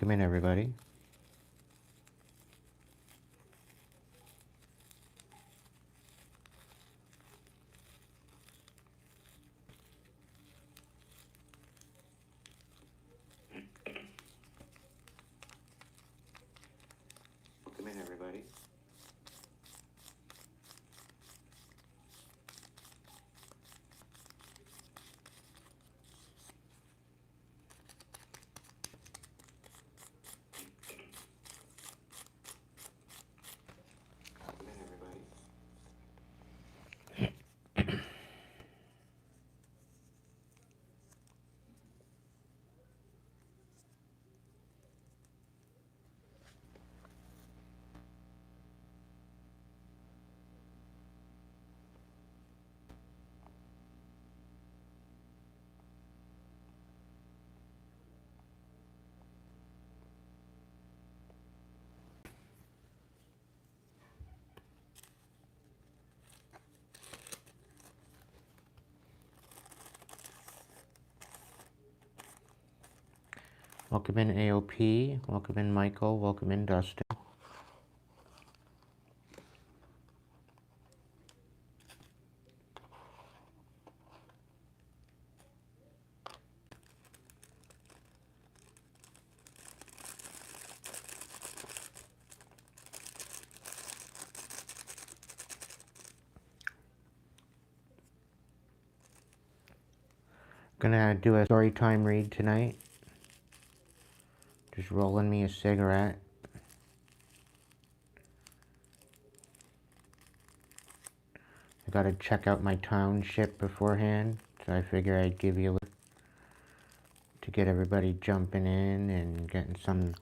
Welcome in, everybody. Welcome in, everybody. Welcome in, AOP. Welcome in, Michael. Welcome in, Dustin. Gonna do a story time read tonight. Just rolling me a cigarette. I gotta check out my township beforehand, so I figure I'd give you a little to get everybody jumping in and getting some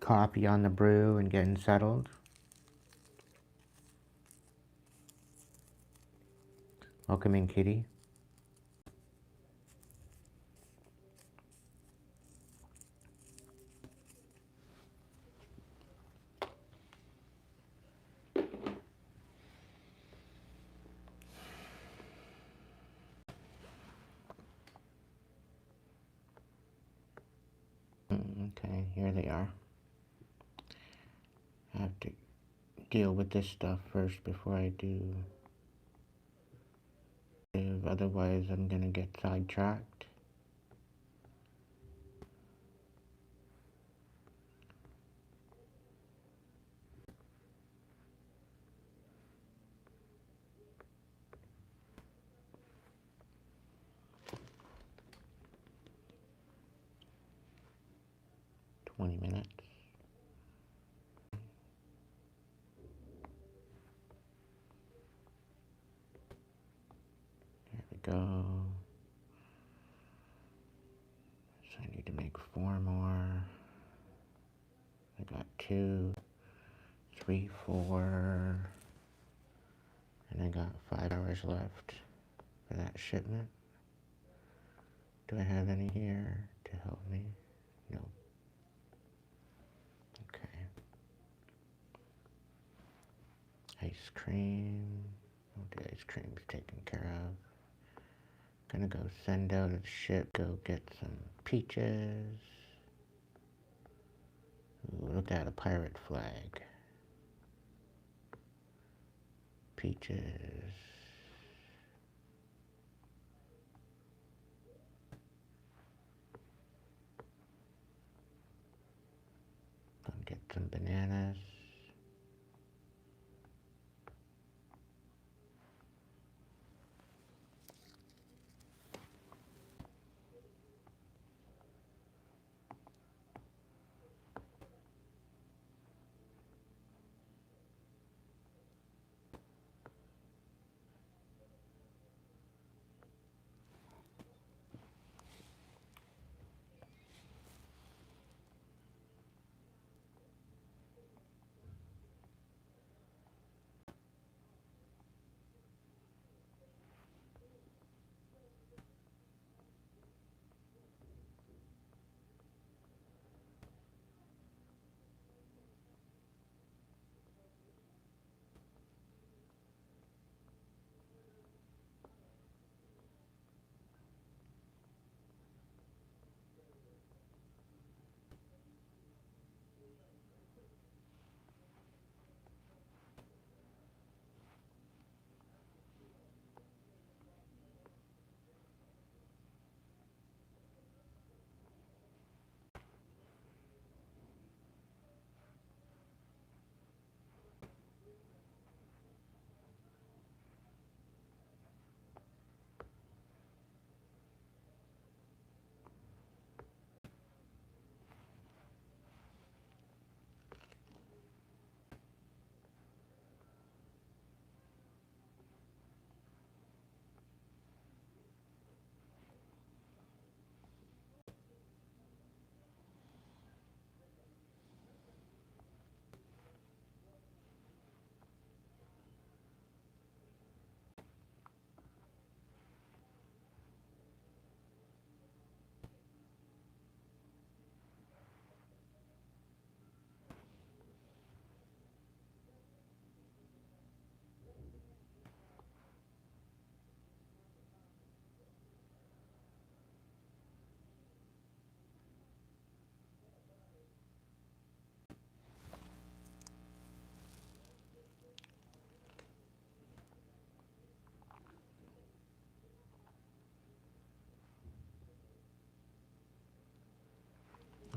coffee on the brew and getting settled. Welcome in, Kitty. Okay, here they are. I have to deal with this stuff first before I do. Otherwise, I'm gonna get sidetracked. Minutes. There we go. So I need to make 4 more. I got 2, 3, 4. And I got 5 hours left for that shipment. Do I have any here to help me? No. Okay. Ice cream. Oh, the ice cream's taken care of. Gonna go send out a ship, go get some peaches. Ooh, look at a pirate flag. Peaches. Go get some bananas.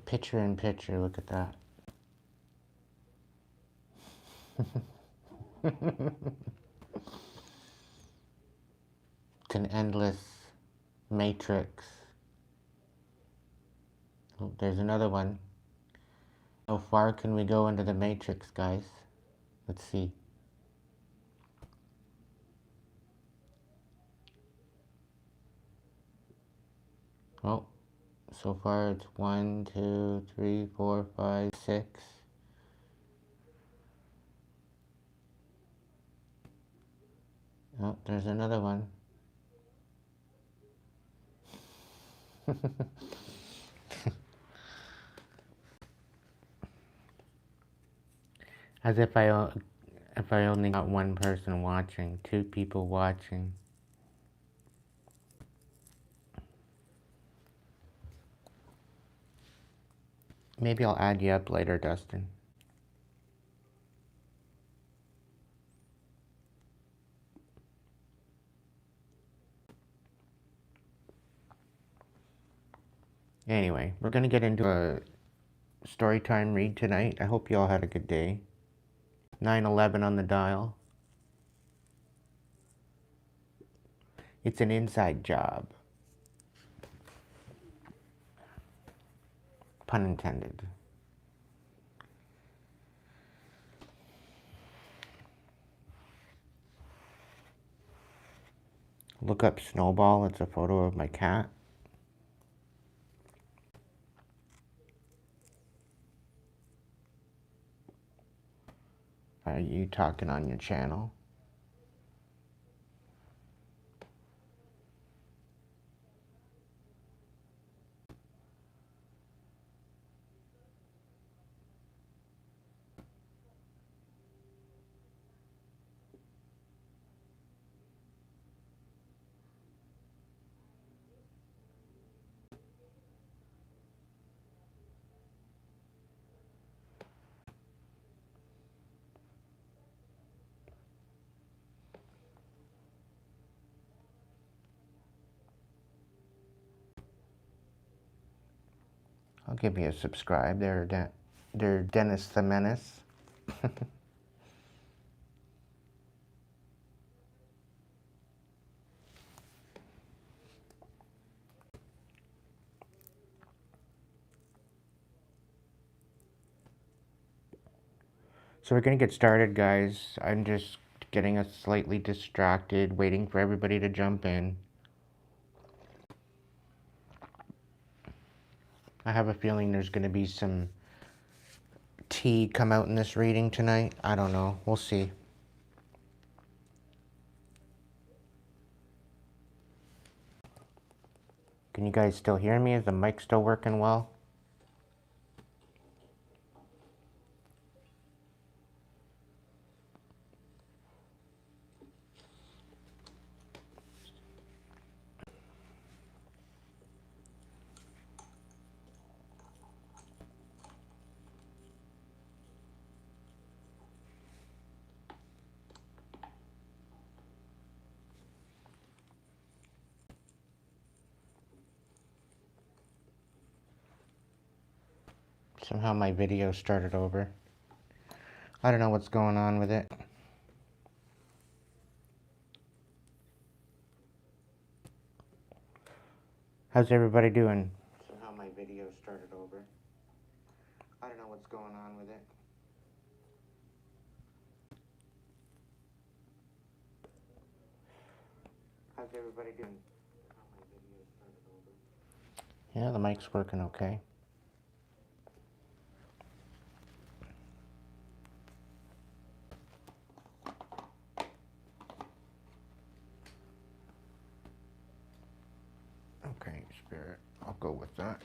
Picture in picture, look at that. It's an endless matrix. Oh, there's another one. How far can we go into the matrix, guys? Let's see. Oh, so far it's 1, 2, 3, 4, 5, 6. Oh, there's another one. As if I only got one person watching, 2 people watching. Maybe I'll add you up later, Dustin. Anyway, we're gonna get into a story time read tonight. I hope you all had a good day. 9:11 on the dial. It's an inside job. Pun intended. Look up Snowball. It's a photo of my cat. Are you talking on your channel? I'll give you a subscribe. They're Dennis the Menace. So we're going to get started, guys. I'm just getting us slightly distracted, waiting for everybody to jump in. I have a feeling there's going to be some tea come out in this reading tonight. I don't know. We'll see. Can you guys still hear me? Is the mic still working well? Somehow my video started over. I don't know what's going on with it. How's everybody doing? Somehow my video started over. I don't know what's going on with it. How's everybody doing? Somehow my video started over. Yeah, the mic's working okay. Okay, Spirit, I'll go with that.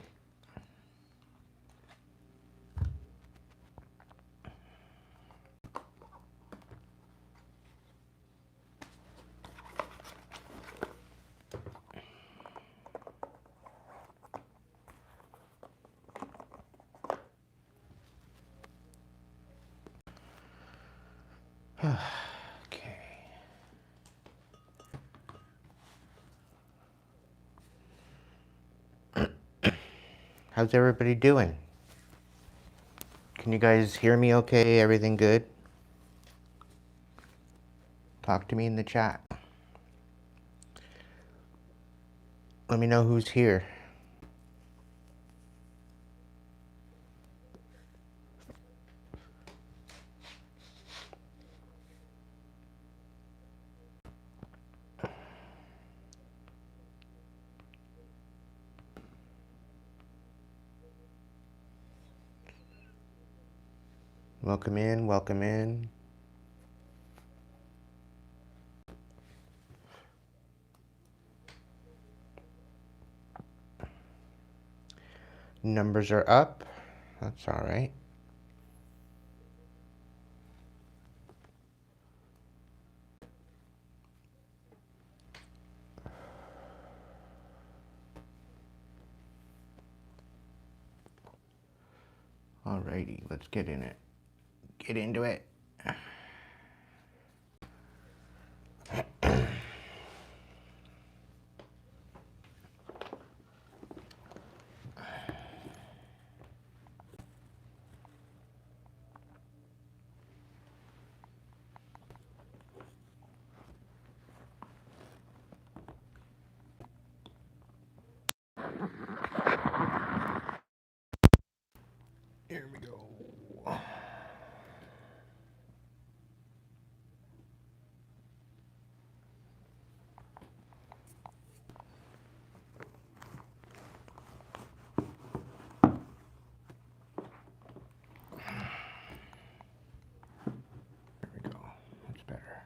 Okay. How's everybody doing? Can you guys hear me okay? Everything good? Talk to me in the chat. Let me know who's here. Welcome in, welcome in. Numbers are up. That's all right. Alrighty, let's get in it. Get into it. Here we go. There we go. That's better.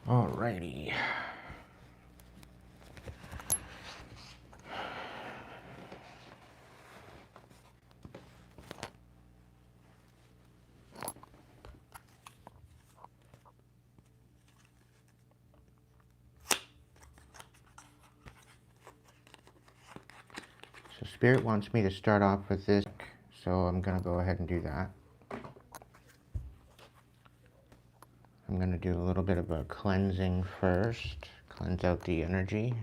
Alrighty. So Spirit wants me to start off with this, so I'm gonna go ahead and do that. I'm gonna do a little bit of a cleansing first. Cleanse out the energy.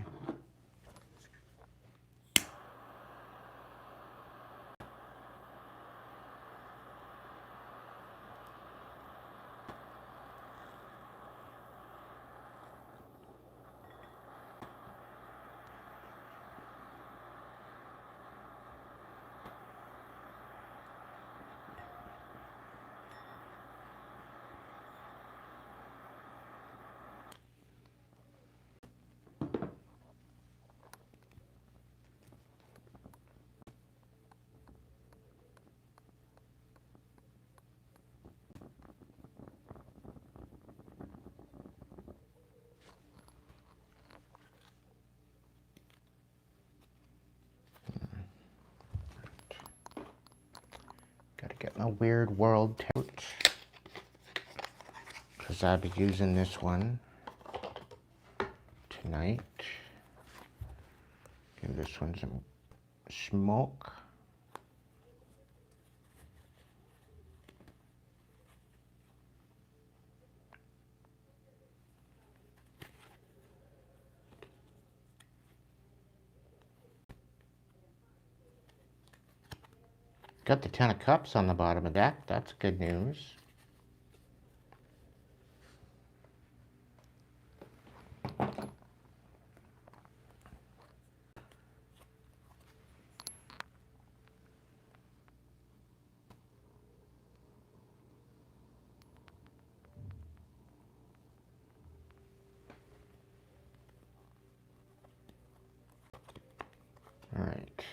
Gotta get my Weird World out, because I'll be using this one tonight. Give this one some smoke. Got the 10 of Cups on the bottom of that. That's good news. All right.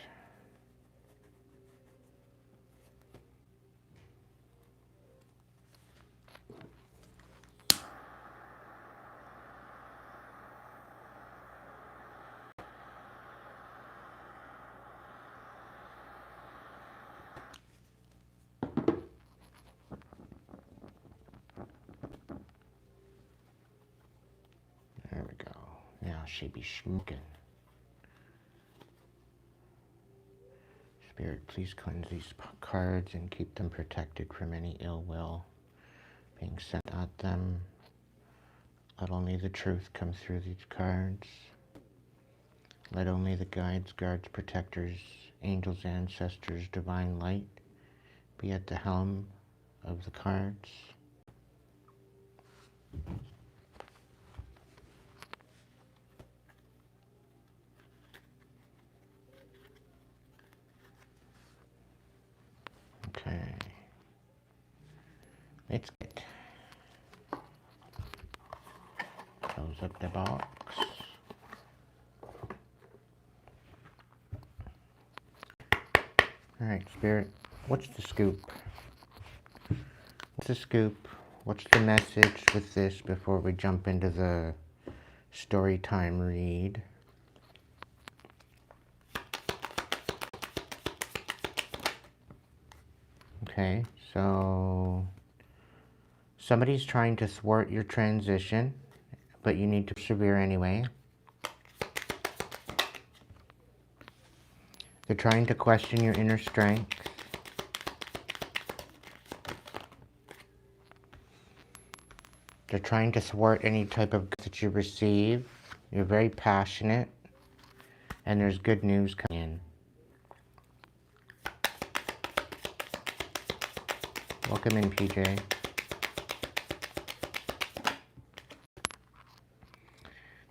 There we go. Now she be smoking. Spirit, please cleanse these cards and keep them protected from any ill will being sent at them. Let only the truth come through these cards. Let only the guides, guards, protectors, angels, ancestors, divine light be at the helm of the cards. Okay. Let's close up the box. Alright, Spirit, what's the scoop? What's the scoop? What's the message with this before we jump into the story time read? Okay, so somebody's trying to thwart your transition, but you need to persevere anyway. They're trying to question your inner strength. They're trying to thwart any type of that you receive. You're very passionate, and there's good news coming in. Welcome in, PJ.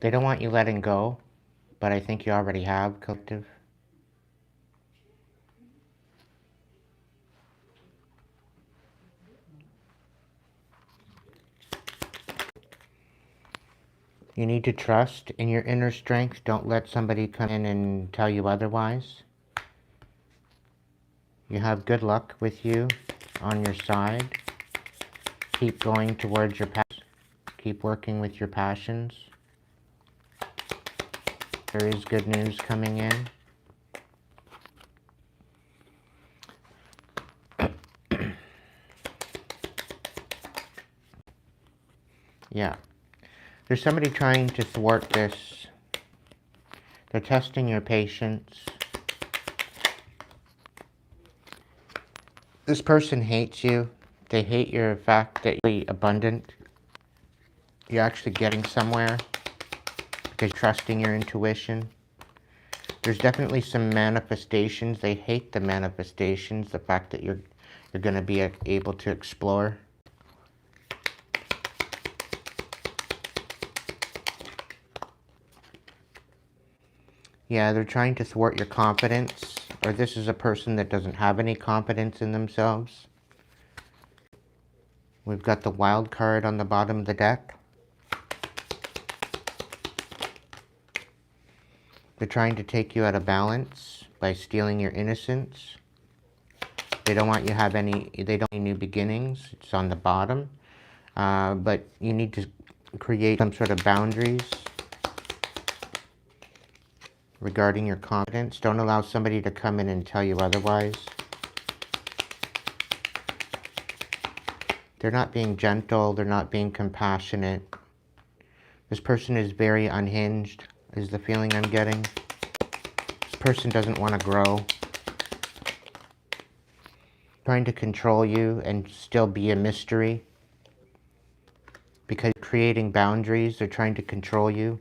They don't want you letting go, but I think you already have, collective. You need to trust in your inner strength. Don't let somebody come in and tell you otherwise. You have good luck with you on your side. Keep going towards your passion. Keep working with your passions. There is good news coming in. Yeah. There's somebody trying to thwart this. They're testing your patience. This person hates you. They hate your fact that you're abundant. You're actually getting somewhere because you're trusting your intuition. There's definitely some manifestations. They hate the manifestations, the fact that you're going to be able to explore. Yeah, they're trying to thwart your confidence, or this is a person that doesn't have any confidence in themselves. We've got the wild card on the bottom of the deck. They're trying to take you out of balance by stealing your innocence. They don't want you to have they don't need new beginnings. It's on the bottom. But you need to create some sort of boundaries regarding your confidence. Don't allow somebody to come in and tell you otherwise. They're not being gentle. They're not being compassionate. This person is very unhinged, is the feeling I'm getting. This person doesn't want to grow. Trying to control you and still be a mystery. Because creating boundaries, they're trying to control you.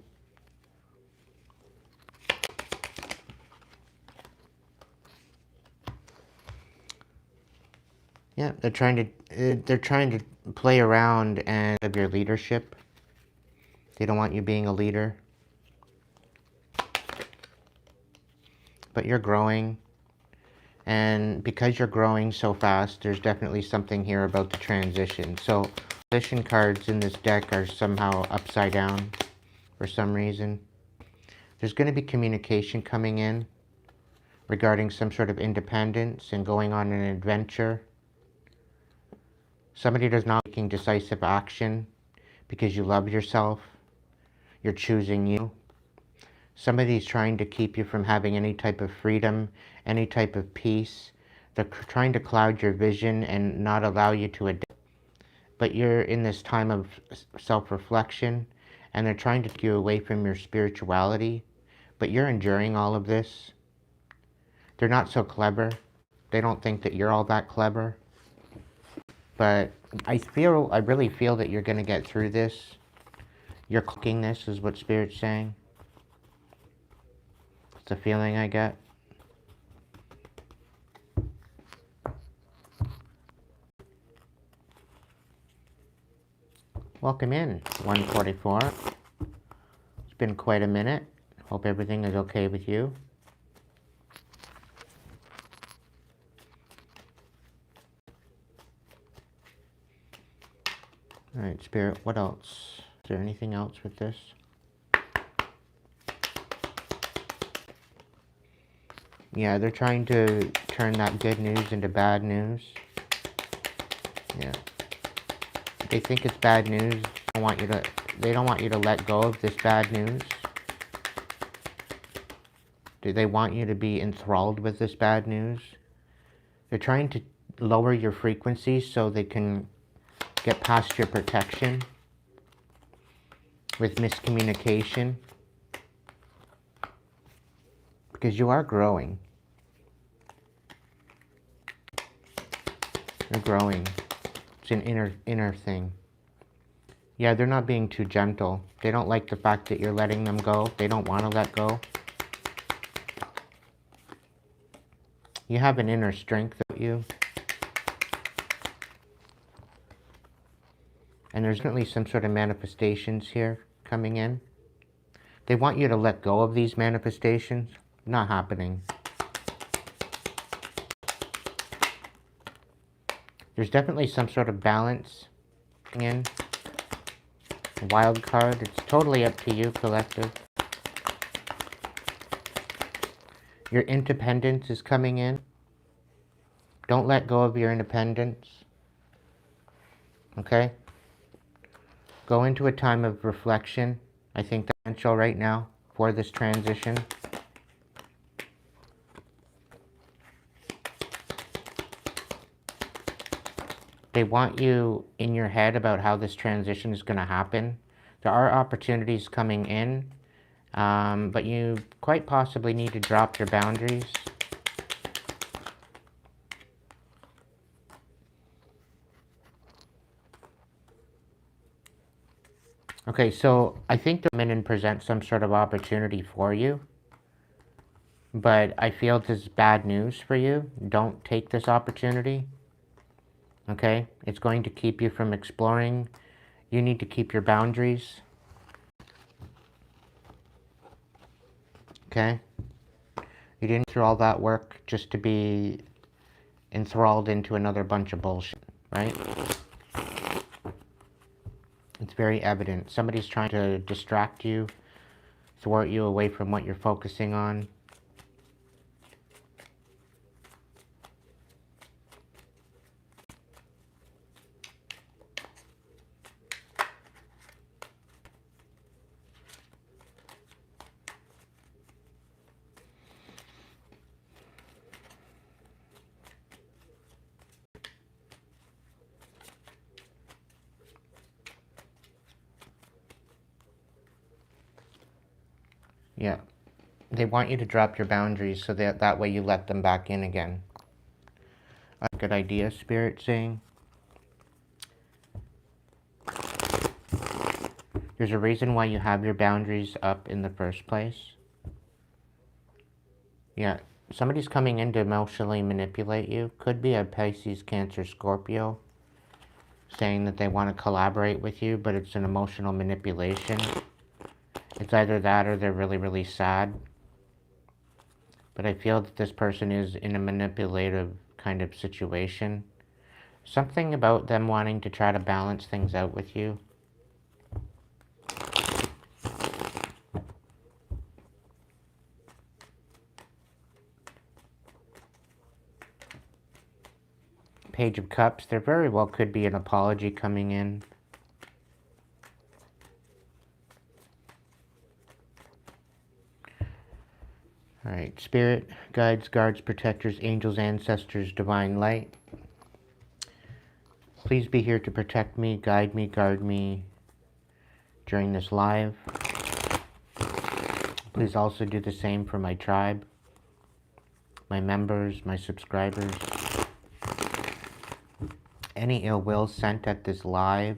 Yeah, they're trying to play around and of your leadership. They don't want you being a leader. But you're growing. And because you're growing so fast, there's definitely something here about the transition. So, transition cards in this deck are somehow upside down for some reason. There's going to be communication coming in regarding some sort of independence and going on an adventure. Somebody does not taking decisive action because you love yourself. You're choosing you. Somebody's trying to keep you from having any type of freedom, any type of peace. They're trying to cloud your vision and not allow you to adapt. But you're in this time of self-reflection, and they're trying to take you away from your spirituality. But you're enduring all of this. They're not so clever. They don't think that you're all that clever. But I really feel that you're going to get through this. You're cooking this is what Spirit's saying. It's the feeling I get. Welcome in, 144. It's been quite a minute. Hope everything is okay with you. Alright, Spirit, what else? Is there anything else with this? Yeah, they're trying to turn that good news into bad news. Yeah. They think it's bad news. They don't want you to let go of this bad news. Do they want you to be enthralled with this bad news? They're trying to lower your frequency so they can get past your protection with miscommunication. Because you are growing. You're growing. It's an inner thing. Yeah, they're not being too gentle. They don't like the fact that you're letting them go. They don't want to let go. You have an inner strength about you. And there's certainly some sort of manifestations here coming in. They want you to let go of these manifestations. Not happening. There's definitely some sort of balance in. Wild card. It's totally up to you, collective. Your independence is coming in. Don't let go of your independence. Okay? Go into a time of reflection. I think that's essential right now for this transition. They want you in your head about how this transition is going to happen. There are opportunities coming in, but you quite possibly need to drop your boundaries. Okay, so I think the come in and present some sort of opportunity for you, but I feel this is bad news for you. Don't take this opportunity. Okay? It's going to keep you from exploring. You need to keep your boundaries. Okay? You didn't do all that work just to be enthralled into another bunch of bullshit, right? It's very evident. Somebody's trying to distract you, thwart you away from what you're focusing on. Yeah. They want you to drop your boundaries so that way you let them back in again. A good idea, Spirit saying. There's a reason why you have your boundaries up in the first place. Yeah. Somebody's coming in to emotionally manipulate you. Could be a Pisces, Cancer, Scorpio. Saying that they want to collaborate with you, but it's an emotional manipulation. It's either that or they're really, really sad. But I feel that this person is in a manipulative kind of situation. Something about them wanting to try to balance things out with you. Page of Cups. There very well could be an apology coming in. Alright, Spirit, guides, guards, protectors, angels, ancestors, divine light. Please be here to protect me, guide me, guard me during this live. Please also do the same for my tribe, my members, my subscribers. Any ill will sent at this live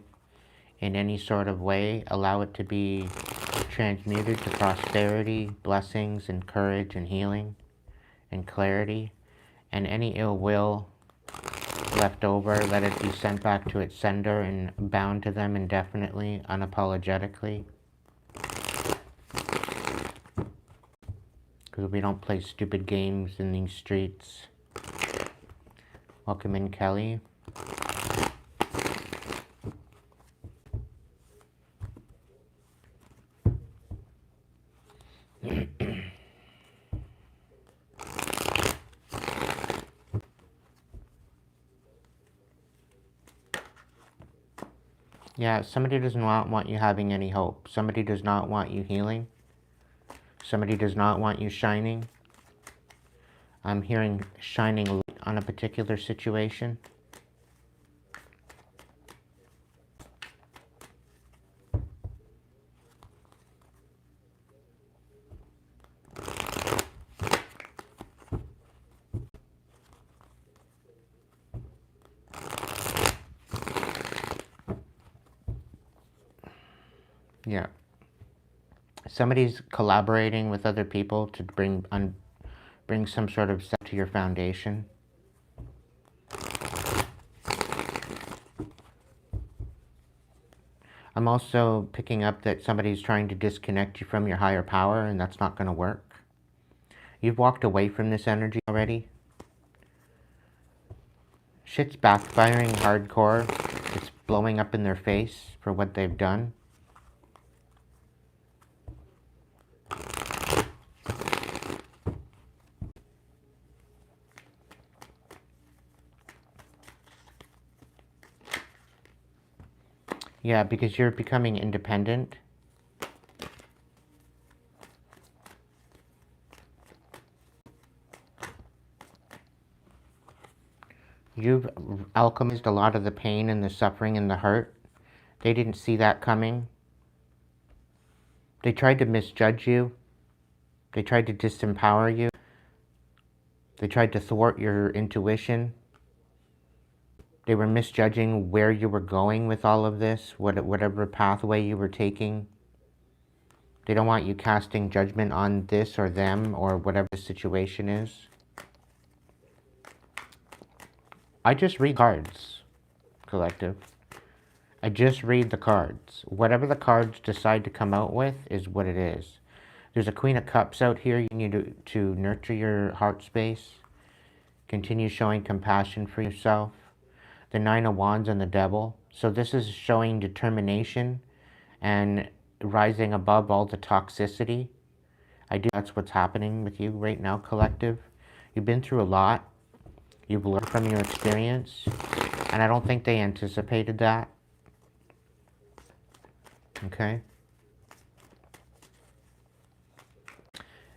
in any sort of way. Allow it to be transmuted to prosperity, blessings, and courage, and healing, and clarity. And any ill will left over, let it be sent back to its sender and bound to them indefinitely, unapologetically. Because we don't play stupid games in these streets. Welcome in, Kelly. Yeah, somebody does not want you having any hope. Somebody does not want you healing. Somebody does not want you shining. I'm hearing shining light on a particular situation. Yeah. Somebody's collaborating with other people to bring some sort of set to your foundation. I'm also picking up that somebody's trying to disconnect you from your higher power, and that's not going to work. You've walked away from this energy already. Shit's backfiring hardcore. It's blowing up in their face for what they've done. Yeah, because you're becoming independent. You've alchemized a lot of the pain and the suffering and the hurt. They didn't see that coming. They tried to misjudge you. They tried to disempower you. They tried to thwart your intuition. They were misjudging where you were going with all of this, whatever pathway you were taking. They don't want you casting judgment on this or them or whatever the situation is. I just read cards, collective. I just read the cards. Whatever the cards decide to come out with is what it is. There's a Queen of Cups out here. You need to nurture your heart space. Continue showing compassion for yourself. The Nine of Wands and the Devil. So this is showing determination and rising above all the toxicity. That's what's happening with you right now, collective. You've been through a lot. You've learned from your experience. And I don't think they anticipated that. Okay?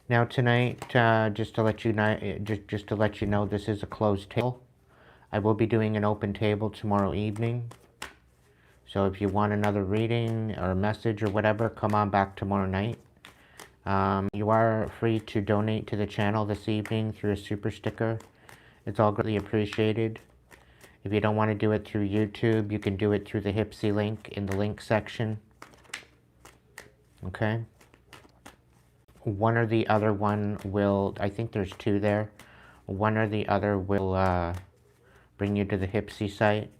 Now tonight, just to let you know, this is a closed table. I will be doing an open table tomorrow evening. So if you want another reading or a message or whatever, come on back tomorrow night. You are free to donate to the channel this evening through a super sticker. It's all greatly appreciated. If you don't want to do it through YouTube, you can do it through the Hipsy link in the link section. Okay? One or the other one will, I think there's two there. One or the other will bring you to the Hipsy site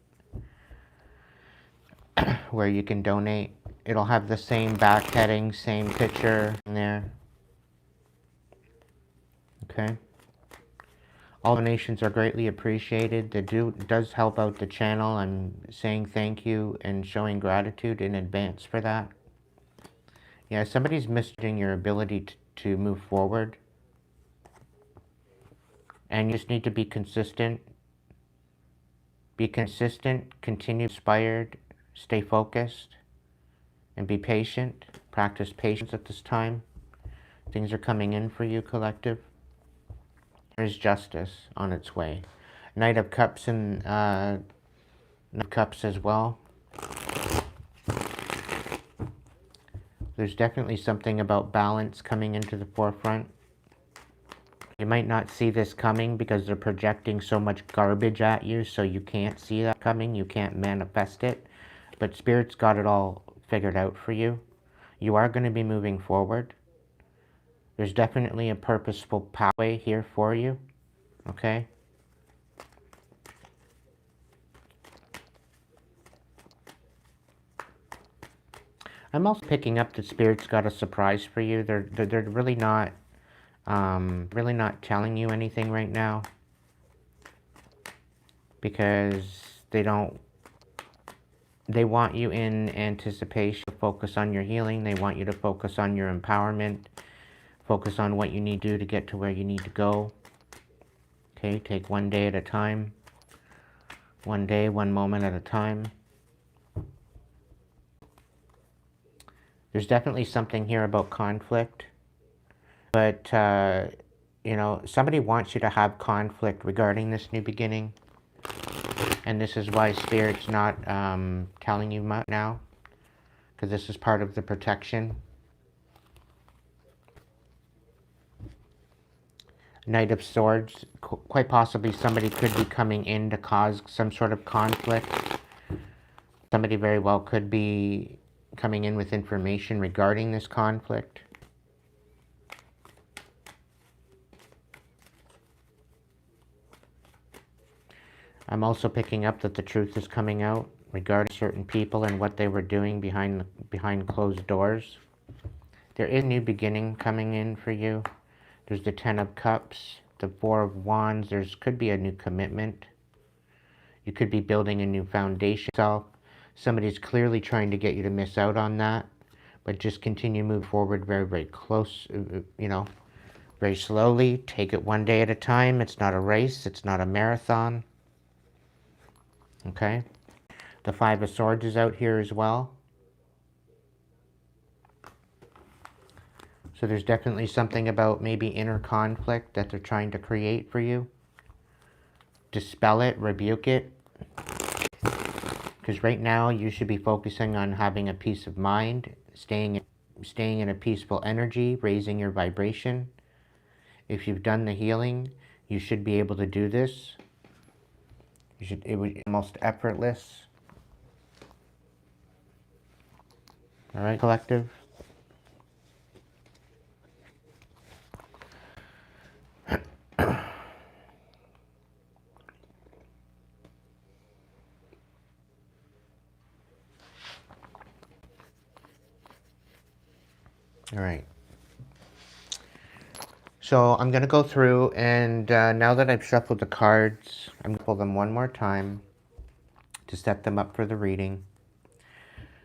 where you can donate. It'll have the same back heading, same picture in there. Okay? All donations are greatly appreciated. It does help out the channel. I'm saying thank you and showing gratitude in advance for that. Yeah, somebody's misjudging your ability to move forward. And you just need to be consistent. Be consistent, continue inspired, stay focused, and be patient. Practice patience at this time. Things are coming in for you, collective. There's justice on its way. Knight of Cups and Knight of Cups as well. There's definitely something about balance coming into the forefront. You might not see this coming because they're projecting so much garbage at you, so you can't see that coming. You can't manifest it. but Spirit's got it all figured out for you. You are going to be moving forward. There's definitely a purposeful pathway here for you, okay? I'm also picking up that Spirit's got a surprise for you. They're really not telling you anything right now, because they want you in anticipation to focus on your healing. They want you to focus on your empowerment, focus on what you need to do to get to where you need to go. Okay, take one day at a time. One day, one moment at a time. There's definitely something here about conflict. But, you know, somebody wants you to have conflict regarding this new beginning. And this is why Spirit's not telling you much now. Because this is part of the protection. Knight of Swords. Quite possibly somebody could be coming in to cause some sort of conflict. Somebody very well could be coming in with information regarding this conflict. I'm also picking up that the truth is coming out regarding certain people and what they were doing behind closed doors. There is a new beginning coming in for you. There's the Ten of Cups, the Four of Wands. Could be a new commitment. You could be building a new foundation. Somebody's clearly trying to get you to miss out on that, but just continue to move forward very, very close, you know, very slowly. Take it one day at a time. It's not a race. It's not a marathon. Okay? The Five of Swords is out here as well. So there's definitely something about maybe inner conflict that they're trying to create for you. Dispel it, rebuke it. Because right now you should be focusing on having a peace of mind, staying in a peaceful energy, raising your vibration. If you've done the healing, you should be able to do this. It would be almost effortless. All right, collective. All right. So I'm going to go through, and now that I've shuffled the cards, I'm going to pull them one more time to set them up for the reading.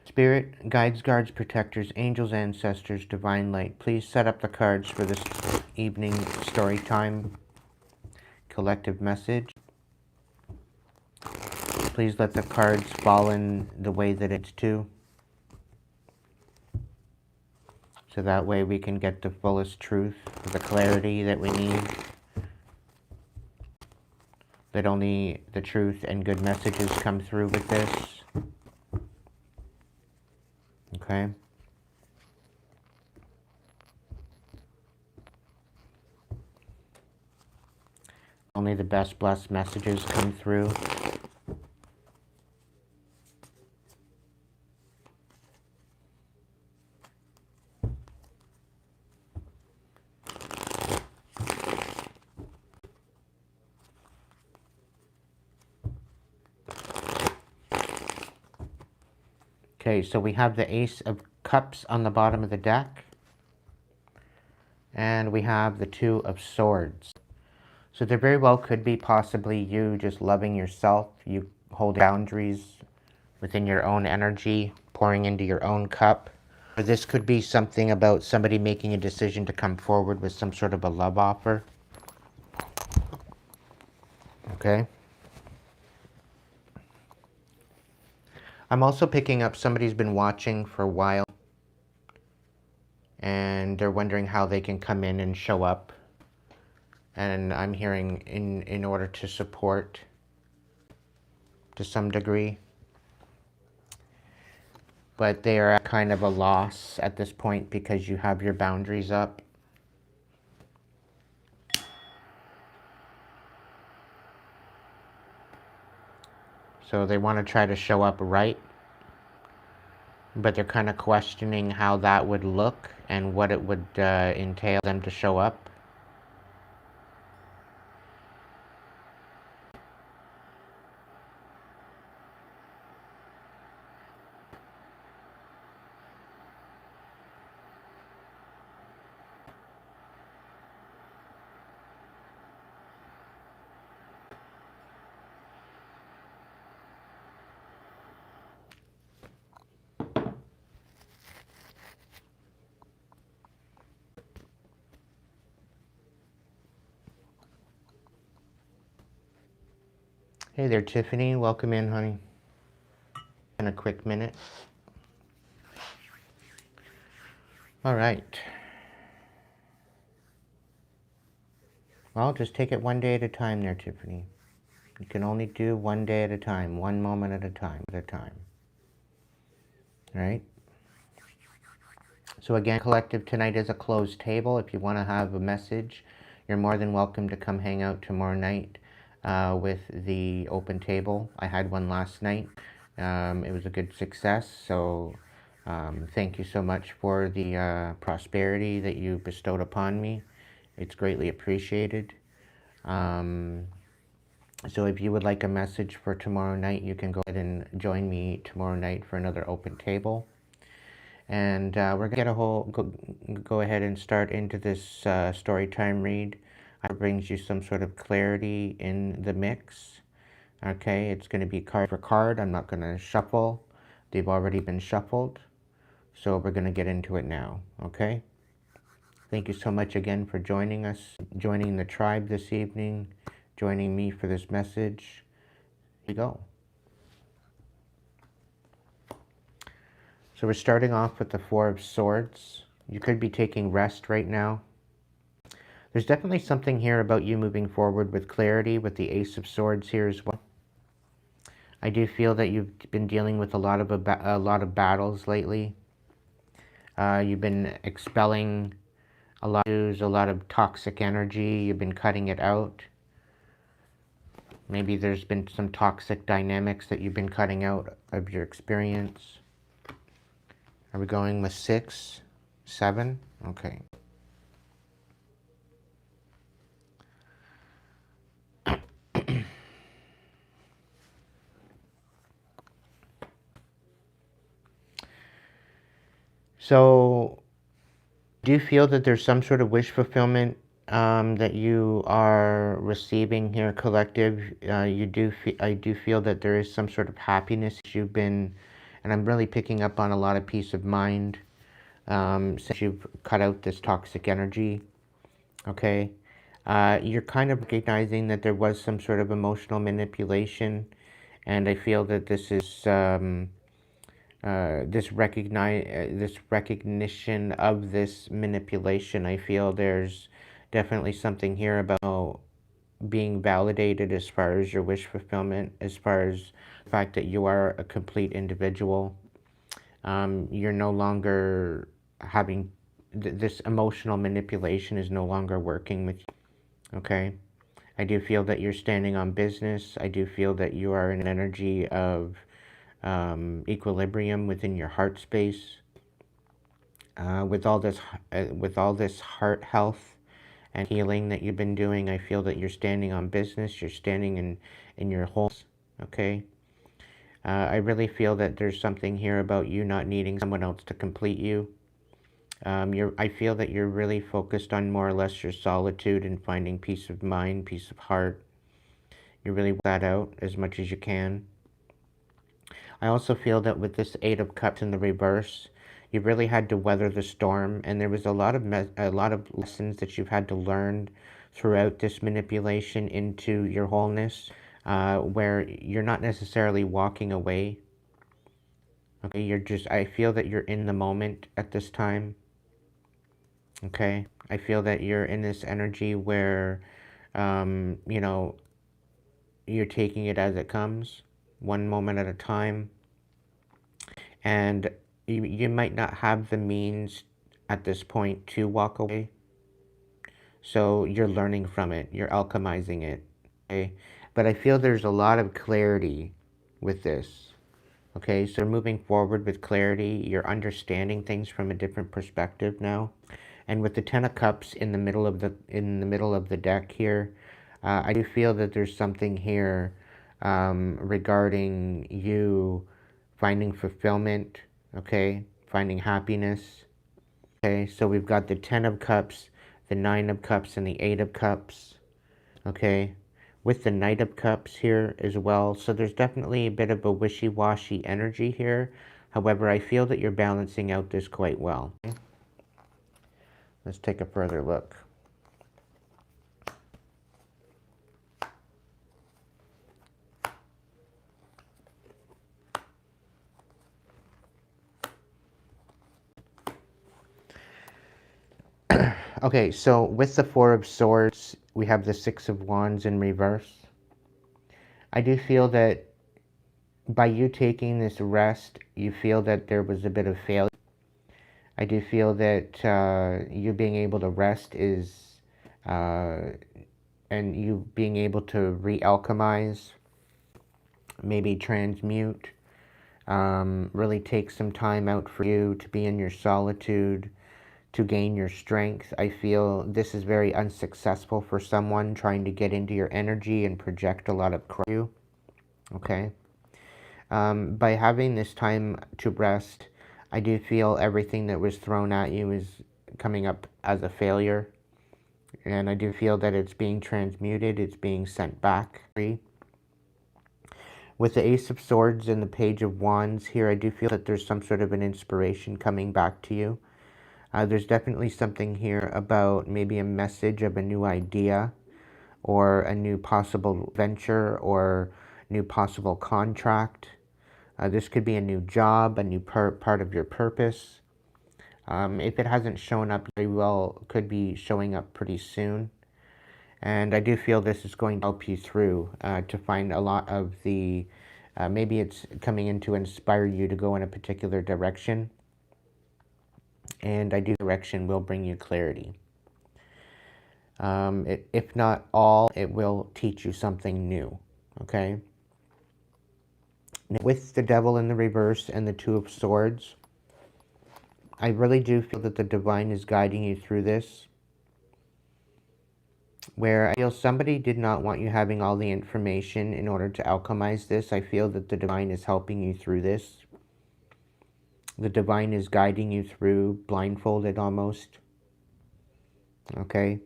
Spirit, guides, guards, protectors, angels, ancestors, divine light, please set up the cards for this evening story time collective message. Please let the cards fall in the way that it's to. So that way we can get the fullest truth, the clarity that we need. That only the truth and good messages come through with this. Okay? Only the best blessed messages come through. Okay, so we have the Ace of Cups on the bottom of the deck. And we have the Two of Swords. So there very well could be possibly you just loving yourself, you holding boundaries within your own energy, pouring into your own cup. Or this could be something about somebody making a decision to come forward with some sort of a love offer. Okay? I'm also picking up somebody's been watching for a while, and they're wondering how they can come in and show up. And I'm hearing in order to support to some degree. But they are at kind of a loss at this point because you have your boundaries up. So they want to try to show up right. but they're kind of questioning how that would look and what it would entail them to show up. Hey there, Tiffany. Welcome in, honey. In a quick minute. All right. Well, just take it one day at a time there, Tiffany. You can only do one day at a time, one moment at a time, All right? So again, collective tonight is a closed table. If you want to have a message, you're more than welcome to come hang out tomorrow night with the open table. I had one last night. It was a good success. So thank you so much for the prosperity that you bestowed upon me. It's greatly appreciated. So if you would like a message for tomorrow night, you can go ahead and join me tomorrow night for another open table. And we're gonna get go ahead and start into this story time read. It brings you some sort of clarity in the mix. Okay, it's going to be card for card. I'm not going to shuffle. They've already been shuffled. So we're going to get into it now. Okay. Thank you so much again for joining us, joining the tribe this evening, joining me for this message. Here you go. So we're starting off with the Four of Swords. You could be taking rest right now. There's definitely something here about you moving forward with clarity with the Ace of Swords here as well. I do feel that you've been dealing with a lot of battles lately. You've been expelling a lot of toxic energy. You've been cutting it out. Maybe there's been some toxic dynamics that you've been cutting out of your experience. Are we going with 6, 7? Okay. So, do you feel that there's some sort of wish fulfillment that you are receiving here, collective? I do feel that there is some sort of happiness you've been, and I'm really picking up on a lot of peace of mind since you've cut out this toxic energy. Okay, you're kind of recognizing that there was some sort of emotional manipulation, and I feel that this is this recognition of this manipulation. I feel there's definitely something here about being validated as far as your wish fulfillment, as far as the fact that you are a complete individual. You're no longer having this emotional manipulation is no longer working with you. Okay. I do feel that you're standing on business. I do feel that you are in an energy of equilibrium within your heart space. With all this heart health and healing that you've been doing, I feel that you're standing on business. You're standing in your wholeness. Okay. I really feel that there's something here about you not needing someone else to complete you. I feel that you're really focused on more or less your solitude and finding peace of mind, peace of heart. You really work that out as much as you can. I also feel that with this Eight of Cups in the reverse, you've really had to weather the storm, and there was a lot of lessons that you've had to learn throughout this manipulation into your wholeness, where you're not necessarily walking away. Okay, I feel that you're in the moment at this time. Okay, I feel that you're in this energy where, you know, you're taking it as it comes, one moment at a time. And you might not have the means at this point to walk away. So you're learning from it. You're alchemizing it. Okay? But I feel there's a lot of clarity with this. Okay, so you're moving forward with clarity. You're understanding things from a different perspective now. And with the Ten of Cups in the middle of the deck here, I do feel that there's something here regarding you finding fulfillment, okay, finding happiness. Okay, so we've got the Ten of Cups, the Nine of Cups, and the Eight of Cups. Okay, with the Knight of Cups here as well. So there's definitely a bit of a wishy-washy energy here. However, I feel that you're balancing out this quite well. Okay? Let's take a further look. Okay, so with the Four of Swords, we have the Six of Wands in reverse. I do feel that by you taking this rest, you feel that there was a bit of failure. I do feel that you being able to rest is, and you being able to re-alchemize, maybe transmute, really take some time out for you to be in your solitude, to gain your strength. I feel this is very unsuccessful for someone trying to get into your energy and project a lot of you. Okay. By having this time to rest, I do feel everything that was thrown at you is coming up as a failure. And I do feel that it's being transmuted, it's being sent back. With the Ace of Swords and the Page of Wands here, I do feel that there's some sort of an inspiration coming back to you. There's definitely something here about maybe a message of a new idea or a new possible venture or new possible contract. This could be a new job, a new part of your purpose. If it hasn't shown up very well, could be showing up pretty soon. And I do feel this is going to help you through to find a lot of the, maybe it's coming in to inspire you to go in a particular direction. And I do direction will bring you clarity. If not all, it will teach you something new, okay? Now, with the Devil in the reverse and the Two of Swords, I really do feel that the divine is guiding you through this, where I feel somebody did not want you having all the information in order to alchemize this. I feel that the divine is helping you through this. The divine is guiding you through, blindfolded almost, okay?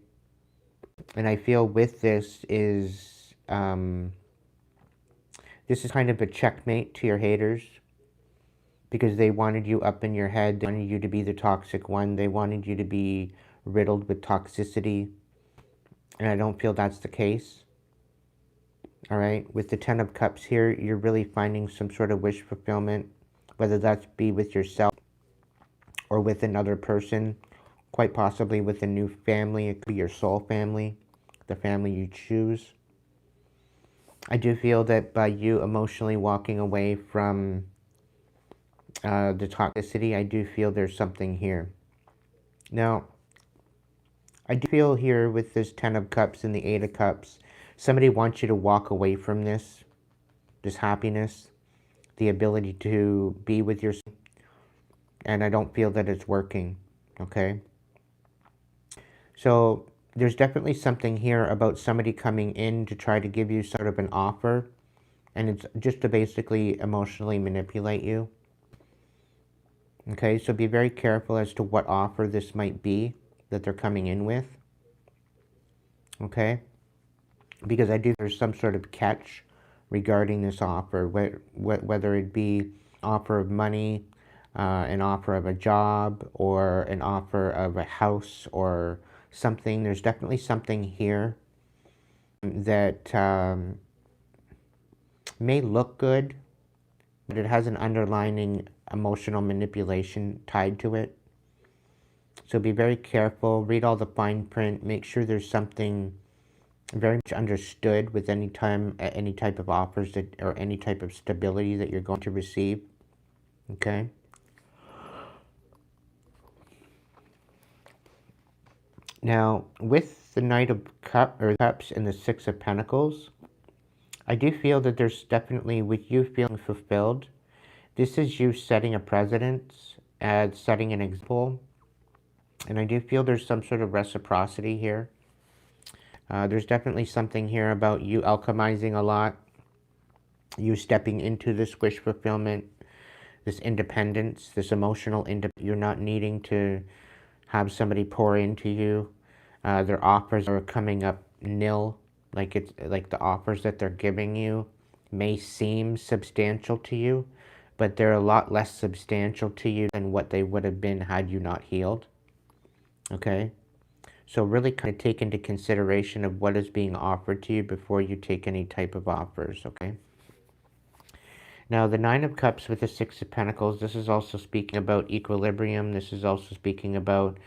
And I feel with this is kind of a checkmate to your haters, because they wanted you up in your head. They wanted you to be the toxic one. They wanted you to be riddled with toxicity. And I don't feel that's the case. All right. With the Ten of Cups here, you're really finding some sort of wish fulfillment, whether that's be with yourself or with another person, quite possibly with a new family. It could be your soul family, the family you choose. I do feel that by you emotionally walking away from the toxicity, I do feel there's something here. Now, I do feel here with this Ten of Cups and the Eight of Cups, somebody wants you to walk away from this happiness, the ability to be with yourself, and I don't feel that it's working, okay? So there's definitely something here about somebody coming in to try to give you sort of an offer, and it's just to basically emotionally manipulate you. Okay, so be very careful as to what offer this might be that they're coming in with. Okay, because I do there's some sort of catch regarding this offer, whether it be offer of money, an offer of a job, or an offer of a house or something. There's definitely something here that may look good, but it has an underlying emotional manipulation tied to it. So be very careful, read all the fine print, make sure there's something very much understood with any type of offers that, or any type of stability that you're going to receive. Okay? Now, with the Knight of Cups and the Six of Pentacles, I do feel that there's definitely, with you feeling fulfilled, This is you setting a precedent, setting an example. And I do feel there's some sort of reciprocity here. There's definitely something here about you alchemizing a lot, you stepping into this wish fulfillment, this independence, this emotional independence. You're not needing to have somebody pour into you. Their offers are coming up nil. Like it's like the offers that they're giving you may seem substantial to you, but they're a lot less substantial to you than what they would have been had you not healed. Okay? So really kind of take into consideration of what is being offered to you before you take any type of offers, okay? Now, the Nine of Cups with the Six of Pentacles, this is also speaking about equilibrium. This is also speaking about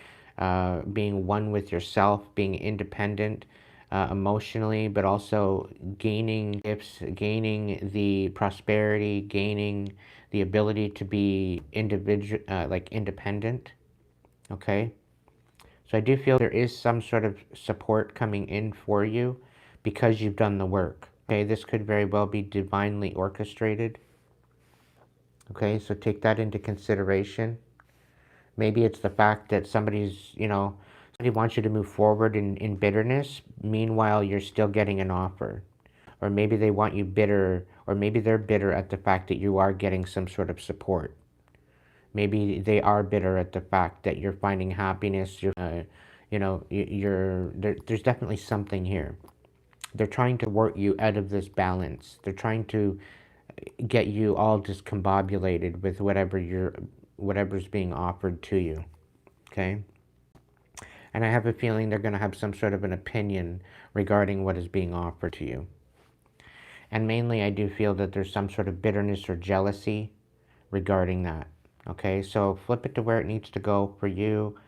being one with yourself, being independent emotionally, but also gaining gifts, gaining the prosperity, gaining the ability to be independent, okay? So I do feel there is some sort of support coming in for you because you've done the work. Okay, this could very well be divinely orchestrated. Okay, so take that into consideration. Maybe it's the fact that somebody wants you to move forward in bitterness. Meanwhile, you're still getting an offer. Or maybe they want you bitter, or maybe they're bitter at the fact that you are getting some sort of support. Maybe they are bitter at the fact that you're finding happiness. There's definitely something here. They're trying to work you out of this balance. They're trying to get you all discombobulated with whatever's being offered to you. Okay? And I have a feeling they're going to have some sort of an opinion regarding what is being offered to you. And mainly I do feel that there's some sort of bitterness or jealousy regarding that. Okay, so flip it to where it needs to go for you.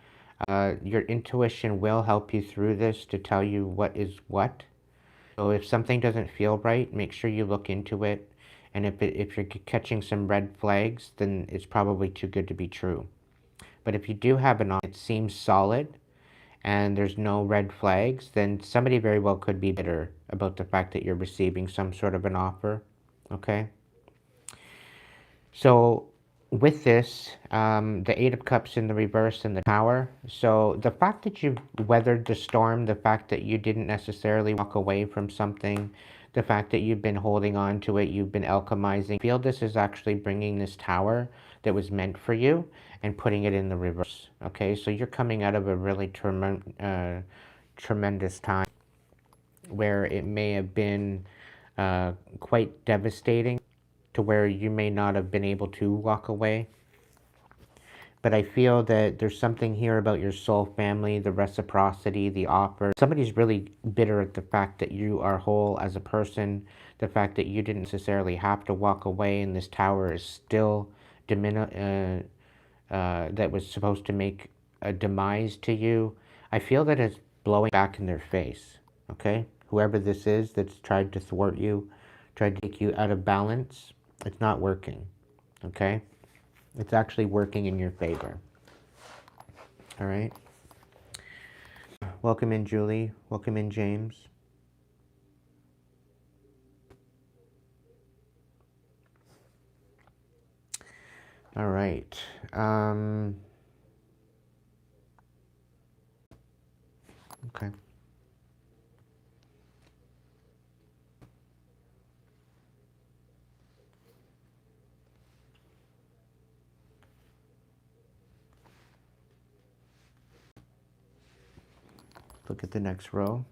Your intuition will help you through this to tell you what is what. So if something doesn't feel right, make sure you look into it. And if you're catching some red flags, then it's probably too good to be true. But if you do have an offer that seems solid and there's no red flags, then somebody very well could be bitter about the fact that you're receiving some sort of an offer. Okay? So with this, the Eight of Cups in the reverse and the Tower. So the fact that you've weathered the storm, the fact that you didn't necessarily walk away from something, the fact that you've been holding on to it, you've been alchemizing. I feel this is actually bringing this Tower that was meant for you and putting it in the reverse. Okay, so you're coming out of a really tremendous time where it may have been quite devastating, to where you may not have been able to walk away. But I feel that there's something here about your soul family, the reciprocity, the offer. Somebody's really bitter at the fact that you are whole as a person, the fact that you didn't necessarily have to walk away, and this Tower is still that was supposed to make a demise to you. I feel that it's blowing back in their face, okay? Whoever this is that's tried to thwart you, tried to take you out of balance, it's not working, okay? It's actually working in your favor. All right? Welcome in, Julie. Welcome in, James. All right. Okay. Look at the next row.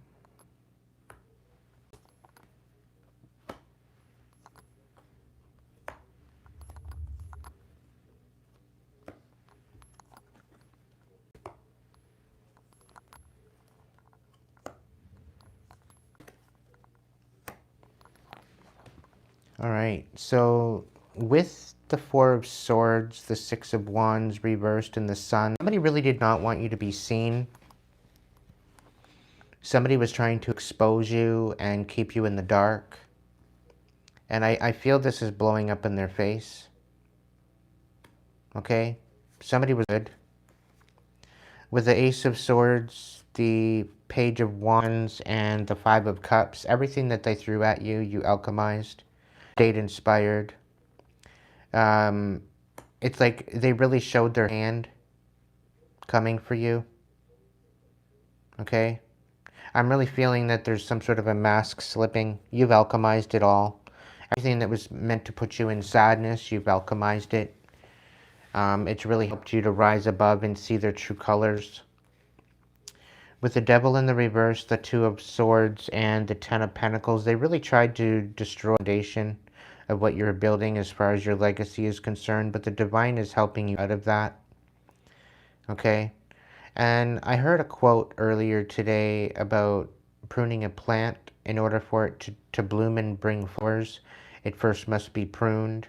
All right, so with the Four of Swords, the Six of Wands reversed, and the Sun, somebody really did not want you to be seen. Somebody was trying to expose you and keep you in the dark. And I feel this is blowing up in their face. Okay? Somebody was good. With the Ace of Swords, the Page of Wands, and the Five of Cups, everything that they threw at you, you alchemized, stayed inspired. It's like they really showed their hand coming for you. Okay? I'm really feeling that there's some sort of a mask slipping. You've alchemized it all. Everything that was meant to put you in sadness, you've alchemized it. It's really helped you to rise above and see their true colors. With the Devil in the reverse, the Two of Swords, and the Ten of Pentacles, they really tried to destroy the foundation of what you're building as far as your legacy is concerned, but the Divine is helping you out of that. Okay? And I heard a quote earlier today about pruning a plant. In order for it to bloom and bring flowers, it first must be pruned.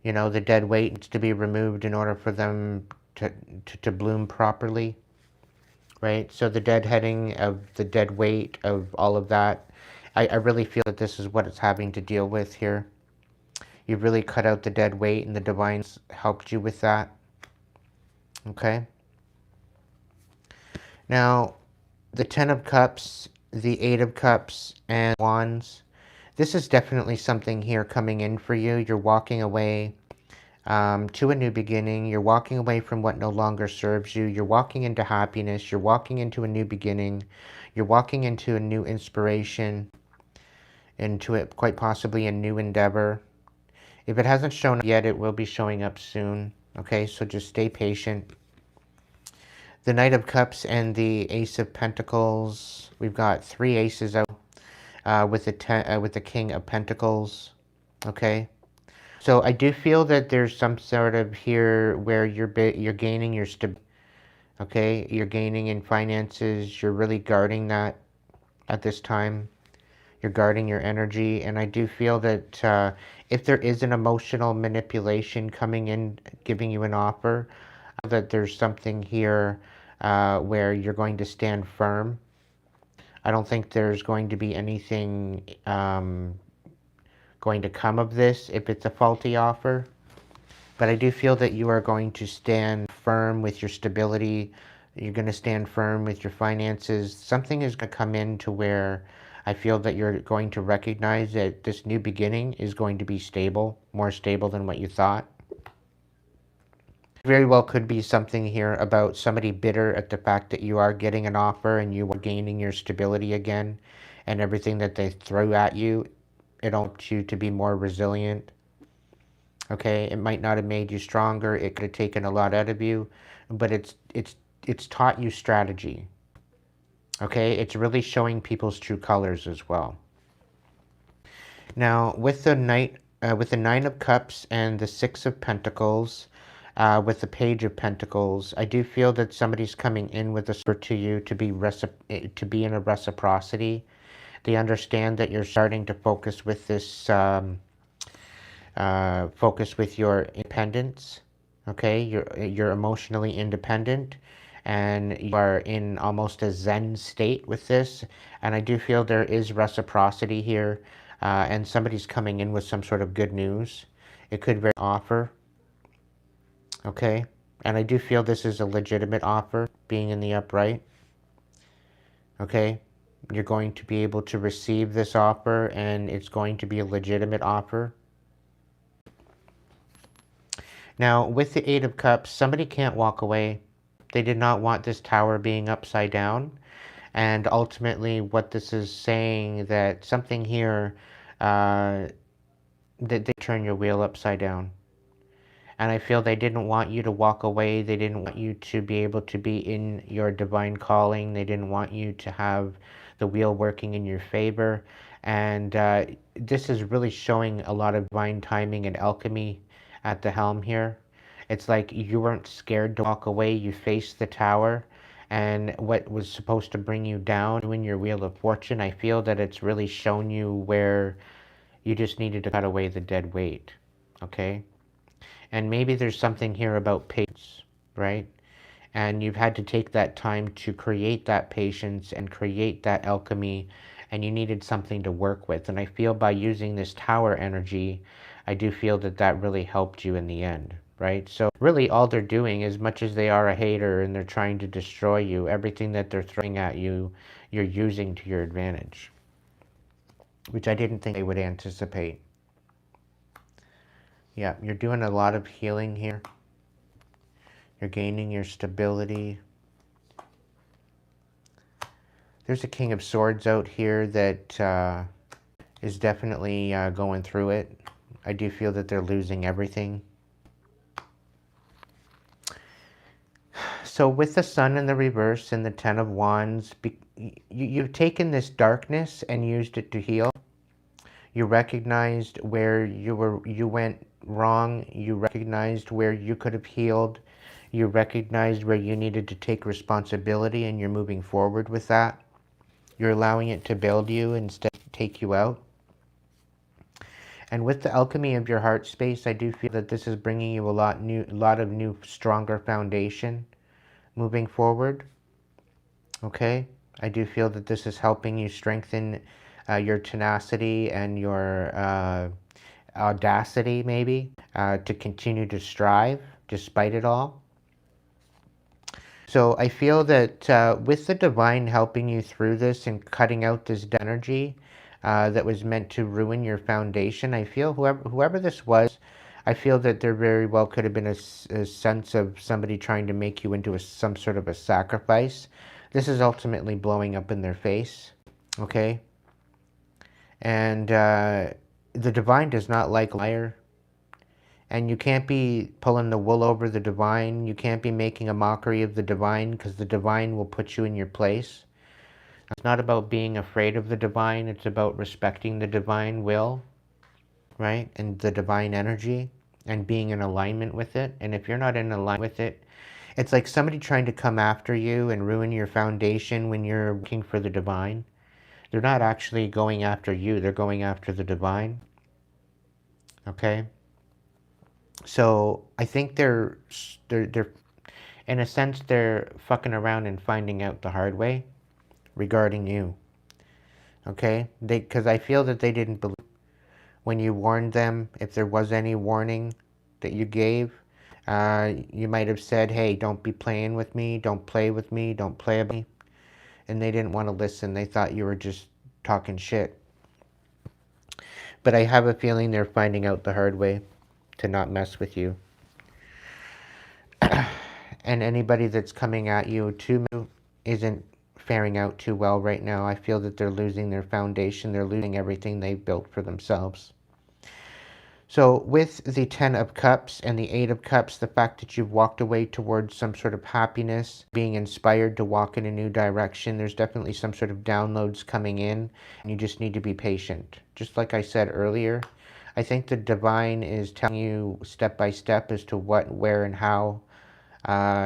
You know, the dead weight needs to be removed in order for them to bloom properly. Right? So the deadheading of the dead weight of all of that, I really feel that this is what it's having to deal with here. You've really cut out the dead weight, and the Divine's helped you with that. Okay? Now, the Ten of Cups, the Eight of Cups, and Wands, this is definitely something here coming in for you. You're walking away to a new beginning. You're walking away from what no longer serves you. You're walking into happiness. You're walking into a new beginning. You're walking into a new inspiration, into it, quite possibly a new endeavor. If it hasn't shown up yet, it will be showing up soon. Okay, so just stay patient. The Knight of Cups and the Ace of Pentacles. We've got three aces out with the King of Pentacles. Okay. So I do feel that there's some sort of here where you're gaining your stability. Okay, you're gaining in finances. You're really guarding that at this time. You're guarding your energy, and I do feel that if there is an emotional manipulation coming in, giving you an offer, that there's something here where you're going to stand firm. I don't think there's going to be anything going to come of this if it's a faulty offer. But I do feel that you are going to stand firm with your stability. You're going to stand firm with your finances. Something is going to come in to where I feel that you're going to recognize that this new beginning is going to be stable, more stable than what you thought. Very well could be something here about somebody bitter at the fact that you are getting an offer and you are gaining your stability again, and everything that they throw at you, it helps you to be more resilient. Okay, it might not have made you stronger. It could have taken a lot out of you, but it's taught you strategy. Okay, it's really showing people's true colors as well. Now, with the Nine of Cups and the Six of Pentacles, with the Page of Pentacles, I do feel that somebody's coming in with a support to you to be in a reciprocity. They understand that you're starting to focus with this. Focus with your independence. Okay, you're emotionally independent, and you are in almost a Zen state with this. And I do feel there is reciprocity here, and somebody's coming in with some sort of good news. It could very offer. Okay, and I do feel this is a legitimate offer, being in the upright. Okay, you're going to be able to receive this offer, and it's going to be a legitimate offer. Now, with the Eight of Cups, somebody can't walk away. They did not want this tower being upside down. And ultimately, what this is saying, that something here, that they turn your wheel upside down. And I feel they didn't want you to walk away. They didn't want you to be able to be in your divine calling. They didn't want you to have the wheel working in your favor. And this is really showing a lot of divine timing and alchemy at the helm here. It's like you weren't scared to walk away. You faced the tower. And what was supposed to bring you down in your wheel of fortune, I feel that it's really shown you where you just needed to cut away the dead weight. Okay? And maybe there's something here about patience, right? And you've had to take that time to create that patience and create that alchemy, and you needed something to work with. And I feel by using this tower energy, I do feel that that really helped you in the end, right? So really all they're doing, as much as they are a hater and they're trying to destroy you, everything that they're throwing at you, you're using to your advantage, which I didn't think they would anticipate. Yeah, you're doing a lot of healing here. You're gaining your stability. There's a King of Swords out here that is definitely going through it. I do feel that they're losing everything. So with the Sun in the reverse and the Ten of Wands, you've taken this darkness and used it to heal. You recognized where you went wrong. You recognized where you could have healed. You recognized where you needed to take responsibility, and you're moving forward with that. You're allowing it to build you instead of take you out. And with the alchemy of your heart space, I do feel that this is bringing you a lot of new, stronger foundation moving forward. Okay? I do feel that this is helping you strengthen your tenacity and your audacity, maybe, to continue to strive despite it all. So I feel that with the divine helping you through this and cutting out this energy that was meant to ruin your foundation, I feel whoever this was, I feel that there very well could have been a sense of somebody trying to make you into some sort of a sacrifice. This is ultimately blowing up in their face, okay? And the divine does not like a liar. And you can't be pulling the wool over the divine. You can't be making a mockery of the divine, because the divine will put you in your place. It's not about being afraid of the divine. It's about respecting the divine will, right? And the divine energy, and being in alignment with it. And if you're not in alignment with it, it's like somebody trying to come after you and ruin your foundation when you're working for the divine. They're not actually going after you. They're going after the divine. Okay? So I think they're in a sense, they're fucking around and finding out the hard way regarding you. Okay? Because I feel that they didn't believe when you warned them. If there was any warning that you gave, you might have said, hey, don't be playing with me, don't play with me, don't play with me. And they didn't want to listen. They thought you were just talking shit. But I have a feeling they're finding out the hard way to not mess with you. And anybody that's coming at you too isn't faring out too well right now. I feel that they're losing their foundation. They're losing everything they've built for themselves. So with the 10 of Cups and the 8 of Cups, the fact that you've walked away towards some sort of happiness, being inspired to walk in a new direction, there's definitely some sort of downloads coming in, and you just need to be patient. Just like I said earlier, I think the divine is telling you step by step as to what, where, and how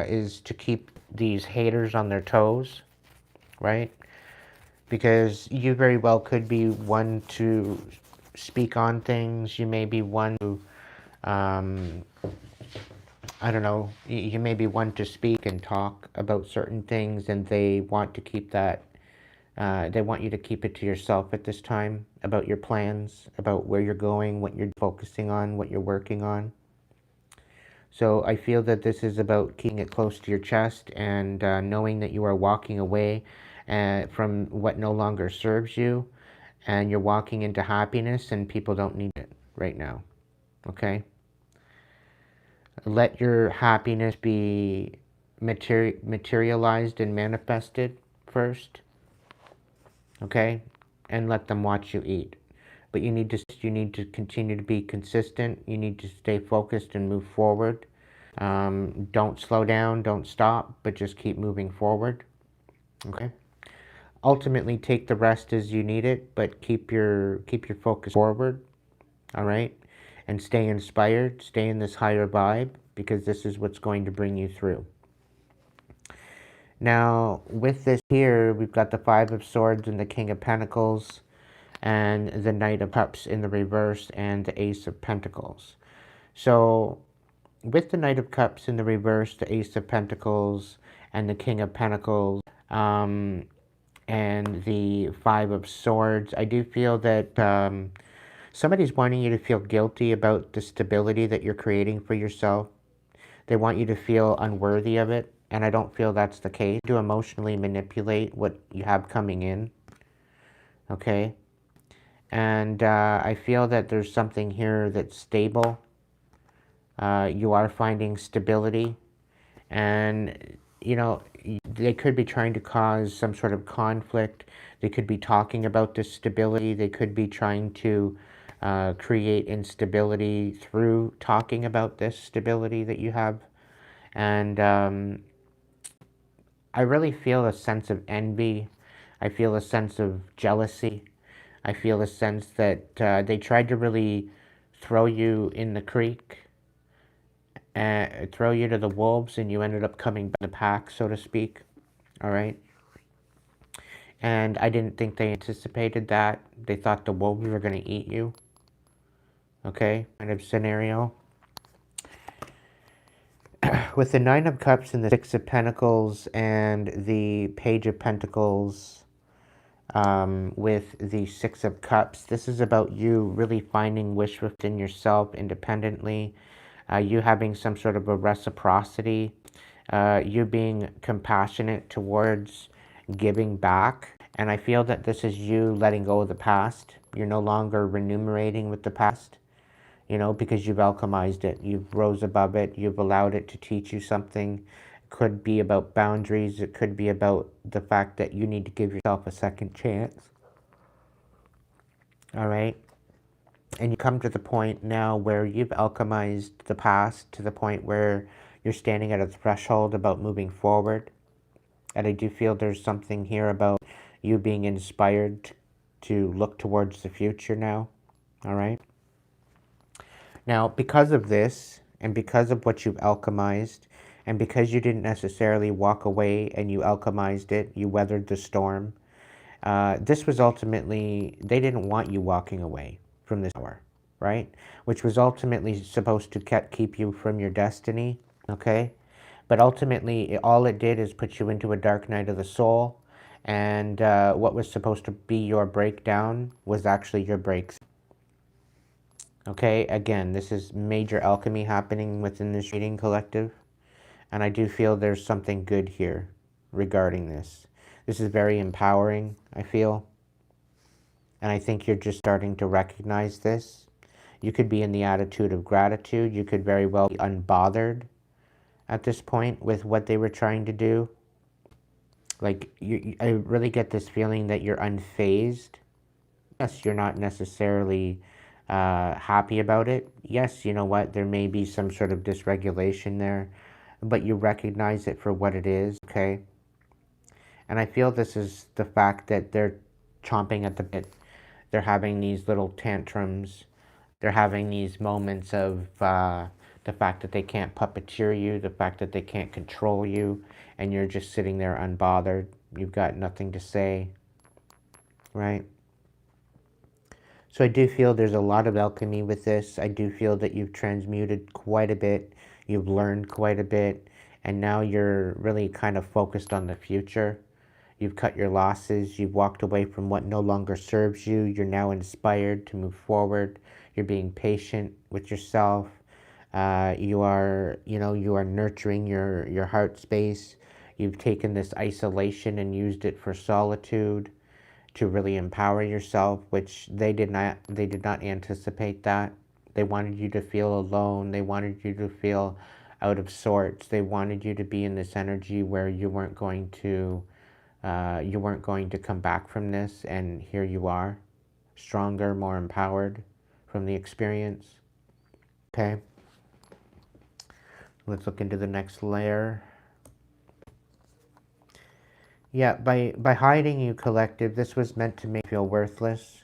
is to keep these haters on their toes, right? Because you very well could be one to speak on things. You may be one to, I don't know, you may be one to speak and talk about certain things, and they want to keep that, they want you to keep it to yourself at this time, about your plans, about where you're going, what you're focusing on, what you're working on. So I feel that this is about keeping it close to your chest and knowing that you are walking away from what no longer serves you, and you're walking into happiness, and people don't need it right now, okay? Let your happiness be materialized and manifested first, okay? And let them watch you eat. But you need to continue to be consistent. You need to stay focused and move forward. Don't slow down, don't stop, but just keep moving forward, okay? Ultimately, take the rest as you need it, but keep your focus forward, all right? And stay inspired, stay in this higher vibe, because this is what's going to bring you through. Now, with this here, we've got the 5 of Swords and the King of Pentacles, and the Knight of Cups in the reverse, and the Ace of Pentacles. So, with the Knight of Cups in the reverse, the Ace of Pentacles, and the King of Pentacles, and the 5 of Swords, I do feel that somebody's wanting you to feel guilty about the stability that you're creating for yourself. They want you to feel unworthy of it, and I don't feel that's the case. To emotionally manipulate what you have coming in, okay? And I feel that there's something here that's stable, You are finding stability, and you know, they could be trying to cause some sort of conflict. They could be talking about this stability. They could be trying to create instability through talking about this stability that you have. And I really feel a sense of envy. I feel a sense of jealousy. I feel a sense that they tried to really throw you in the creek, throw you to the wolves, and you ended up coming back in the pack, so to speak. All right. And I didn't think they anticipated that. They thought the wolves were going to eat you. Okay, kind of scenario. With the Nine of Cups and the Six of Pentacles and the Page of Pentacles, with the Six of Cups, this is about you really finding wish within yourself independently, you having some sort of a reciprocity, you being compassionate towards giving back. And I feel that this is you letting go of the past. You're no longer remunerating with the past, you know, because you've alchemized it. You've rose above it. You've allowed it to teach you something. It could be about boundaries. It could be about the fact that you need to give yourself a second chance. All right. And you come to the point now where you've alchemized the past to the point where you're standing at a threshold about moving forward. And I do feel there's something here about you being inspired to look towards the future now. All right. Now, because of this, and because of what you've alchemized, and because you didn't necessarily walk away and you alchemized it, you weathered the storm, this was ultimately, they didn't want you walking away from this power, right? Which was ultimately supposed to keep you from your destiny, okay? But ultimately, all it did is put you into a dark night of the soul, and what was supposed to be your breakdown was actually your breakthrough. Okay, again, this is major alchemy happening within this reading collective, and I do feel there's something good here regarding this. This is very empowering, I feel, and I think you're just starting to recognize this. You could be in the attitude of gratitude. You could very well be unbothered at this point with what they were trying to do. Like, I really get this feeling that you're unfazed. Yes, you're not necessarily happy about it. Yes, you know what, there may be some sort of dysregulation there, but you recognize it for what it is, okay? And I feel this is the fact that they're chomping at the bit. They're having these little tantrums. They're having these moments of the fact that they can't puppeteer you, the fact that they can't control you, and you're just sitting there unbothered. You've got nothing to say, right? So I do feel there's a lot of alchemy with this. I do feel that you've transmuted quite a bit. You've learned quite a bit. And now you're really kind of focused on the future. You've cut your losses. You've walked away from what no longer serves you. You're now inspired to move forward. You're being patient with yourself. You are, you are nurturing your heart space. You've taken this isolation and used it for solitude to really empower yourself, which they did not anticipate that. They wanted you to feel alone. They wanted you to feel out of sorts. They wanted you to be in this energy where you weren't going to come back from this, and here you are, stronger, more empowered from the experience. Okay, let's look into the next layer. Yeah, by hiding you, collective, this was meant to make you feel worthless.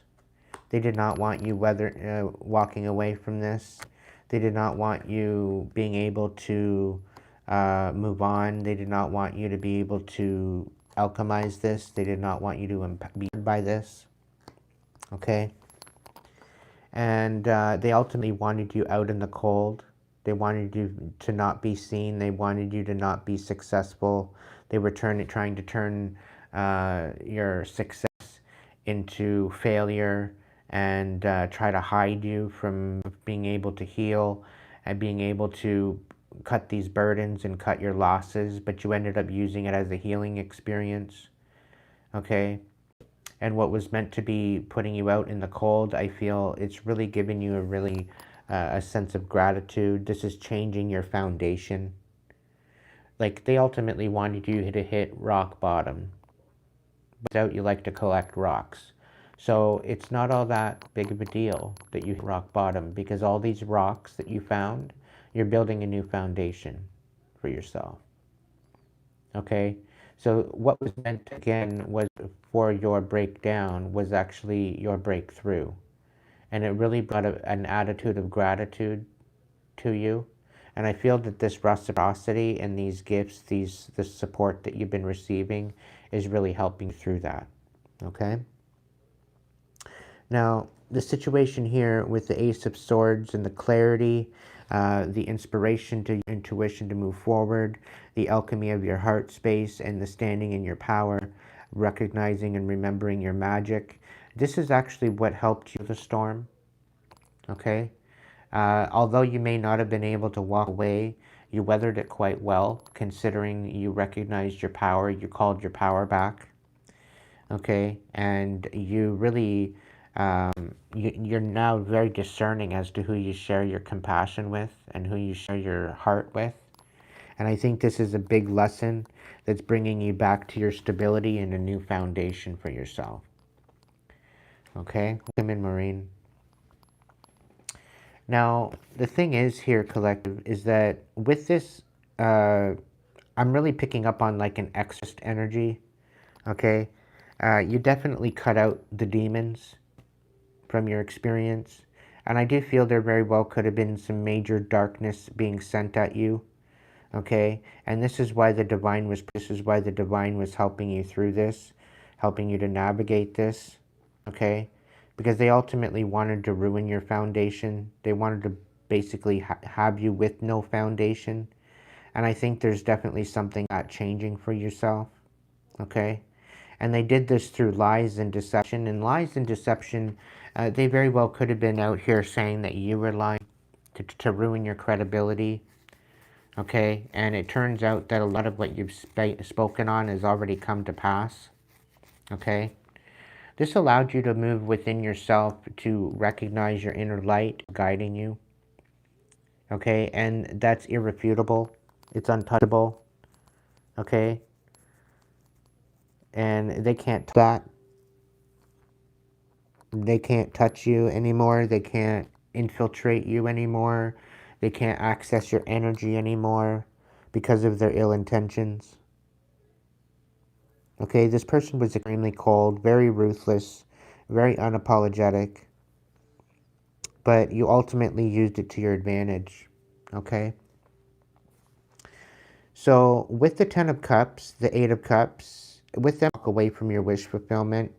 They did not want you walking away from this. They did not want you being able to move on. They did not want you to be able to alchemize this. They did not want you to be by this. Okay? And they ultimately wanted you out in the cold. They wanted you to not be seen. They wanted you to not be successful. They were trying to turn your success into failure, and try to hide you from being able to heal and being able to cut these burdens and cut your losses, but you ended up using it as a healing experience, okay? And what was meant to be putting you out in the cold, I feel it's really given you a really a sense of gratitude. This is changing your foundation. Like, they ultimately wanted you to hit rock bottom. But you like to collect rocks. So it's not all that big of a deal that you hit rock bottom, because all these rocks that you found, you're building a new foundation for yourself. Okay? So what was meant, again, was for your breakdown was actually your breakthrough. And it really brought an attitude of gratitude to you. And I feel that this reciprocity and these gifts, this support that you've been receiving is really helping through that. Okay? Now, the situation here with the Ace of Swords and the clarity, the inspiration to your intuition to move forward, the alchemy of your heart space, and the standing in your power, recognizing and remembering your magic. This is actually what helped you the storm. Okay? Although you may not have been able to walk away, you weathered it quite well, considering you recognized your power, you called your power back. Okay? And you really, you're now very discerning as to who you share your compassion with and who you share your heart with. And I think this is a big lesson that's bringing you back to your stability and a new foundation for yourself. Okay? Welcome in, Maureen. Now, the thing is here, collective, is that with this, I'm really picking up on like an exorcist energy, okay? You definitely cut out the demons from your experience, and I do feel there very well could have been some major darkness being sent at you, okay? And this is why the divine was helping you through this, helping you to navigate this, okay? Because they ultimately wanted to ruin your foundation. They wanted to basically have you with no foundation. And I think there's definitely something not changing for yourself, okay? And they did this through lies and deception. And lies and deception, they very well could have been out here saying that you were lying to ruin your credibility, okay? And it turns out that a lot of what you've spoken on has already come to pass, okay? This allowed you to move within yourself to recognize your inner light guiding you. Okay, and that's irrefutable. It's untouchable. Okay? And they can't touch that. They can't touch you anymore. They can't infiltrate you anymore. They can't access your energy anymore because of their ill intentions. Okay, this person was extremely cold, very ruthless, very unapologetic, but you ultimately used it to your advantage, okay? So with the Ten of Cups, the Eight of Cups, with them walk away from your wish fulfillment,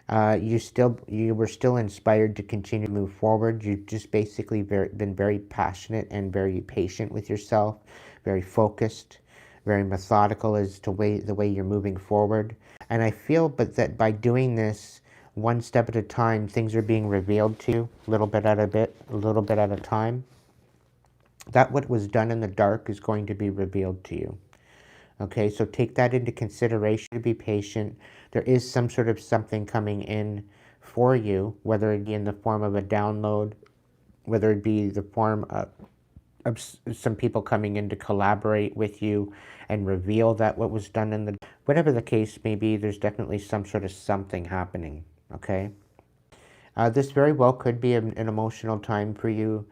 you were still inspired to continue to move forward. You've just basically been very passionate and very patient with yourself, very focused, very methodical as to the way you're moving forward. And I feel that by doing this one step at a time, things are being revealed to you, a little bit at a time. That what was done in the dark is going to be revealed to you. Okay, so take that into consideration. Be patient. There is some sort of something coming in for you, whether it be in the form of a download, whether it be the form of some people coming in to collaborate with you and reveal that what was done in the... Whatever the case may be, there's definitely some sort of something happening, okay? This very well could be an emotional time for you,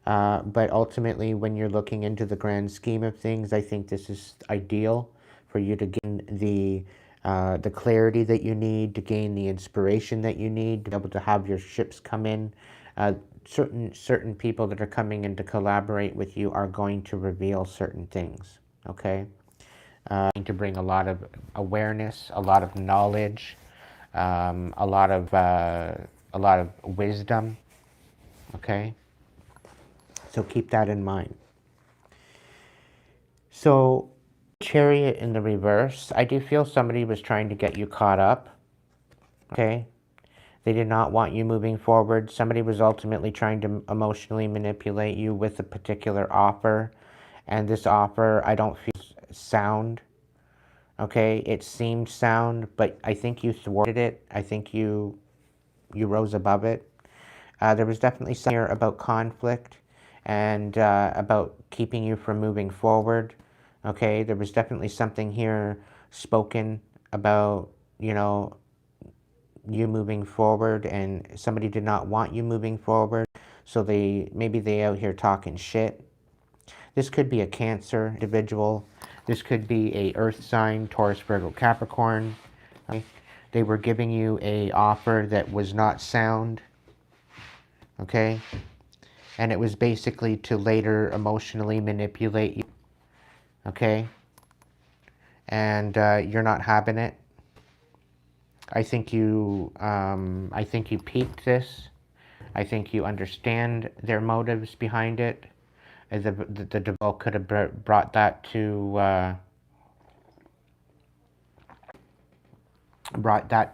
but ultimately, when you're looking into the grand scheme of things, I think this is ideal for you to gain the clarity that you need, to gain the inspiration that you need, to be able to have your ships come in. Certain people that are coming in to collaborate with you are going to reveal certain things, okay? To bring a lot of awareness, a lot of knowledge, a lot of wisdom, okay? So keep that in mind. So, Chariot in the reverse, I do feel somebody was trying to get you caught up, okay? They did not want you moving forward. Somebody was ultimately trying to emotionally manipulate you with a particular offer. And this offer, I don't feel sound, okay? It seemed sound, but I think you thwarted it. I think you rose above it. There was definitely something here about conflict. and about keeping you from moving forward. Okay, there was definitely something here spoken about, you know, you moving forward, and somebody did not want you moving forward, so maybe they out here talking shit. This could be a Cancer individual. This could be a Earth sign, Taurus, Virgo, Capricorn. Okay? They were giving you a offer that was not sound. Okay? And it was basically to later emotionally manipulate you. Okay? And you're not having it. I think you peaked this. I think you understand their motives behind it. The devil could have brought that to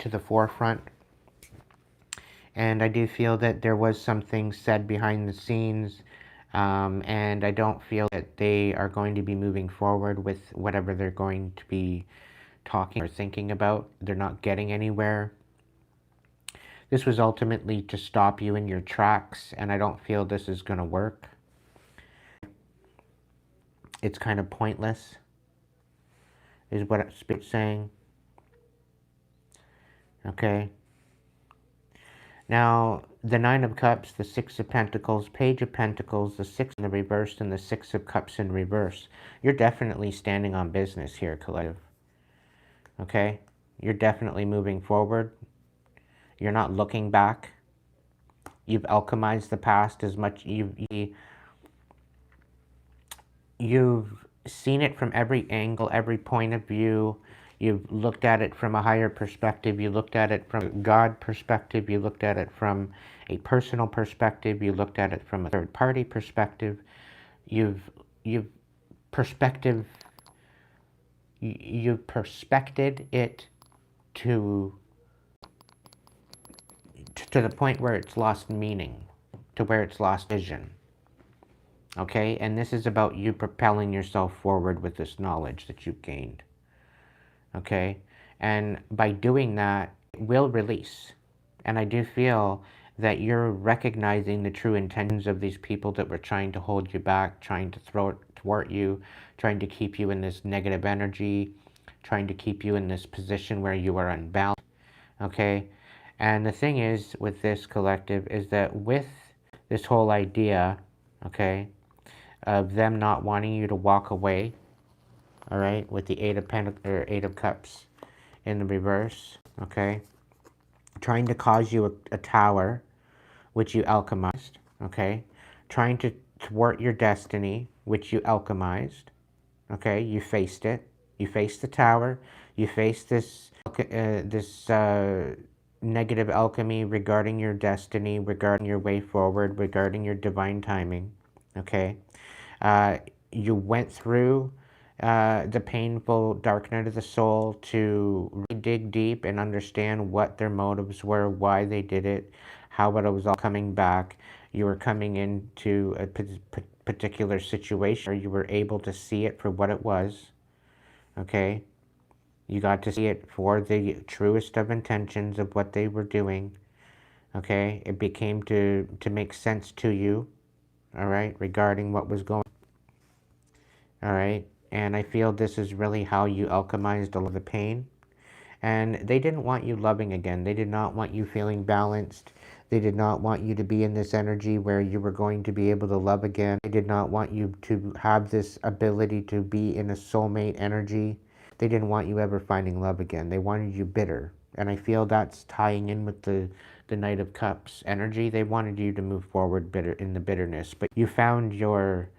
the forefront. And I do feel that there was something said behind the scenes, and I don't feel that they are going to be moving forward with whatever they're going to be talking or thinking about. They're not getting anywhere. This was ultimately to stop you in your tracks, and I don't feel this is going to work. It's kind of pointless, is what Spirit's saying. Okay. Now, the Nine of Cups, the Six of Pentacles, Page of Pentacles, the Six in the reverse, and the Six of Cups in reverse. You're definitely standing on business here, collective. Okay? You're definitely moving forward. You're not looking back. You've alchemized the past as much. You've seen it from every angle, every point of view. You've looked at it from a higher perspective. You looked at it from a God perspective. You looked at it from a personal perspective. You looked at it from a third party perspective. You've perspective. You've perspected it to the point where it's lost meaning, to where it's lost vision. Okay, and this is about you propelling yourself forward with this knowledge that you've gained. Okay, and by doing that, it will release. And I do feel that you're recognizing the true intentions of these people that were trying to hold you back, trying to thwart you, trying to keep you in this negative energy, trying to keep you in this position where you are unbalanced. Okay, and the thing is with this collective is that with this whole idea, okay, of them not wanting you to walk away, all right, with the Eight of Cups in the reverse, okay, trying to cause you a tower, which you alchemized, okay, trying to thwart your destiny, which you alchemized, okay, you faced it, you faced the tower, you faced this negative alchemy regarding your destiny, regarding your way forward, regarding your divine timing, okay. You went through the painful dark night of the soul to dig deep and understand what their motives were, why they did it, how it was all coming back. You were coming into a particular situation where you were able to see it for what it was, okay? You got to see it for the truest of intentions of what they were doing, okay? It became to make sense to you, all right, regarding what was going on, all right? And I feel this is really how you alchemized all of the pain. And they didn't want you loving again. They did not want you feeling balanced. They did not want you to be in this energy where you were going to be able to love again. They did not want you to have this ability to be in a soulmate energy. They didn't want you ever finding love again. They wanted you bitter. And I feel that's tying in with the Knight of Cups energy. They wanted you to move forward bitter in the bitterness. But you found your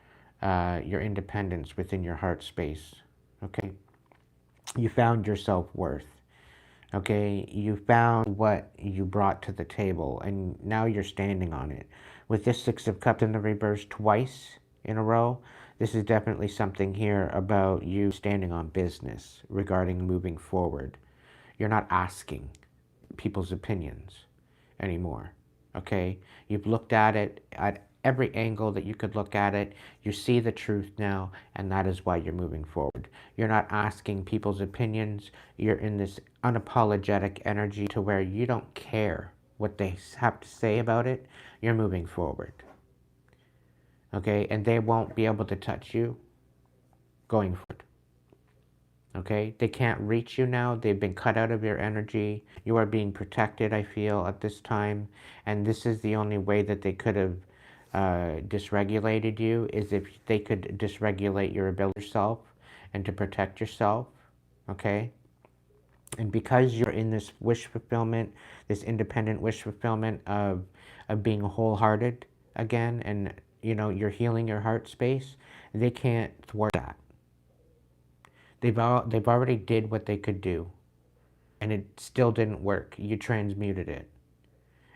independence within your heart space. Okay? You found your self-worth. Okay, you found what you brought to the table, and now you're standing on it. With this Six of Cups in the reverse twice in a row, this is definitely something here about you standing on business regarding moving forward. You're not asking people's opinions anymore, okay? You've looked at it at every angle that you could look at it. You see the truth now, and that is why you're moving forward. You're not asking people's opinions. You're in this unapologetic energy to where you don't care what they have to say about it. You're moving forward. okay? And they won't be able to touch you going forward, okay? They can't reach you now. They've been cut out of your energy. You are being protected, I feel, at this time. And this is the only way that they could have dysregulated you, is if they could dysregulate your ability yourself and to protect yourself, okay? And because you're in this wish fulfillment, this independent wish fulfillment of being wholehearted again, and you know, you're healing your heart space, they can't thwart that. They've already did what they could do, and it still didn't work. You transmuted it,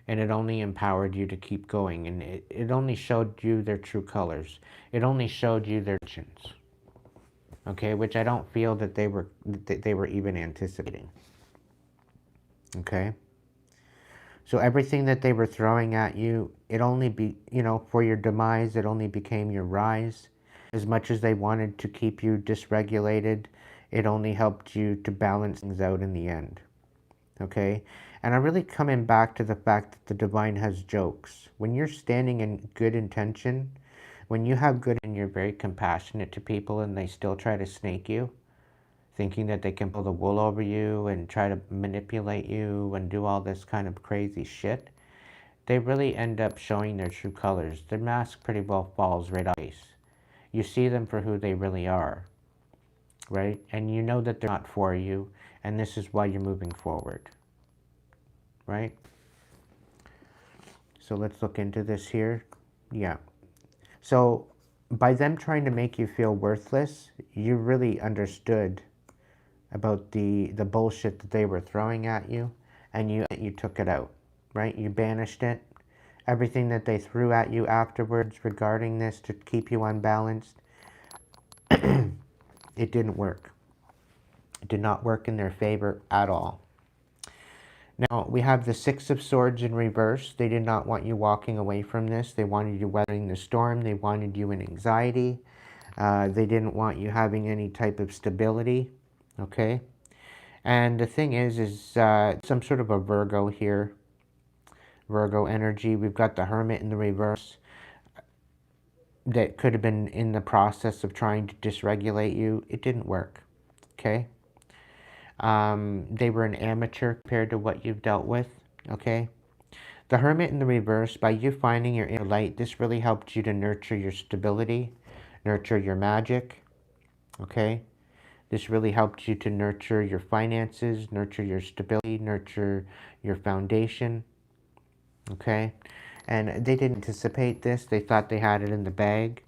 and it only empowered you to keep going, and it only showed you their true colors. It only showed you their actions, okay, which I don't feel that they were even anticipating, okay? So everything that they were throwing at you, it only for your demise, it only became your rise. As much as they wanted to keep you dysregulated, it only helped you to balance things out in the end. Okay? And I'm really coming back to the fact that the divine has jokes. When you're standing in good intention, when you have good and you're very compassionate to people and they still try to snake you, thinking that they can pull the wool over you and try to manipulate you and do all this kind of crazy shit, they really end up showing their true colors. Their mask pretty well falls right off face. You see them for who they really are, right? And you know that they're not for you, and this is why you're moving forward, right? So let's look into this here. Yeah. So by them trying to make you feel worthless, you really understood about the bullshit that they were throwing at you, and you took it out, right? You banished it. Everything that they threw at you afterwards regarding this to keep you unbalanced, it didn't work. It did not work in their favor at all. Now, we have the Six of Swords in reverse. They did not want you walking away from this. They wanted you weathering the storm. They wanted you in anxiety. They didn't want you having any type of stability, okay? And the thing is some sort of a Virgo here. Virgo energy. We've got the Hermit in the reverse that could have been in the process of trying to dysregulate you. It didn't work, okay? They were an amateur compared to what you've dealt with, okay? The Hermit in the reverse, by you finding your inner light, this really helped you to nurture your stability, nurture your magic, okay? This really helped you to nurture your finances, nurture your stability, nurture your foundation, okay? And they didn't anticipate this. They thought they had it in the bag.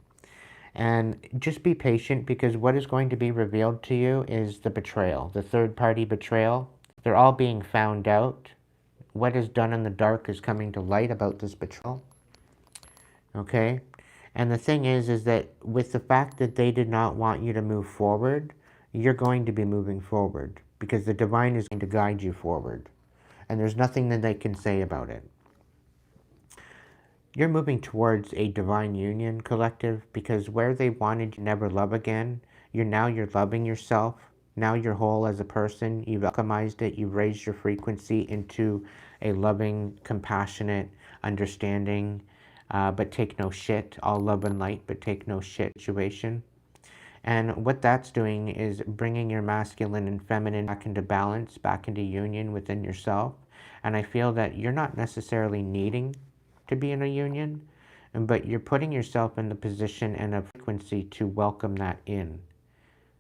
And just be patient, because what is going to be revealed to you is the betrayal, the third-party betrayal. They're all being found out. What is done in the dark is coming to light about this betrayal, okay? And the thing is that with the fact that they did not want you to move forward, you're going to be moving forward, because the divine is going to guide you forward. And there's nothing that they can say about it. You're moving towards a divine union, collective, because where they wanted you to never love again, you're loving yourself. Now you're whole as a person. You've alchemized it. You've raised your frequency into a loving, compassionate, understanding, but take no shit, all love and light, but take no shit situation. And what that's doing is bringing your masculine and feminine back into balance, back into union within yourself. And I feel that you're not necessarily needing to be in a union, but you're putting yourself in the position and a frequency to welcome that in,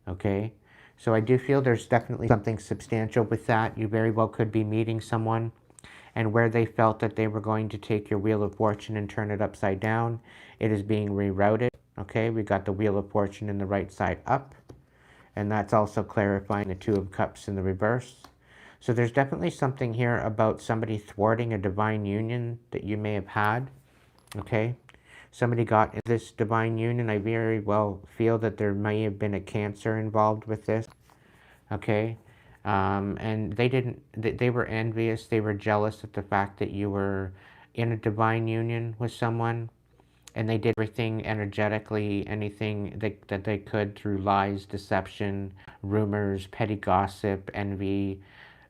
okay? So I do feel there's definitely something substantial with that. You very well could be meeting someone, and where they felt that they were going to take your Wheel of Fortune and turn it upside down, it is being rerouted, okay? We got the Wheel of Fortune in the right side up, and that's also clarifying the Two of Cups in the reverse. So there's definitely something here about somebody thwarting a divine union that you may have had, okay? Somebody got in this divine union. I very well feel that there may have been a Cancer involved with this, okay? And they were envious, they were jealous at the fact that you were in a divine union with someone, and they did everything energetically, anything that they could through lies, deception, rumors, petty gossip, envy,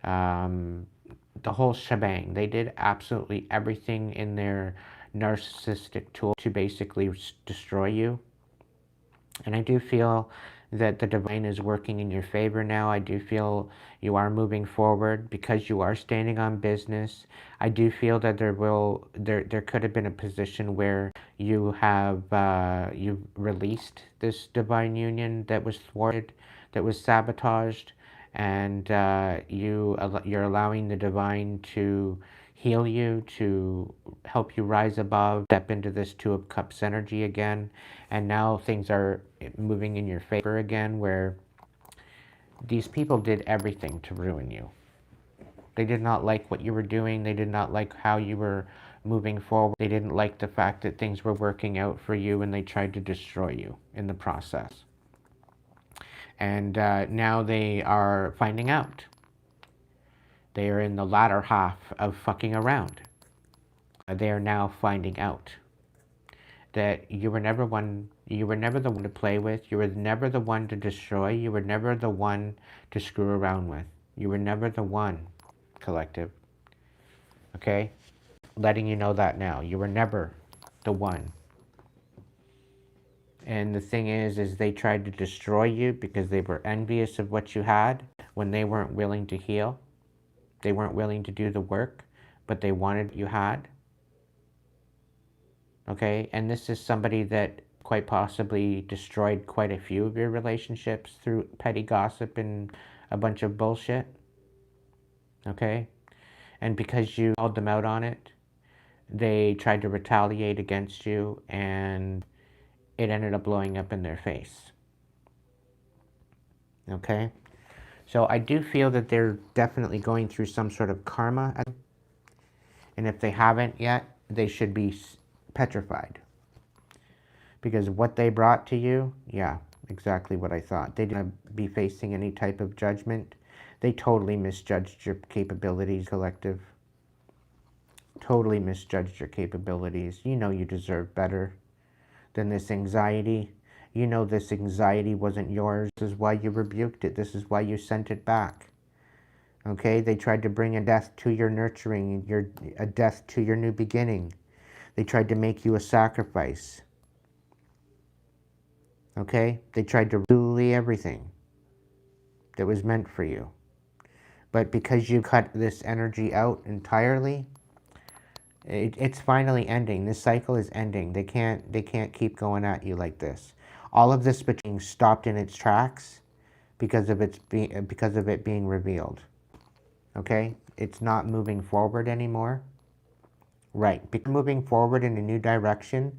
the whole shebang. They did absolutely everything in their narcissistic tool to basically destroy you. And I do feel that the divine is working in your favor now. I do feel you are moving forward because you are standing on business. I do feel that there could have been a position where you have you've released this divine union that was thwarted, that was sabotaged, and you're allowing the divine to heal you, to help you rise above, step into this Two of Cups energy again. And now things are moving in your favor again, where these people did everything to ruin you. They did not like what you were doing. They did not like how you were moving forward. They didn't like the fact that things were working out for you, and they tried to destroy you in the process. And now they are finding out. They are in the latter half of fucking around. They are now finding out that you were never the one to play with. You were never the one to destroy. You were never the one to screw around with. You were never the one, collective. Okay? Letting you know that now. You were never the one. And the thing is they tried to destroy you because they were envious of what you had when they weren't willing to heal. They weren't willing to do the work, but they wanted what you had. Okay? And this is somebody that quite possibly destroyed quite a few of your relationships through petty gossip and a bunch of bullshit. Okay? And because you called them out on it, they tried to retaliate against you, and it ended up blowing up in their face. Okay? So I do feel that they're definitely going through some sort of karma. And if they haven't yet, they should be petrified. Because what they brought to you, yeah, exactly what I thought. They didn't be facing any type of judgment. They totally misjudged your capabilities, collective. Totally misjudged your capabilities. You know you deserve better than this anxiety. You know this anxiety wasn't yours. This is why you rebuked it. This is why you sent it back. Okay? They tried to bring a death to your nurturing, a death to your new beginning. They tried to make you a sacrifice. Okay? They tried to do everything that was meant for you. But because you cut this energy out entirely, it's finally ending. This cycle is ending. They can't keep going at you like this. All of this being stopped in its tracks because of it being revealed. Okay? It's not moving forward anymore. Right. Because moving forward in a new direction,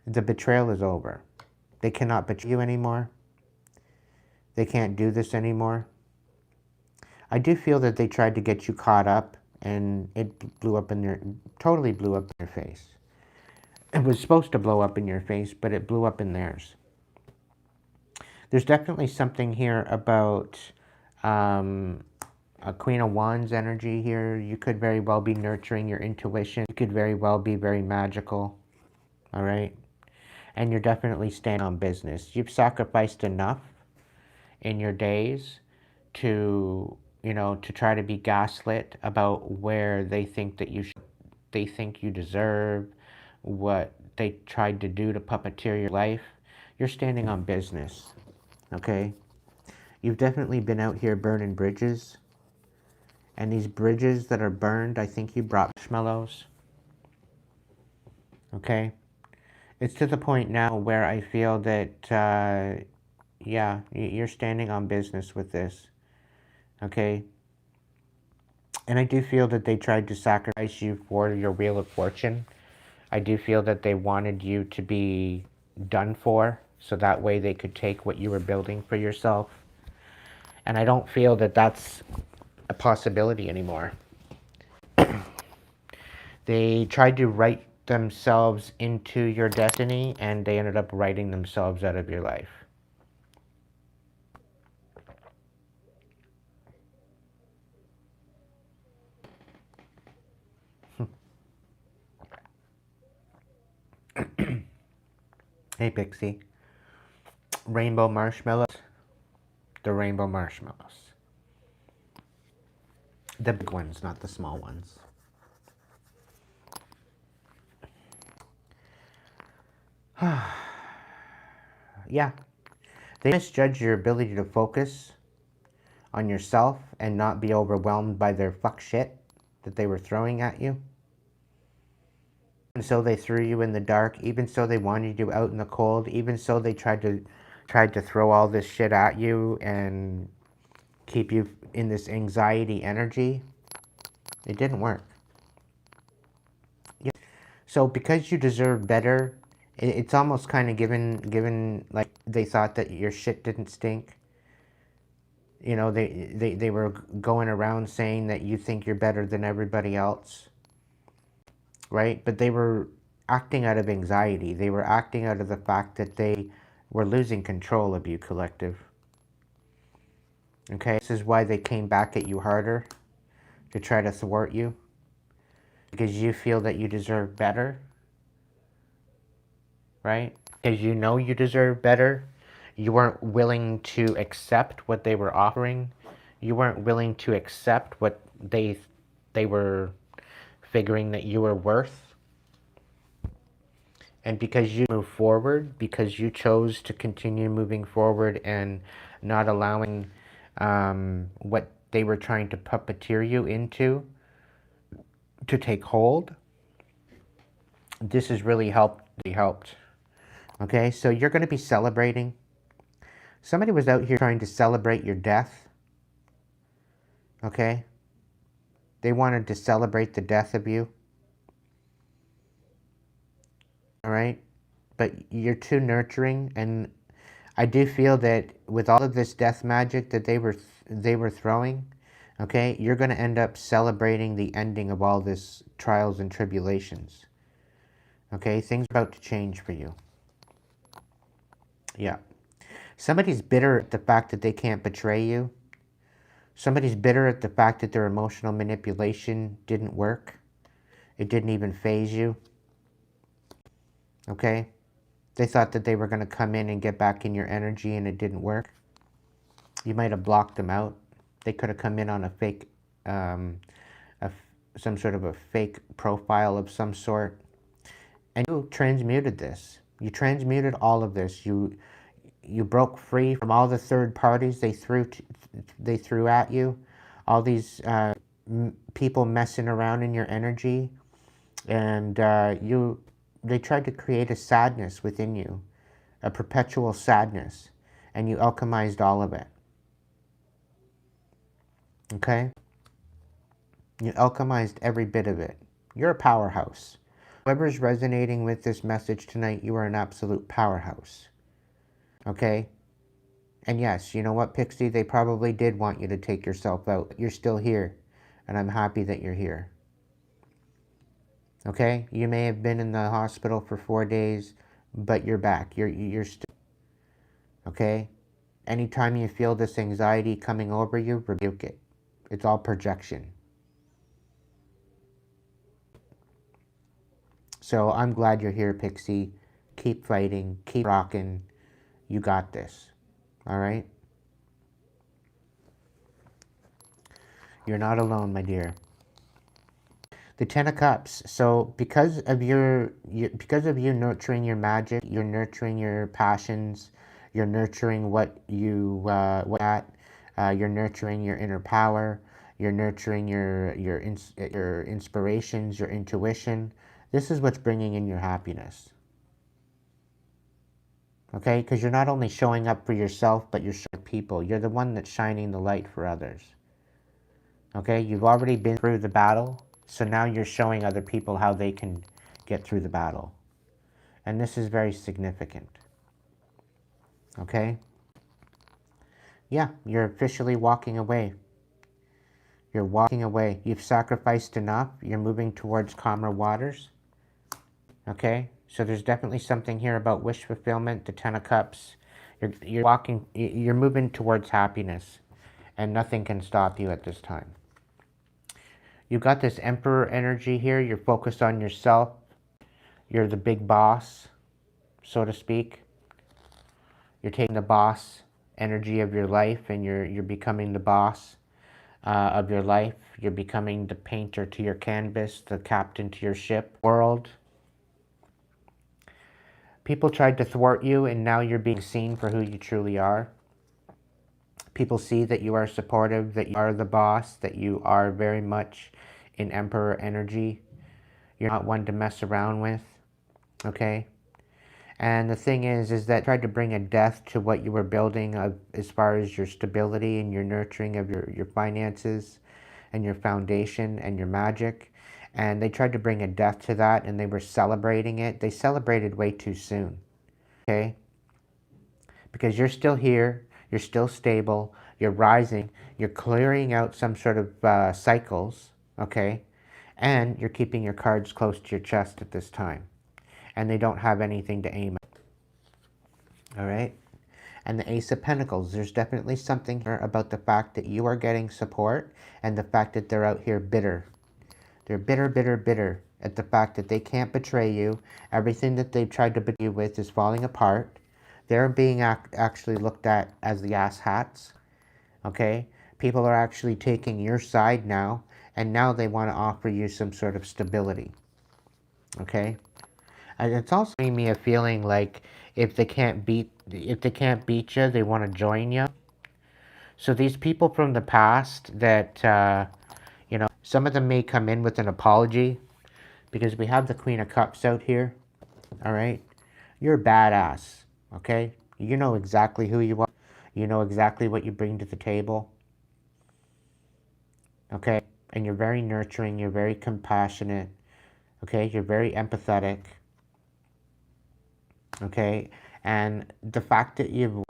the betrayal is over. They cannot betray you anymore. They can't do this anymore. I do feel that they tried to get you caught up, and it totally blew up in your face. It was supposed to blow up in your face, but it blew up in theirs. There's definitely something here about a Queen of Wands energy here. You could very well be nurturing your intuition. You could very well be very magical. All right? And you're definitely standing on business. You've sacrificed enough in your days to, to try to be gaslit about where they think that they think you deserve, what they tried to do to puppeteer your life. You're standing on business, okay? You've definitely been out here burning bridges. And these bridges that are burned, I think you brought marshmallows. Okay? It's to the point now where I feel that, yeah, you're standing on business with this. Okay? And I do feel that they tried to sacrifice you for your Wheel of Fortune. I do feel that they wanted you to be done for, so that way they could take what you were building for yourself. And I don't feel that that's a possibility anymore. They tried to write themselves into your destiny, and they ended up writing themselves out of your life. Hey, Pixie. Rainbow marshmallows. The rainbow marshmallows. The big ones, not the small ones. Yeah, they misjudge your ability to focus on yourself and not be overwhelmed by their fuck shit that they were throwing at you. And so they threw you in the dark. Even so, they wanted you out in the cold. Even so, they tried to throw all this shit at you and keep you in this anxiety energy. It didn't work. Yeah. So because you deserve better, it's almost kind of given like they thought that your shit didn't stink. You know, they were going around saying that you think you're better than everybody else, right? But they were acting out of anxiety. They were acting out of the fact that they were losing control of you, collective. Okay? This is why they came back at you harder, to try to thwart you. Because you feel that you deserve better, right? Because you know you deserve better. You weren't willing to accept what they were offering. You weren't willing to accept what they were figuring that you were worth. And because you move forward, because you chose to continue moving forward and not allowing what they were trying to puppeteer you into to take hold, this has really helped. Okay, so you're going to be celebrating. Somebody was out here trying to celebrate your death. Okay? They wanted to celebrate the death of you. All right? But you're too nurturing, and I do feel that with all of this death magic that they were throwing, okay, you're going to end up celebrating the ending of all this trials and tribulations. Okay? Things are about to change for you. Yeah. Somebody's bitter at the fact that they can't betray you. Somebody's bitter at the fact that their emotional manipulation didn't work. It didn't even phase you. Okay? They thought that they were going to come in and get back in your energy, and it didn't work. You might have blocked them out. They could have come in on a fake, some sort of a fake profile of some sort. And you transmuted this. You transmuted all of this. You broke free from all the third parties they threw at you. All these people messing around in your energy, and they tried to create a sadness within you, a perpetual sadness, and you alchemized all of it. Okay? You alchemized every bit of it. You're a powerhouse. Whoever's resonating with this message tonight, you are an absolute powerhouse. Okay? And yes, you know what, Pixie? They probably did want you to take yourself out. You're still here, and I'm happy that you're here. Okay? You may have been in the hospital for 4 days, but you're back. You're still... Okay? Anytime you feel this anxiety coming over you, rebuke it. It's all projection. So I'm glad you're here, Pixie. Keep fighting. Keep rocking. You got this. All right? You're not alone, my dear. The Ten of Cups. So because of you nurturing your magic, you're nurturing your passions, you're nurturing what you you're nurturing your inner power, you're nurturing your inspirations, your intuition. This is what's bringing in your happiness. Okay? Because you're not only showing up for yourself, but you're showing people. You're the one that's shining the light for others. Okay? You've already been through the battle, so now you're showing other people how they can get through the battle. And this is very significant. Okay? Yeah, you're officially walking away. You're walking away. You've sacrificed enough. You're moving towards calmer waters. Okay? So there's definitely something here about wish fulfillment, the Ten of Cups. You're moving towards happiness, and nothing can stop you at this time. You've got this Emperor energy here. You're focused on yourself. You're the big boss, so to speak. You're taking the boss energy of your life, and you're becoming the boss of your life. You're becoming the painter to your canvas, the captain to your ship. World. People tried to thwart you, and now you're being seen for who you truly are. People see that you are supportive, that you are the boss, that you are very much in emperor energy. You're not one to mess around with, okay? And the thing is that tried to bring a death to what you were building as far as your stability and your nurturing of your finances and your foundation and your magic. And they tried to bring a death to that, and they were celebrating it. They celebrated way too soon, okay? Because you're still here, you're still stable, you're rising, you're clearing out some sort of cycles, okay? And you're keeping your cards close to your chest at this time. And they don't have anything to aim at, all right? And the Ace of Pentacles, there's definitely something here about the fact that you are getting support and the fact that they're out here bitter. They're bitter, bitter, bitter at the fact that they can't betray you. Everything that they've tried to betray you with is falling apart. They're being actually looked at as the asshats, okay? People are actually taking your side now, and now they want to offer you some sort of stability, okay? And it's also giving me a feeling like if they can't beat you, they want to join you. So these people from the past that, you know, some of them may come in with an apology because we have the Queen of Cups out here, all right? You're a badass, okay? You know exactly who you are. You know exactly what you bring to the table, okay? And you're very nurturing, you're very compassionate, okay? You're very empathetic, okay? And the fact that you've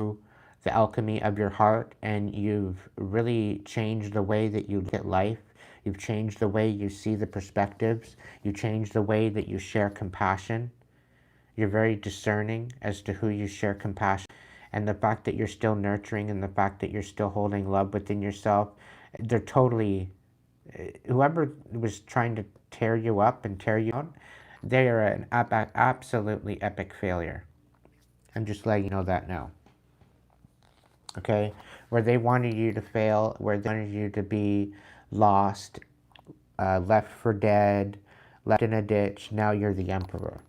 the alchemy of your heart and you've really changed the way that you look at life, you've changed the way you see the perspectives, you changed the way that you share compassion. You're very discerning as to who you share compassion. And the fact that you're still nurturing and the fact that you're still holding love within yourself, they're totally, whoever was trying to tear you up and tear you down, they are an absolutely epic failure. I'm just letting you know that now. Okay? Where they wanted you to fail, where they wanted you to be lost, left for dead, left in a ditch, now you're the emperor.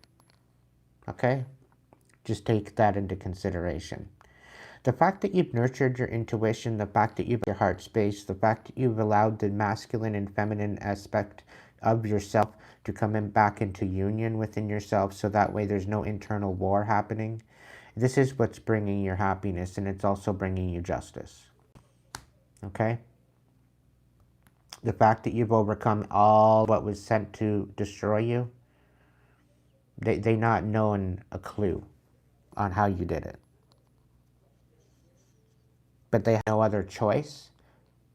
Okay? Just take that into consideration. The fact that you've nurtured your intuition, the fact that you've your heart space, the fact that you've allowed the masculine and feminine aspect of yourself to come in back into union within yourself so that way there's no internal war happening. This is what's bringing your happiness, and it's also bringing you justice. Okay? The fact that you've overcome all what was sent to destroy you, they not known a clue on how you did it. But they have no other choice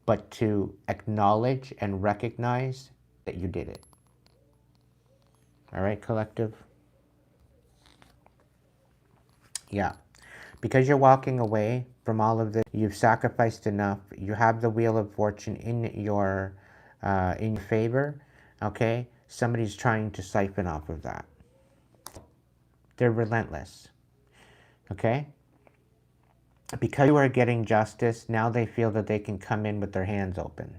but to acknowledge and recognize that you did it. All right, collective? Yeah. Because you're walking away from all of this, you've sacrificed enough. You have the Wheel of Fortune in your favor, okay? Somebody's trying to siphon off of that. They're relentless, okay? Because you are getting justice, now they feel that they can come in with their hands open,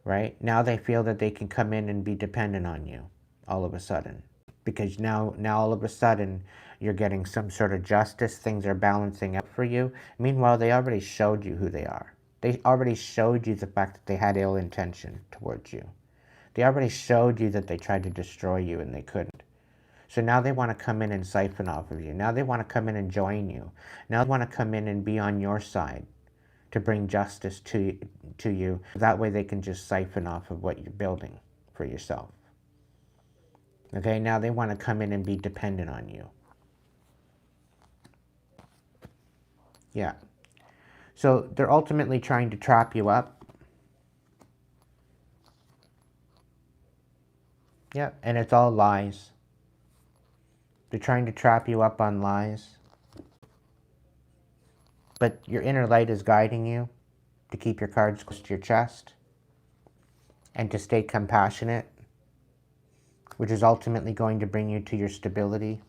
right? Now they feel that they can come in and be dependent on you all of a sudden. Because now all of a sudden, you're getting some sort of justice. Things are balancing out for you. Meanwhile, they already showed you who they are. They already showed you the fact that they had ill intention towards you. They already showed you that they tried to destroy you and they couldn't. So now they want to come in and siphon off of you. Now they want to come in and join you. Now they want to come in and be on your side to bring justice to you. That way they can just siphon off of what you're building for yourself. Okay, now they want to come in and be dependent on you. Yeah. So they're ultimately trying to trap you up. Yeah, and it's all lies. They're trying to trap you up on lies. But your inner light is guiding you to keep your cards close to your chest and to stay compassionate, which is ultimately going to bring you to your stability.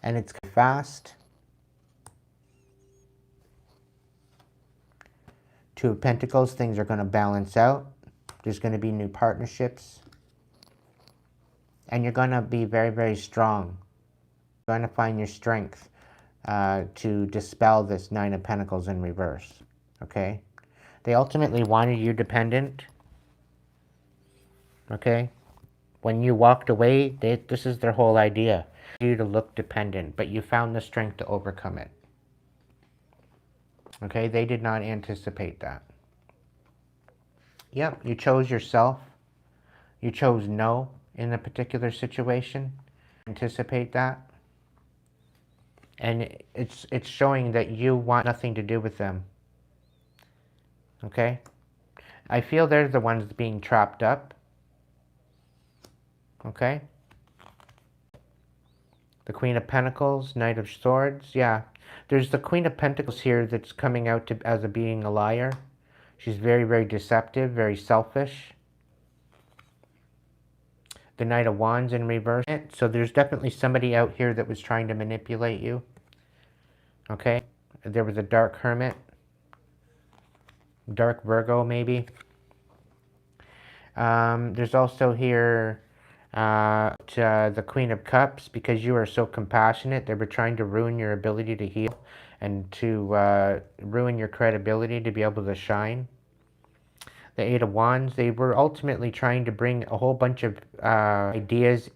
And it's fast. Two of Pentacles, things are going to balance out. There's going to be new partnerships. And you're going to be very, very strong. You're going to find your strength to dispel this Nine of Pentacles in reverse. Okay? They ultimately wanted you dependent. Okay? When you walked away, this is their whole idea. You to look dependent, but you found the strength to overcome it. Okay? They did not anticipate that. Yep, you chose yourself. You chose no in a particular situation. Anticipate that. And it's showing that you want nothing to do with them. Okay? I feel they're the ones being trapped up. Okay? The Queen of Pentacles, Knight of Swords, yeah. There's the Queen of Pentacles here that's coming out as being a liar. She's very, very deceptive, very selfish. The Knight of Wands in reverse. So there's definitely somebody out here that was trying to manipulate you. Okay? There was a Dark Hermit. Dark Virgo, maybe. There's also here the Queen of Cups, because you are so compassionate. They were trying to ruin your ability to heal and to ruin your credibility to be able to shine. The Eight of Wands, they were ultimately trying to bring a whole bunch of ideas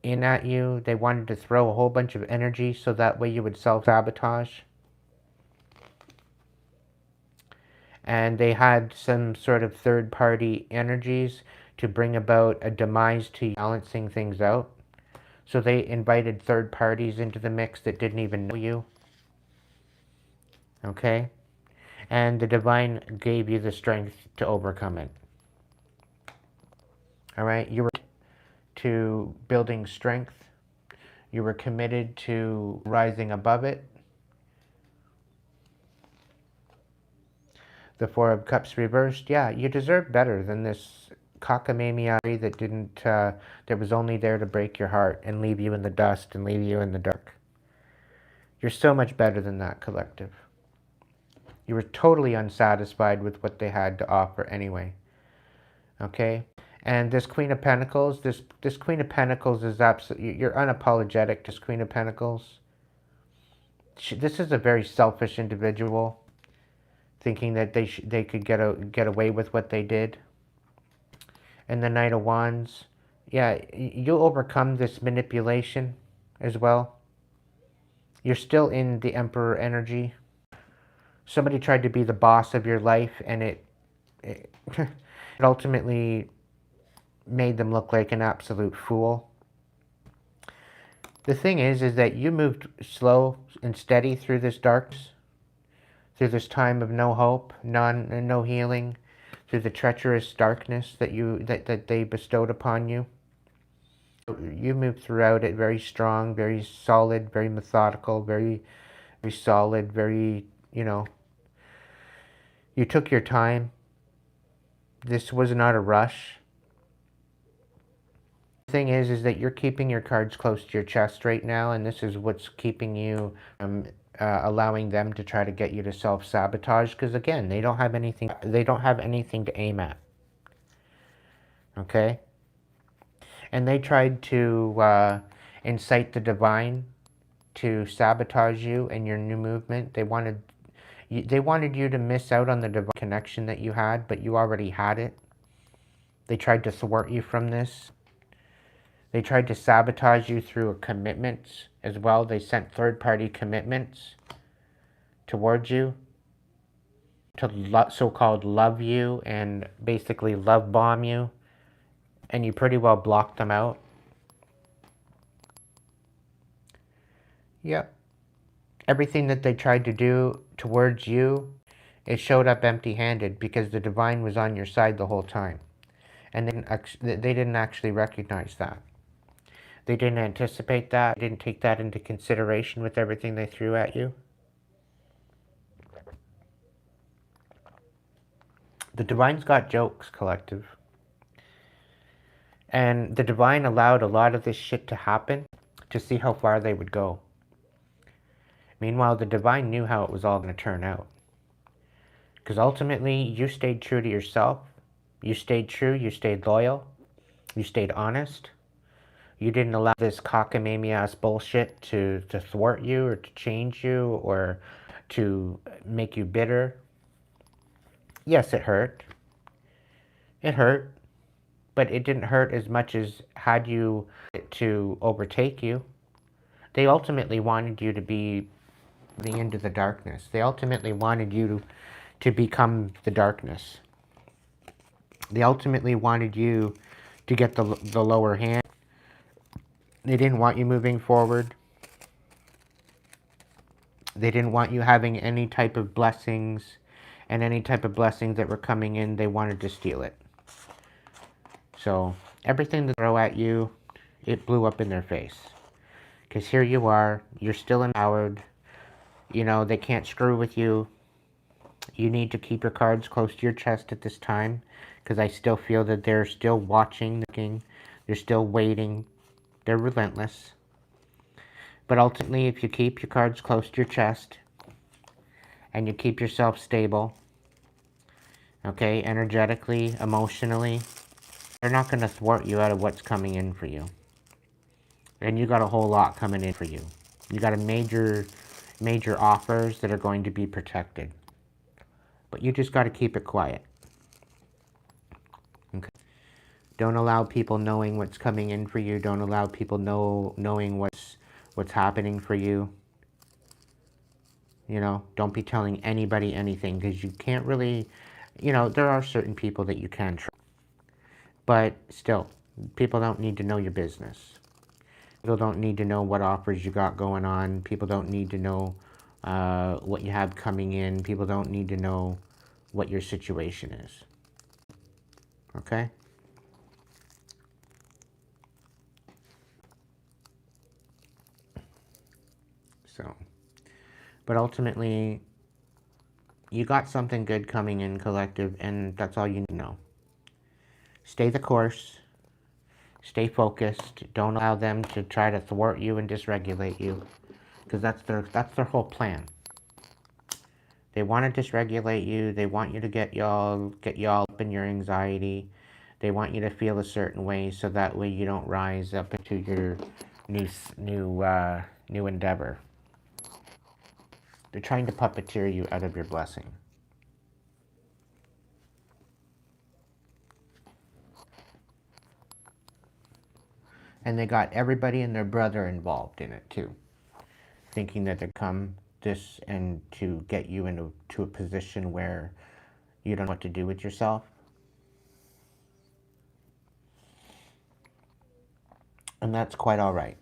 in at you. They wanted to throw a whole bunch of energy so that way you would self-sabotage. And they had some sort of third-party energies to bring about a demise to balancing things out. So they invited third parties into the mix that didn't even know you. Okay? And the divine gave you the strength to overcome it. Alright? You were to building strength. You were committed to rising above it. The Four of Cups reversed. Yeah, you deserve better than this cockamamie that didn't, that was only there to break your heart and leave you in the dust and leave you in the dark. You're so much better than that, collective. You were totally unsatisfied with what they had to offer anyway. Okay? And this Queen of Pentacles, this Queen of Pentacles is absolutely, you're unapologetic, this Queen of Pentacles. This is a very selfish individual, thinking that they could get away with what they did. And the Knight of Wands, yeah, you'll overcome this manipulation as well. You're still in the Emperor energy. Somebody tried to be the boss of your life, and it ultimately made them look like an absolute fool. The thing is that you moved slow and steady through this darkness, through this time of no hope, no healing, through the treacherous darkness that they bestowed upon you. You moved throughout it very strong, very solid, very methodical, very, very solid, very, you know, you took your time. This was not a rush. The thing is that you're keeping your cards close to your chest right now, and this is what's keeping you allowing them to try to get you to self-sabotage, because again, they don't have anything to aim at. Okay? And they tried to incite the divine to sabotage you and your new movement. They wanted you to miss out on the divine connection that you had, but you already had it. They tried to thwart you from this. They tried to sabotage you through commitments as well. They sent third-party commitments towards you to so-called love you and basically love bomb you. And you pretty well blocked them out. Yep. Everything that they tried to do towards you, it showed up empty-handed because the divine was on your side the whole time. And they didn't actually recognize that. They didn't anticipate that. They didn't take that into consideration with everything they threw at you. The divine's got jokes, collective. And the divine allowed a lot of this shit to happen to see how far they would go. Meanwhile, the divine knew how it was all going to turn out. Because ultimately, you stayed true to yourself. You stayed true, you stayed loyal, you stayed honest. You didn't allow this cockamamie-ass bullshit to thwart you or to change you or to make you bitter. Yes, it hurt. It hurt. But it didn't hurt as much as had you to overtake you. They ultimately wanted you to be the end of the darkness. They ultimately wanted you to become the darkness. They ultimately wanted you to get the lower hand. They didn't want you moving forward. They didn't want you having any type of blessings, and any type of blessings that were coming in, they wanted to steal it. So everything they throw at you, it blew up in their face. Because here you are, you're still empowered. You know, they can't screw with you. You need to keep your cards close to your chest at this time, because I still feel that they're still watching, they're still waiting, they're relentless. But ultimately, if you keep your cards close to your chest, and you keep yourself stable, okay, energetically, emotionally, they're not going to thwart you out of what's coming in for you. And you got a whole lot coming in for you. You got a major offers that are going to be protected. But you just got to keep it quiet. Okay. Don't allow people knowing what's coming in for you. Don't allow people knowing what's happening for you. You know, don't be telling anybody anything, because you can't really, you know, there are certain people that you can trust. But still, people don't need to know your business. People don't need to know what offers you got going on. People don't need to know what you have coming in. People don't need to know what your situation is. Okay? So, but ultimately, you got something good coming in, collective, and that's all you need to know. Stay the course. Stay focused. Don't allow them to try to thwart you and dysregulate you, because that's their whole plan. They want to dysregulate you. They want you to get y'all up in your anxiety. They want you to feel a certain way, so that way you don't rise up into your new endeavor. They're trying to puppeteer you out of your blessing. And they got everybody and their brother involved in it too, thinking that they come this and to get you into a position where you don't know what to do with yourself. And that's quite all right.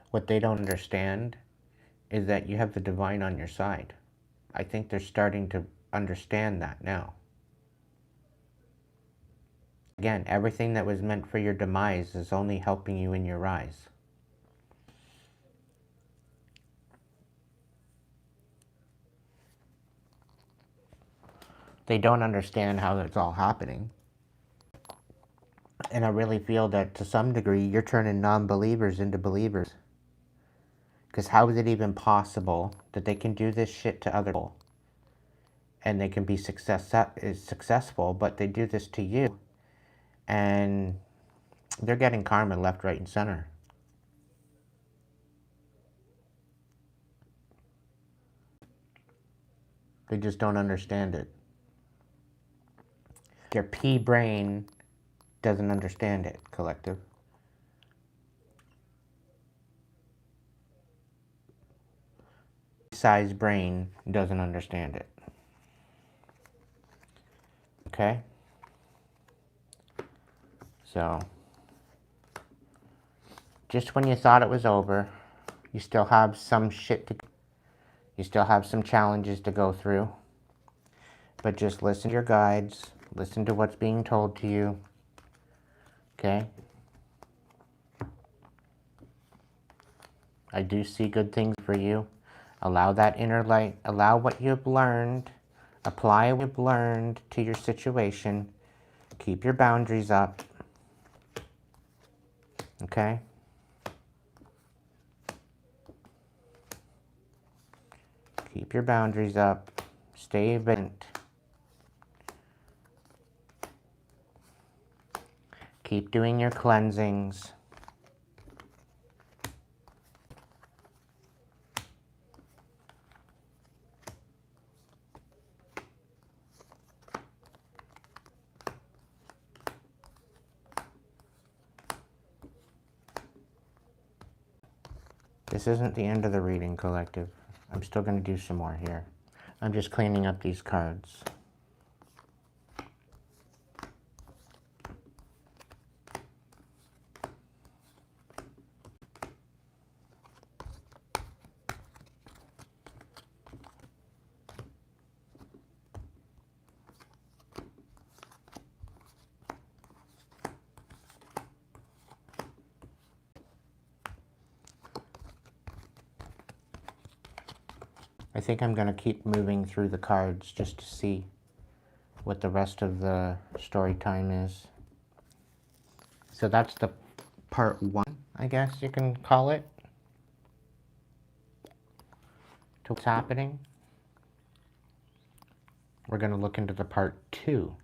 What they don't understand is that you have the divine on your side. I think they're starting to understand that now. Again, everything that was meant for your demise is only helping you in your rise. They don't understand how it's all happening. And I really feel that to some degree, you're turning non-believers into believers. Because how is it even possible that they can do this shit to other people and they can be successful, but they do this to you and they're getting karma left, right, and center. They just don't understand it. Their pea brain doesn't understand it, collective. Size brain doesn't understand it. Okay? So, just when you thought it was over, you still have some shit to, you still have some challenges to go through. But just listen to your guides, listen to what's being told to you. Okay? I do see good things for you. Allow that inner light, allow what you've learned, apply what you've learned to your situation. Keep your boundaries up. Okay? Keep your boundaries up. Stay vigilant. Keep doing your cleansings. This isn't the end of the reading, collective. I'm still going to do some more here. I'm just cleaning up these cards. I think I'm going to keep moving through the cards just to see what the rest of the story time is. So that's the part 1, I guess you can call it, to what's happening. We're going to look into the part 2.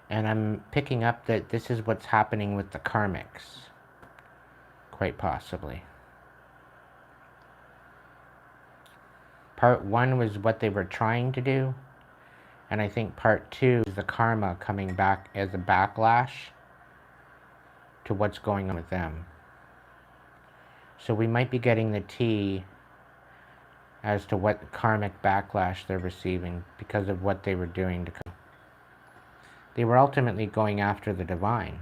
And I'm picking up that this is what's happening with the karmics. Quite possibly. Part 1 was what they were trying to do. And I think part 2 is the karma coming back as a backlash to what's going on with them. So we might be getting the tea as to what karmic backlash they're receiving because of what they were doing to come. They were ultimately going after the divine,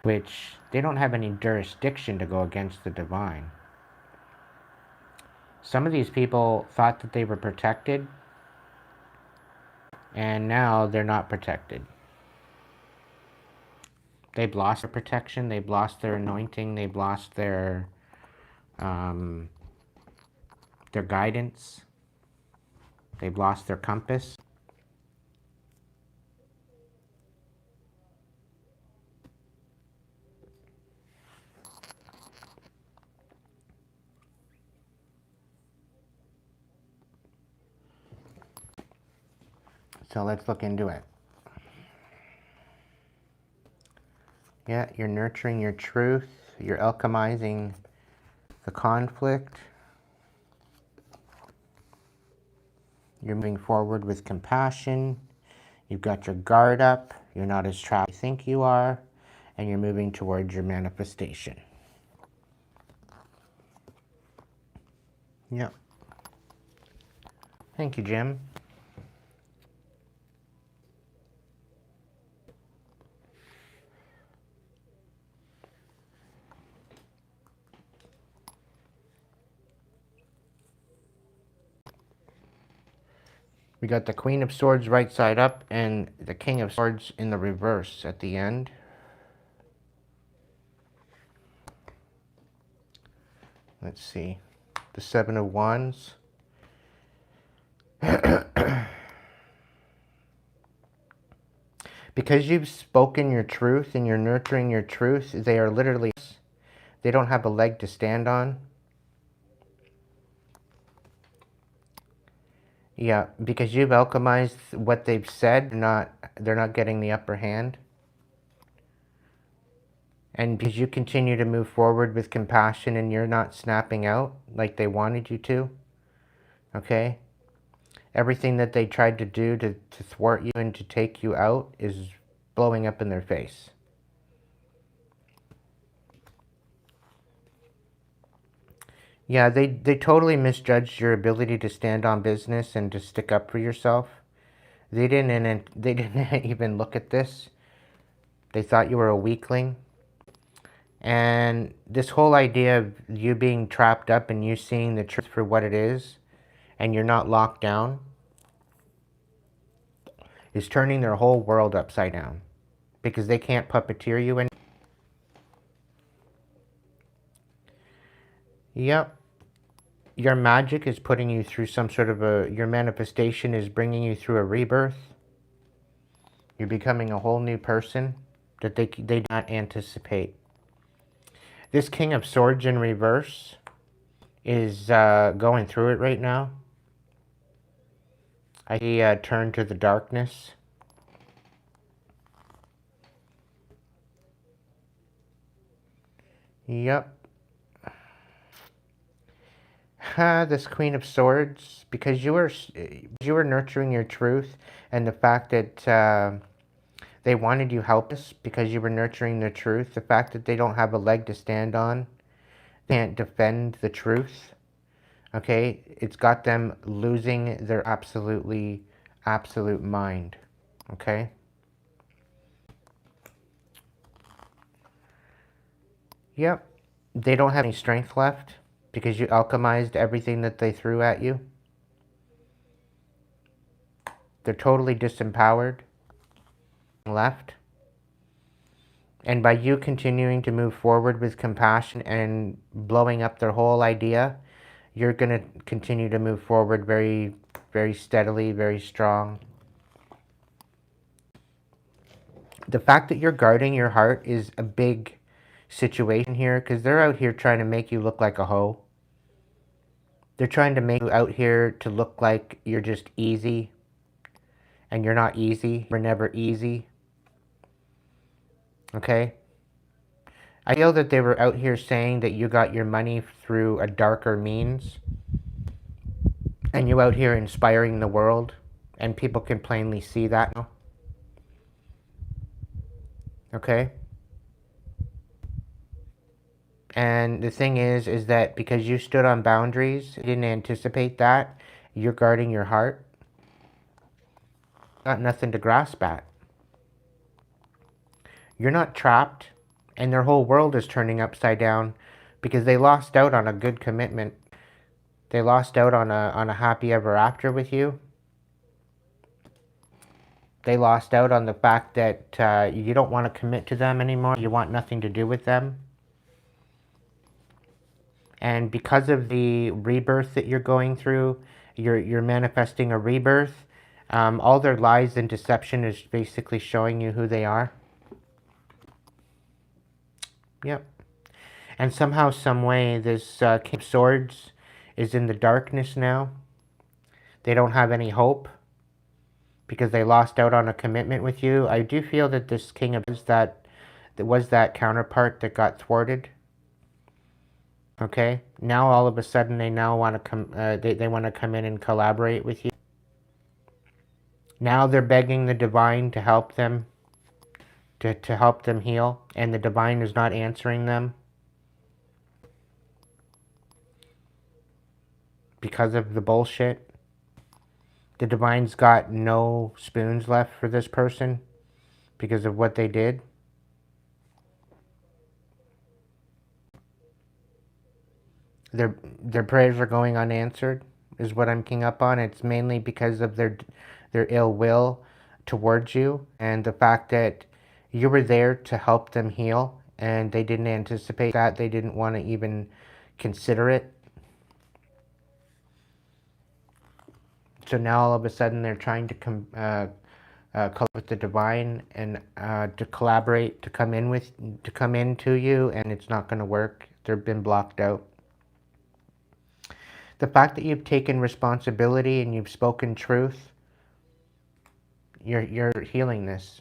which they don't have any jurisdiction to go against the divine. Some of these people thought that they were protected, and now they're not protected. They've lost their protection, they've lost their anointing, they've lost their guidance, they've lost their compass. So let's look into it. Yeah, you're nurturing your truth. You're alchemizing the conflict. You're moving forward with compassion. You've got your guard up. You're not as trapped as you think you are. And you're moving towards your manifestation. Yep. Thank you, Jim. We got the Queen of Swords right side up and the King of Swords in the reverse at the end. Let's see. The Seven of Wands. Because you've spoken your truth and you're nurturing your truth, they are literally, they don't have a leg to stand on. Yeah, because you've alchemized what they've said, they're not getting the upper hand. And because you continue to move forward with compassion and you're not snapping out like they wanted you to, okay? Everything that they tried to do to thwart you and to take you out is blowing up in their face. Yeah, they totally misjudged your ability to stand on business and to stick up for yourself. They didn't even look at this. They thought you were a weakling. And this whole idea of you being trapped up and you seeing the truth for what it is, and you're not locked down, is turning their whole world upside down. Because they can't puppeteer you anymore. Yep. Your magic is putting you through some sort of your manifestation is bringing you through a rebirth. You're becoming a whole new person that they did not anticipate. This King of Swords in reverse is going through it right now. I see turn to the darkness. Yep. This Queen of Swords, because you were nurturing your truth, and the fact that they wanted you helpless because you were nurturing the truth. The fact that they don't have a leg to stand on, they can't defend the truth. Okay, it's got them losing their absolute mind. Okay. Yep. They don't have any strength left because you alchemized everything that they threw at you. They're totally disempowered. Left. And by you continuing to move forward with compassion and blowing up their whole idea, you're going to continue to move forward very, very steadily, very strong. The fact that you're guarding your heart is a big situation here, because they're out here trying to make you look like a hoe. They're trying to make you out here to look like you're just easy, and you're not easy. We're never easy. Okay? I feel that they were out here saying that you got your money through a darker means, and you out here inspiring the world, and people can plainly see that now. Okay? And the thing is that because you stood on boundaries, you didn't anticipate that, you're guarding your heart. Got nothing to grasp at. You're not trapped, and their whole world is turning upside down because they lost out on a good commitment. They lost out on a happy ever after with you. They lost out on the fact that you don't want to commit to them anymore. You want nothing to do with them. And because of the rebirth that you're going through, you're manifesting a rebirth. All their lies and deception is basically showing you who they are. Yep. And somehow, some way, this King of Swords is in the darkness now. They don't have any hope because they lost out on a commitment with you. I do feel that this King of Swords was that counterpart that got thwarted. Okay, now all of a sudden they now want to come. They want to come in and collaborate with you. Now they're begging the divine to help them, to help them heal, and the divine is not answering them because of the bullshit. The divine's got no spoons left for this person because of what they did. Their prayers are going unanswered, is what I'm picking up on. It's mainly because of their ill will towards you, and the fact that you were there to help them heal, and they didn't anticipate that. They didn't want to even consider it. So now all of a sudden they're trying to come with the divine and to collaborate, to come into you, and it's not going to work. They've been blocked out. The fact that you've taken responsibility and you've spoken truth, you're healing this.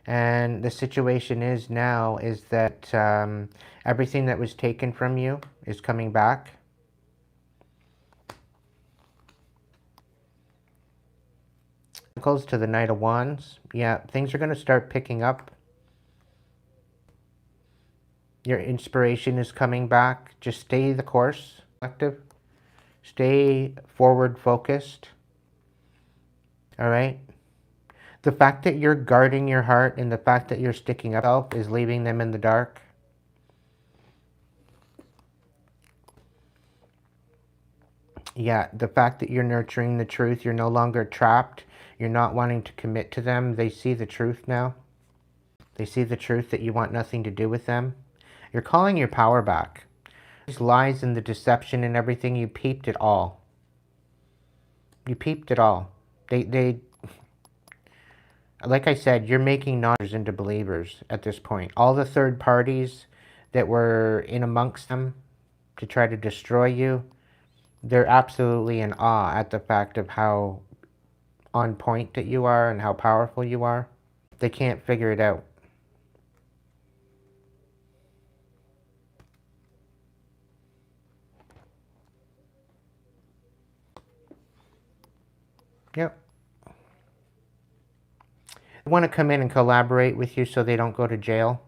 And the situation is now is that everything that was taken from you is coming back. To the Knight of Wands. Yeah, things are going to start picking up. Your inspiration is coming back. Just stay the course, collective. Stay forward focused. All right? The fact that you're guarding your heart and the fact that you're sticking up is leaving them in the dark. Yeah, the fact that you're nurturing the truth, you're no longer trapped. You're not wanting to commit to them. They see the truth now. They see the truth that you want nothing to do with them. You're calling your power back. These lies and the deception and everything, you peeped it all. You peeped it all. They like I said, you're making non-believers into believers at this point. All the third parties that were in amongst them to try to destroy you, They're absolutely in awe at the fact of how on point that you are and how powerful you are. They can't figure it out. Yep. They want to come in and collaborate with you so they don't go to jail.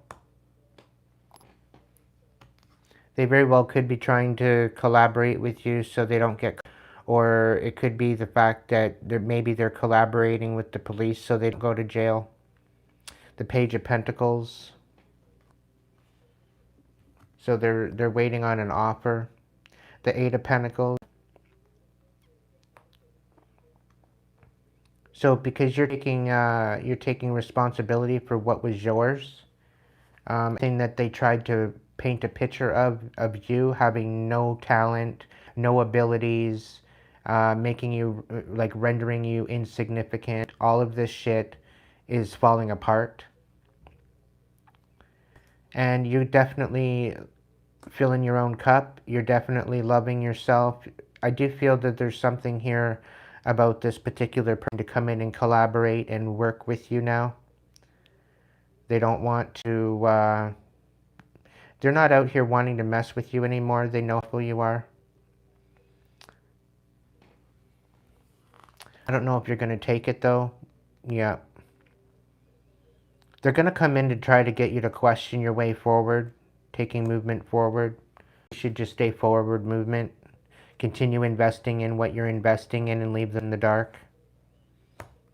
They very well could be trying to collaborate with you so they don't get, or it could be the fact that maybe they're collaborating with the police so they don't go to jail. The Page of Pentacles. So they're waiting on an offer. The Eight of Pentacles. So because you're taking responsibility for what was yours, thing that they tried to paint a picture of you having no talent, no abilities, making you, like, rendering you insignificant. All of this shit is falling apart. And you definitely filling your own cup. You're definitely loving yourself. I do feel that there's something here about this particular person to come in and collaborate and work with you now. They don't want to, they're not out here wanting to mess with you anymore. They know who you are. I don't know if you're going to take it, though. Yeah. They're going to come in to try to get you to question your way forward, taking movement forward. You should just stay forward movement. Continue investing in what you're investing in and leave them in the dark.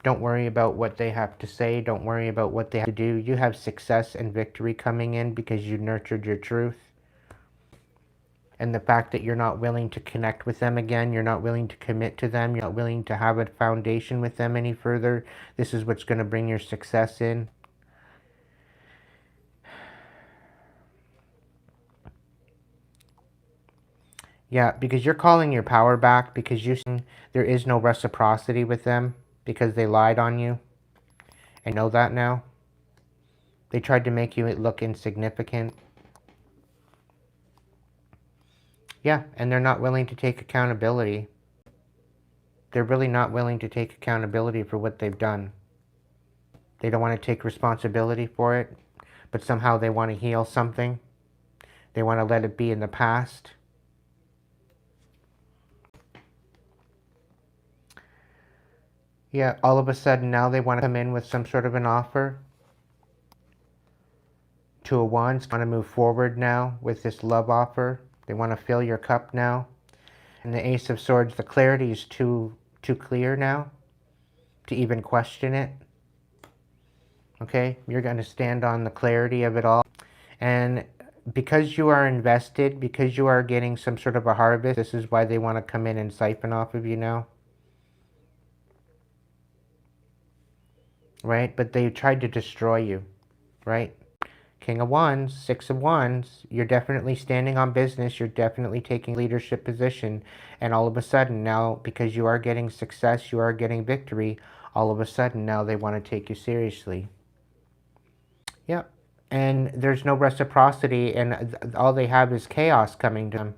Don't worry about what they have to say. Don't worry about what they have to do. You have success and victory coming in because you nurtured your truth. And the fact that you're not willing to connect with them again, you're not willing to commit to them, you're not willing to have a foundation with them any further, this is what's going to bring your success in. Yeah, because you're calling your power back because there is no reciprocity with them because they lied on you. I know that now. They tried to make you look insignificant. Yeah, and they're not willing to take accountability. They're really not willing to take accountability for what they've done. They don't want to take responsibility for it, but somehow they want to heal something. They want to let it be in the past. Yeah, all of a sudden now they want to come in with some sort of an offer. Two of Wands want to move forward now with this love offer. They want to fill your cup now. And the Ace of Swords, the clarity is too clear now to even question it. Okay, you're going to stand on the clarity of it all. And because you are invested, because you are getting some sort of a harvest, this is why they want to come in and siphon off of you now. Right? But they tried to destroy you. Right? King of Wands, Six of Wands, you're definitely standing on business, you're definitely taking leadership position, and all of a sudden now, because you are getting success, you are getting victory, all of a sudden now they want to take you seriously. Yep. And there's no reciprocity, and all they have is chaos coming to them.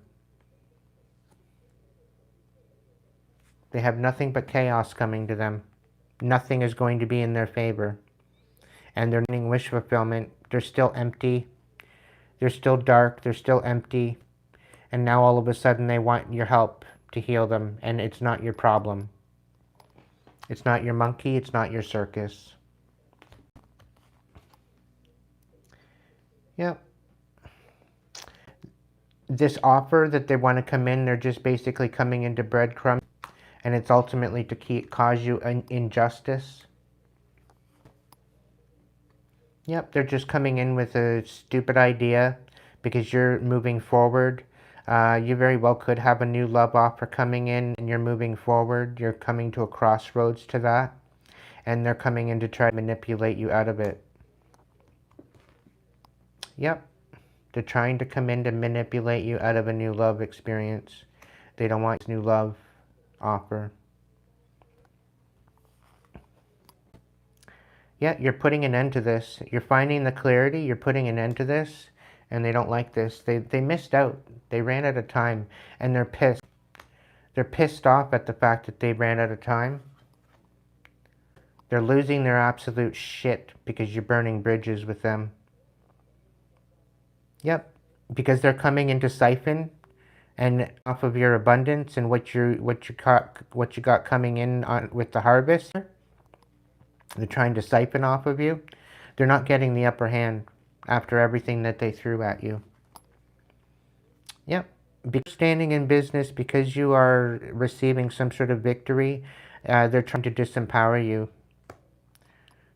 They have nothing but chaos coming to them. Nothing is going to be in their favor. And they're needing wish fulfillment. They're still empty. They're still dark. They're still empty. And now all of a sudden they want your help to heal them. And it's not your problem. It's not your monkey. It's not your circus. Yep. This offer that they want to come in, they're just basically coming into breadcrumbs. And it's ultimately to cause you an injustice. Yep, they're just coming in with a stupid idea because you're moving forward. You very well could have a new love offer coming in and you're moving forward. You're coming to a crossroads to that. And they're coming in to try to manipulate you out of it. Yep, they're trying to come in to manipulate you out of a new love experience. They don't want this new love offer. Yeah, you're putting an end to this. You're finding the clarity. You're putting an end to this. And they don't like this. They missed out. They ran out of time. And they're pissed. They're pissed off at the fact that they ran out of time. They're losing their absolute shit because you're burning bridges with them. Yep, because they're coming into siphon and off of your abundance and what you got coming in on with the harvest. They're trying to siphon off of you. They're not getting the upper hand after everything that they threw at you. Yep. Because standing in business, because you are receiving some sort of victory, they're trying to disempower you.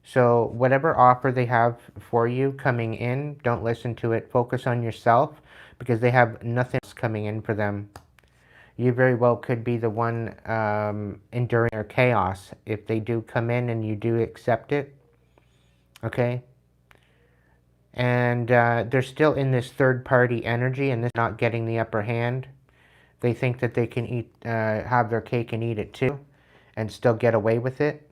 So whatever offer they have for you coming in, don't listen to it. Focus on yourself because they have nothing else coming in for them. You very well could be the one enduring their chaos if they do come in and you do accept it. Okay? And they're still in this third-party energy and this not getting the upper hand. They think that they can eat, have their cake and eat it too, and still get away with it.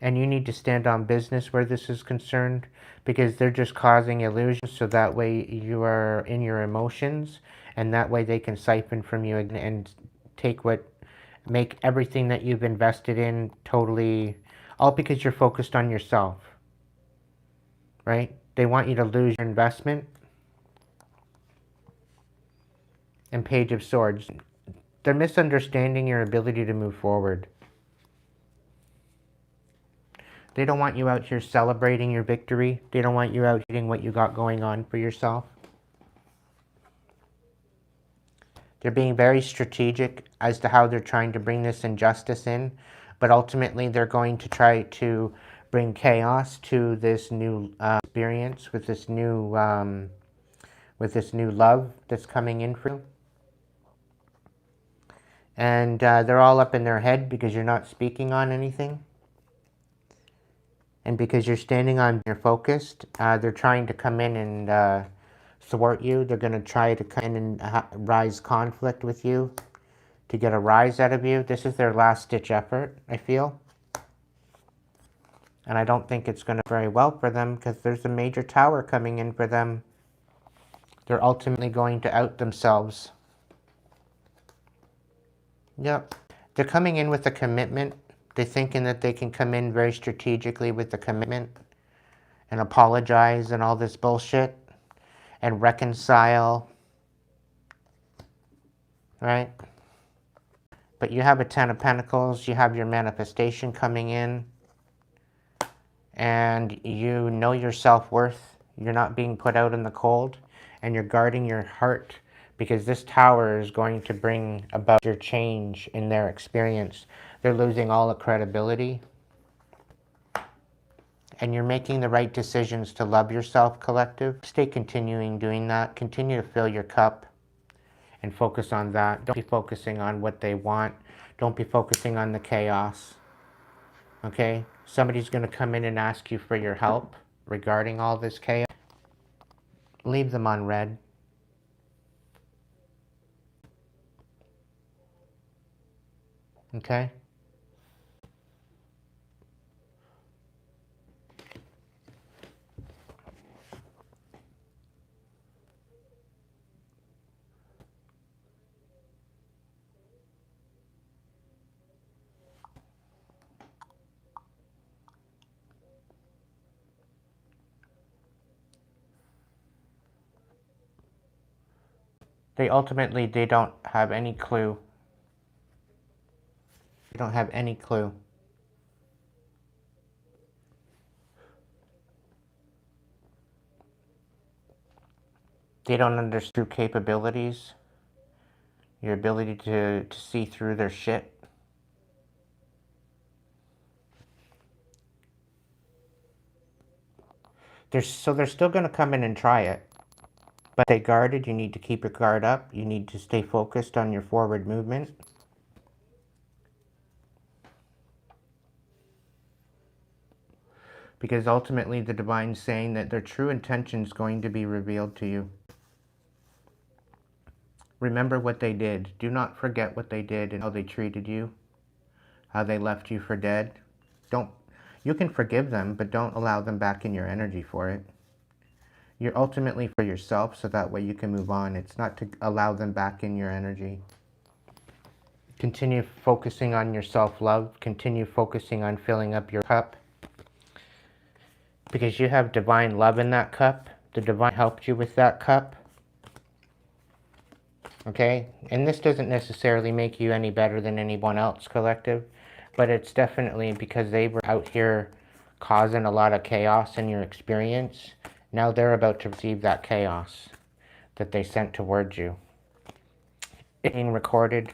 And you need to stand on business where this is concerned, because they're just causing illusions so that way you are in your emotions, and that way they can siphon from you and make everything that you've invested in totally, all because you're focused on yourself, right? They want you to lose your investment. And Page of Swords. They're misunderstanding your ability to move forward. They don't want you out here celebrating your victory. They don't want you out eating what you got going on for yourself. They're being very strategic as to how they're trying to bring this injustice in, but ultimately they're going to try to bring chaos to this new experience with this new love that's coming in for you. And they're all up in their head because you're not speaking on anything. And because you're standing on, you're focused, they're trying to come in and thwart you. They're going to try to come in and rise conflict with you to get a rise out of you. This is their last-ditch effort, I feel. And I don't think it's going to go very well for them because there's a major tower coming in for them. They're ultimately going to out themselves. Yep. They're coming in with a commitment. They're thinking that they can come in very strategically with the commitment and apologize and all this bullshit and reconcile, right? But you have a Ten of Pentacles, you have your manifestation coming in, and you know your self-worth. You're not being put out in the cold, and you're guarding your heart because this tower is going to bring about your change in their experience. They're losing all the credibility. And you're making the right decisions to love yourself, collective. Stay continuing doing that. Continue to fill your cup and focus on that. Don't be focusing on what they want. Don't be focusing on the chaos. Okay? Somebody's going to come in and ask you for your help regarding all this chaos. Leave them on red. Okay? They don't have any clue. They don't have any clue. They don't understand your capabilities, your ability to see through their shit. They're still going to come in and try it. But stay guarded. You need to keep your guard up. You need to stay focused on your forward movement. Because ultimately the Divine's saying that their true intention is going to be revealed to you. Remember what they did. Do not forget what they did and how they treated you. How they left you for dead. You can forgive them, but don't allow them back in your energy for it. You're ultimately for yourself, so that way you can move on. It's not to allow them back in your energy. Continue focusing on your self-love. Continue focusing on filling up your cup. Because you have divine love in that cup. The divine helped you with that cup. Okay? And this doesn't necessarily make you any better than anyone else, collective. But it's definitely because they were out here causing a lot of chaos in your experience. Now they're about to receive that chaos that they sent towards you. It's being recorded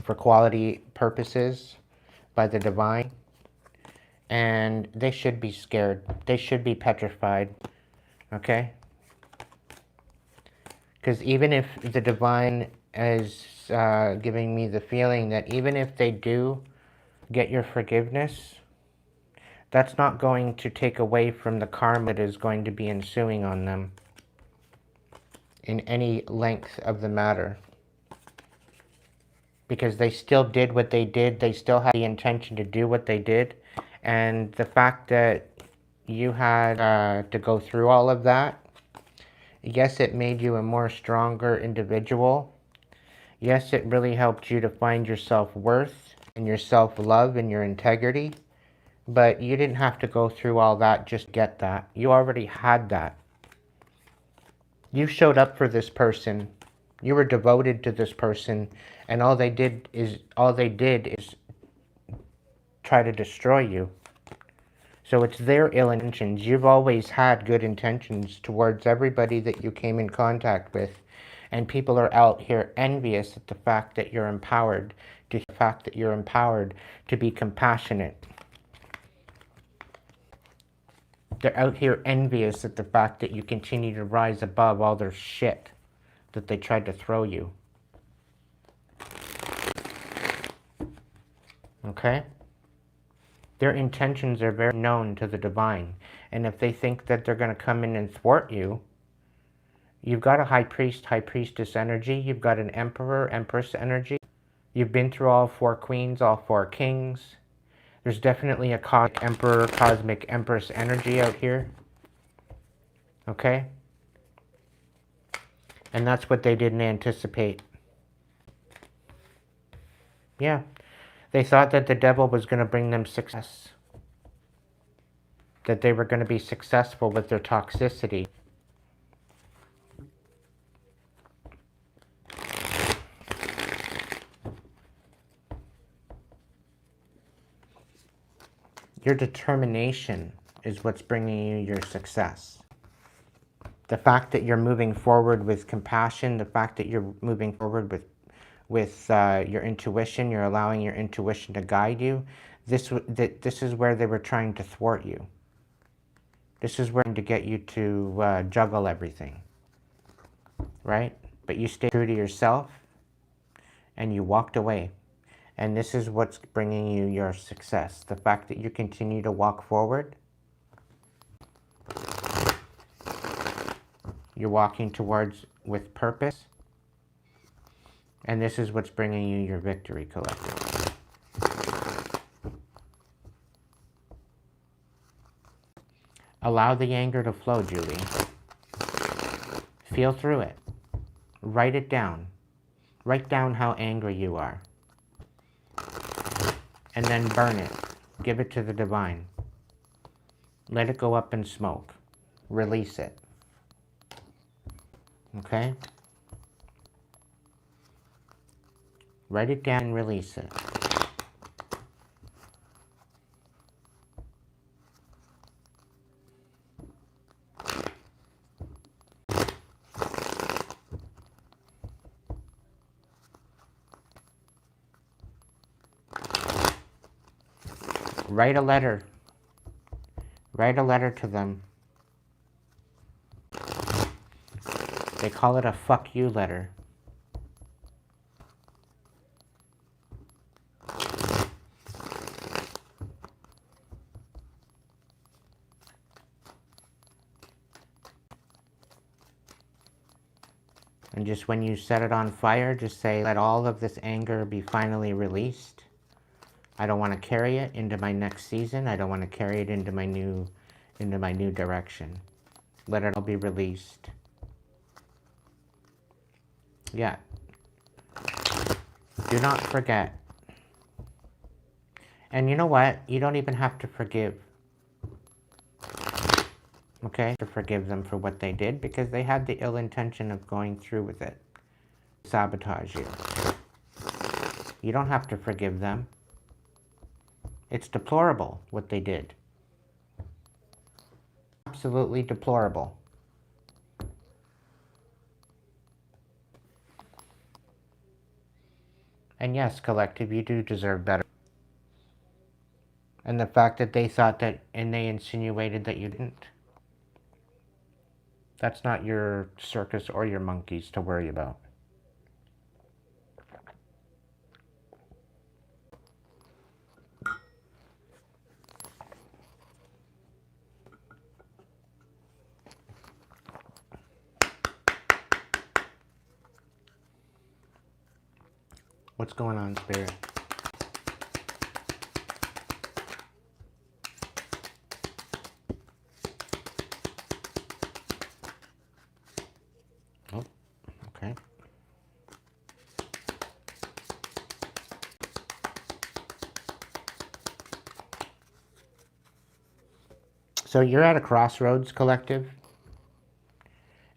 for quality purposes by the divine. And they should be scared. They should be petrified. Okay? Because even if the divine is giving me the feeling that even if they do get your forgiveness, that's not going to take away from the karma that is going to be ensuing on them in any length of the matter. Because they still did what they did. They still had the intention to do what they did. And the fact that you had to go through all of that, yes, it made you a more stronger individual. Yes, it really helped you to find your self-worth and your self-love and your integrity. But you didn't have to go through all that just to get that. You already had that. You showed up for this person. You were devoted to this person. And all they did is try to destroy you. So it's their ill intentions. You've always had good intentions towards everybody that you came in contact with. And people are out here envious at the fact that you're empowered, to be compassionate. They're out here envious at the fact that you continue to rise above all their shit that they tried to throw you. Okay? Their intentions are very known to the divine. And if they think that they're going to come in and thwart you, you've got a high priest, high priestess energy. You've got an emperor, empress energy. You've been through all 4 queens, all 4 kings. There's definitely a cosmic emperor, cosmic empress energy out here. Okay? And that's what they didn't anticipate. Yeah. They thought that the devil was going to bring them success. That they were going to be successful with their toxicity. Your determination is what's bringing you your success. The fact that you're moving forward with compassion, the fact that you're moving forward with your intuition, you're allowing your intuition to guide you, this is where they were trying to thwart you. This is where to get you to juggle everything, right? But you stayed true to yourself, and you walked away. And this is what's bringing you your success. The fact that you continue to walk forward. You're walking towards with purpose. And this is what's bringing you your victory, collective. Allow the anger to flow, Julie. Feel through it. Write it down. Write down how angry you are. And then burn it. Give it to the divine. Let it go up in smoke. Release it. Okay? Write it down and release it. Write a letter. Write a letter to them. They call it a fuck you letter. And just when you set it on fire, just say, let all of this anger be finally released. I don't want to carry it into my next season. I don't want to carry it into my new direction. Let it all be released. Yeah. Do not forget. And you know what? You don't even have to forgive. Okay? To forgive them for what they did, because they had the ill intention of going through with it. Sabotage you. You don't have to forgive them. It's deplorable what they did. Absolutely deplorable. And yes, collective, you do deserve better. And the fact that they thought that, and they insinuated that you didn't, that's not your circus or your monkeys to worry about. What's going on, Spirit? Oh, okay. So you're at a crossroads, collective,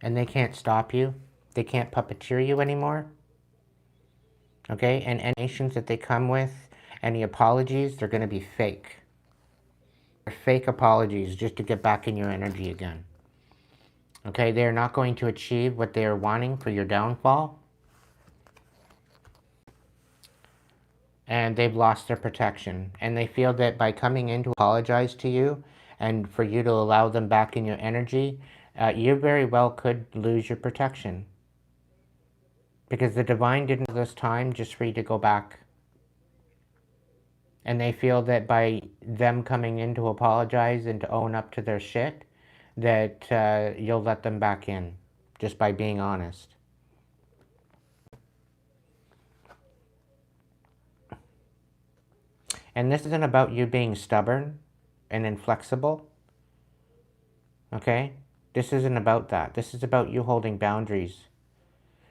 and they can't stop you. They can't puppeteer you anymore. Okay? And any nations that they come with, any apologies, they're going to be fake. They're fake apologies just to get back in your energy again. Okay? They're not going to achieve what they're wanting for your downfall. And they've lost their protection. And they feel that by coming in to apologize to you and for you to allow them back in your energy, you very well could lose your protection. Because the divine didn't have this time just for you to go back. And they feel that by them coming in to apologize and to own up to their shit, that you'll let them back in just by being honest. And this isn't about you being stubborn and inflexible. Okay? This isn't about that. This is about you holding boundaries,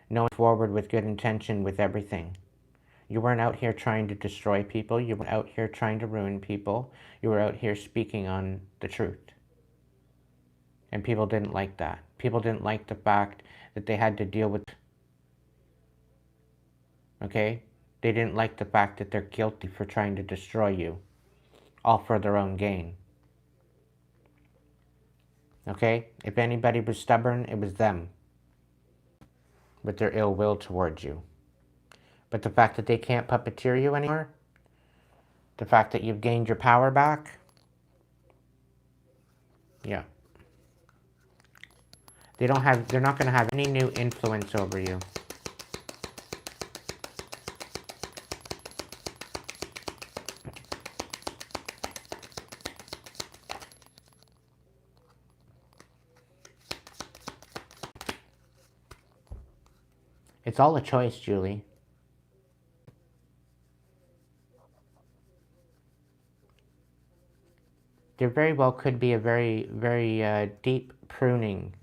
knowing forward with good intention with everything. You weren't out here trying to destroy people. You weren't out here trying to ruin people. You were out here speaking on the truth. And people didn't like that. People didn't like the fact that they had to deal with, okay? They didn't like the fact that they're guilty for trying to destroy you, all for their own gain. Okay? If anybody was stubborn, it was them, with their ill will towards you. But the fact that they can't puppeteer you anymore, the fact that you've gained your power back, yeah. They're not going to have any new influence over you. It's all a choice, Julie. There very well could be a very, very deep pruning.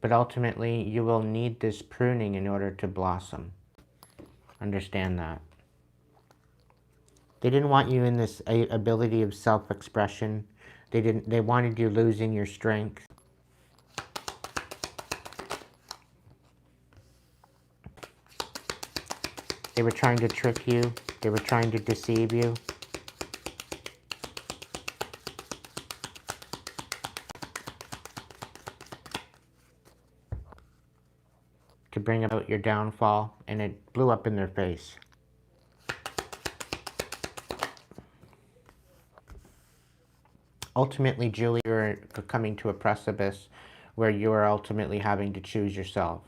But ultimately, you will need this pruning in order to blossom. Understand that. They didn't want you in this ability of self-expression. They wanted you losing your strength. They were trying to trick you. They were trying to deceive you. To bring about your downfall, and it blew up in their face. Ultimately, Julie, you're coming to a precipice where you are ultimately having to choose yourself.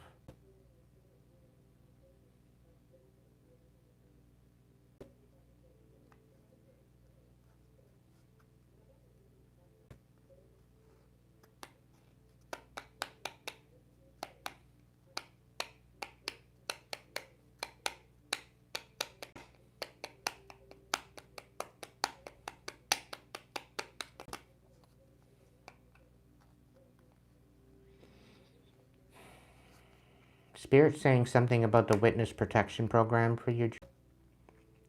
Spirit's saying something about the witness protection program for you.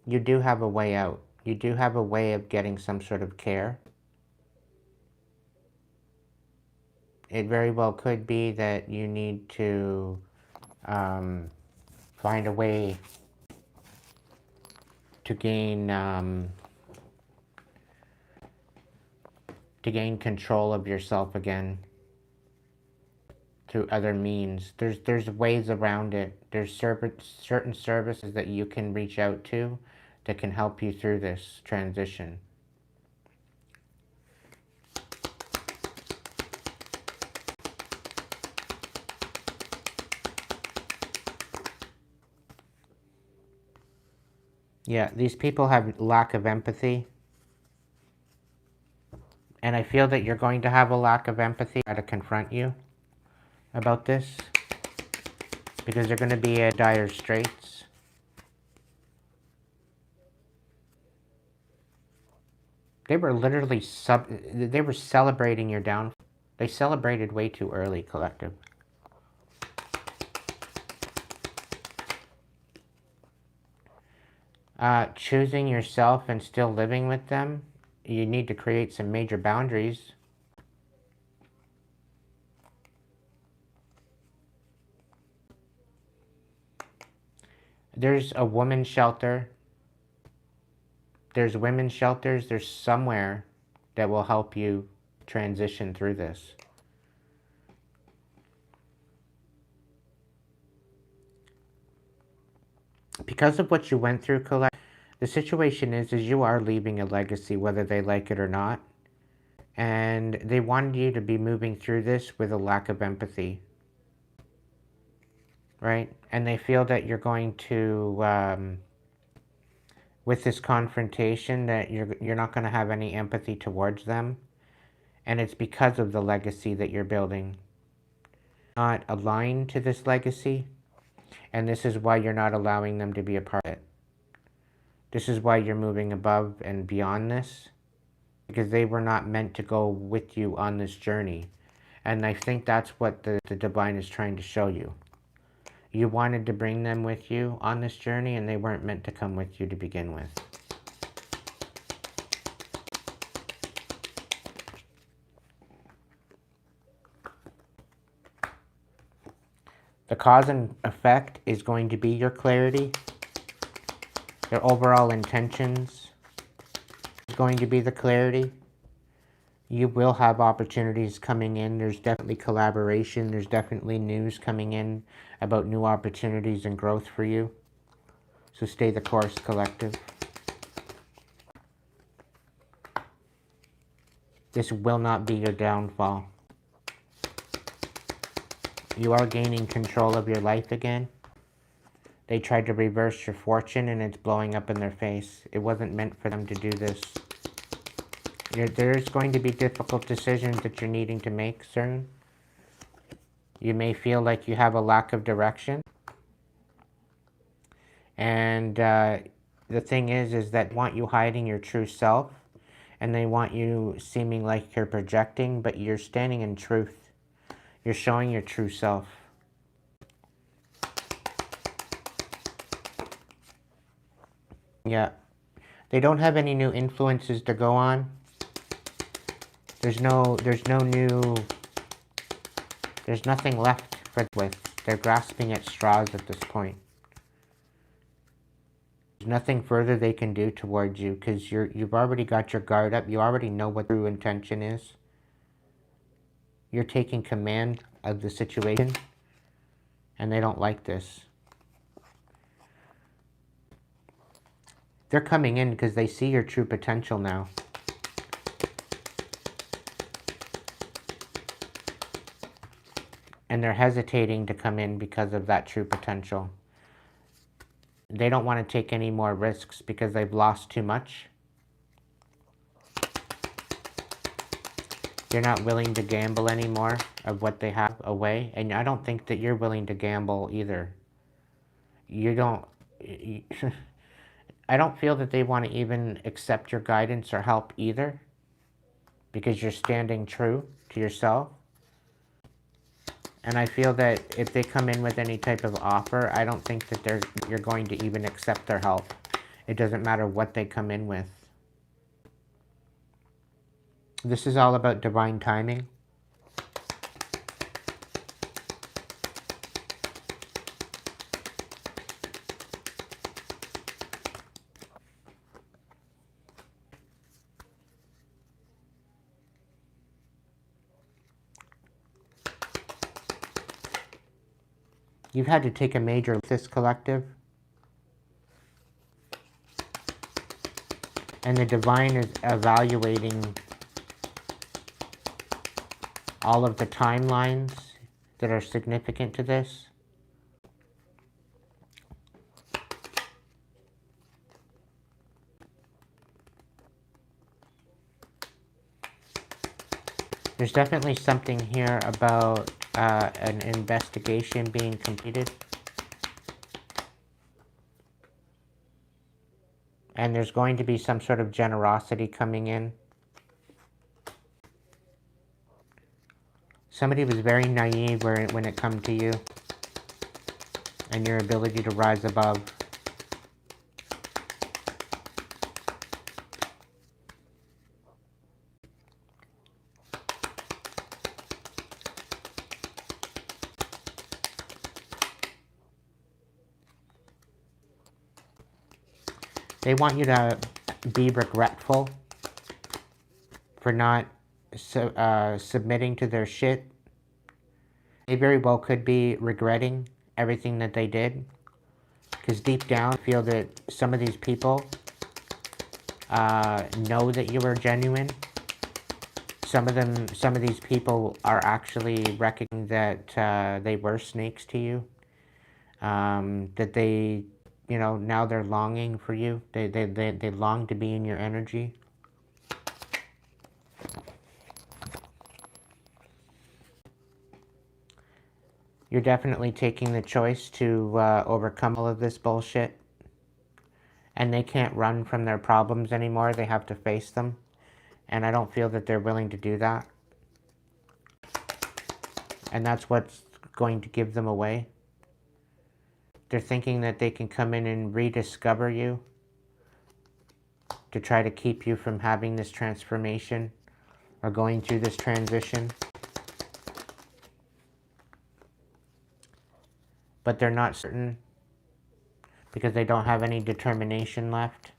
You do have a way out. You do have a way of getting some sort of care. It very well could be that you need to find a way to gain control of yourself again through other means. There's ways around it. There's certain services that you can reach out to that can help you through this transition. Yeah, these people have lack of empathy. And I feel that you're going to have a lack of empathy to confront you about this, because they're going to be in dire straits. They were literally they were celebrating your downfall. They celebrated way too early, collective. Choosing yourself and still living with them, you need to create some major boundaries. There's a women's shelter. There's women's shelters. There's somewhere that will help you transition through this. Because of what you went through, Colette, the situation is you are leaving a legacy, whether they like it or not. And they wanted you to be moving through this with a lack of empathy. Right? And they feel that you're going to, with this confrontation, that you're not going to have any empathy towards them. And it's because of the legacy that you're building. Not aligned to this legacy. And this is why you're not allowing them to be a part of it. This is why you're moving above and beyond this. Because they were not meant to go with you on this journey. And I think that's what the divine is trying to show you. You wanted to bring them with you on this journey, and they weren't meant to come with you to begin with. The cause and effect is going to be your clarity. Your overall intentions is going to be the clarity. You will have opportunities coming in. There's definitely collaboration. There's definitely news coming in about new opportunities and growth for you. So stay the course, collective. This will not be your downfall. You are gaining control of your life again. They tried to reverse your fortune and it's blowing up in their face. It wasn't meant for them to do this. There's going to be difficult decisions that you're needing to make soon. You may feel like you have a lack of direction. And the thing is that they want you hiding your true self. And they want you seeming like you're projecting, but you're standing in truth. You're showing your true self. Yeah. They don't have any new influences to go on. There's nothing left for with. They're grasping at straws at this point. There's nothing further they can do towards you because you've already got your guard up. You already know what true intention is. You're taking command of the situation, and they don't like this. They're coming in because they see your true potential now. And they're hesitating to come in because of that true potential. They don't want to take any more risks because they've lost too much. They're not willing to gamble anymore of what they have away. And I don't think that you're willing to gamble either. You don't... I don't feel that they want to even accept your guidance or help either. Because you're standing true to yourself. And I feel that if they come in with any type of offer, I don't think that you're going to even accept their help. It doesn't matter what they come in with. This is all about divine timing. You've had to take a major leap, this collective. And the divine is evaluating all of the timelines that are significant to this. There's definitely something here about an investigation being completed. And there's going to be some sort of generosity coming in. Somebody was very naive when it comes to you and your ability to rise above. They want you to be regretful for not submitting to their shit. They very well could be regretting everything that they did. Because deep down, I feel that some of these people know that you were genuine. Some of these people are actually recognizing that they were snakes to you. That they, you know, now they're longing for you. They long to be in your energy. You're definitely taking the choice to overcome all of this bullshit. And they can't run from their problems anymore. They have to face them. And I don't feel that they're willing to do that. And that's what's going to give them away. They're thinking that they can come in and rediscover you to try to keep you from having this transformation or going through this transition. But they're not certain because they don't have any determination left.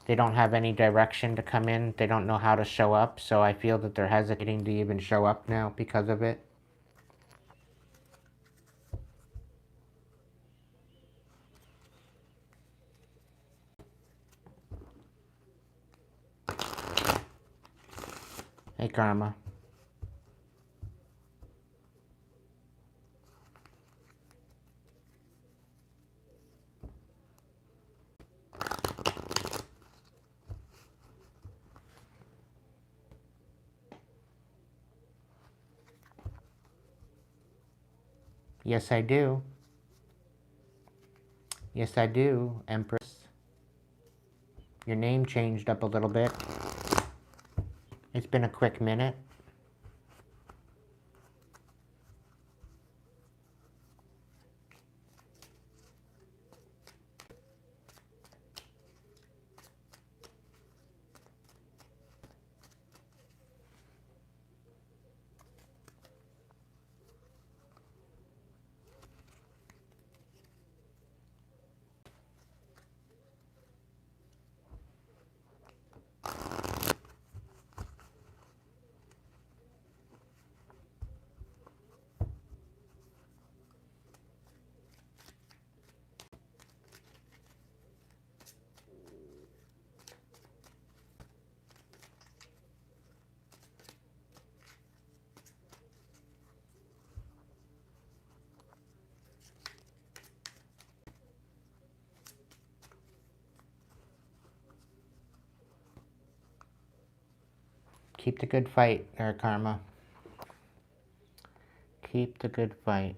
They don't have any direction to come in. They don't know how to show up. So I feel that they're hesitating to even show up now because of it. Hey, Karma. Yes, I do. Yes, I do, Empress. Your name changed up a little bit. It's been a quick minute. Keep the good fight, Karma. Keep the good fight.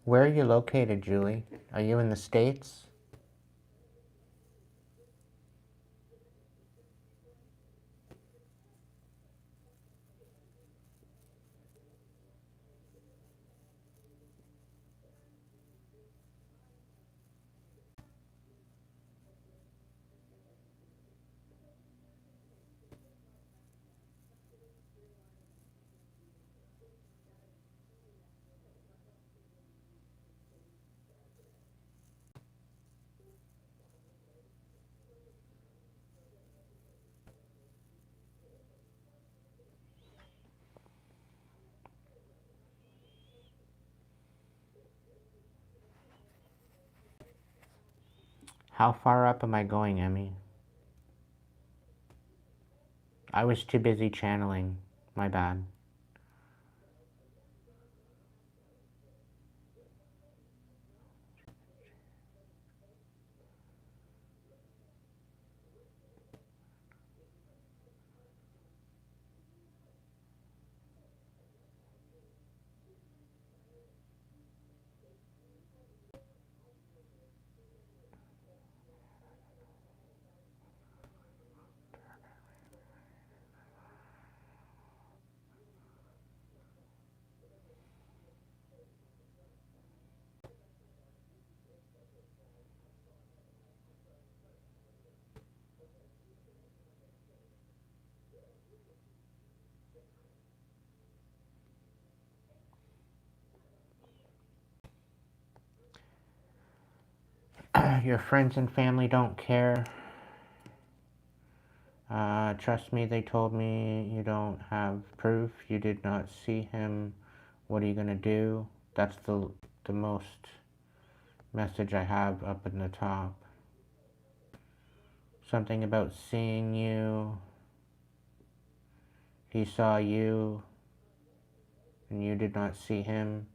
Where are you located, Julie? Are you in the States? How far up am I going, Emmy? I was too busy channeling. My bad. Your friends and family don't care. Trust me, they told me you don't have proof. You did not see him. What are you going to do? That's the most message I have up in the top. Something about seeing you. He saw you, and you did not see him.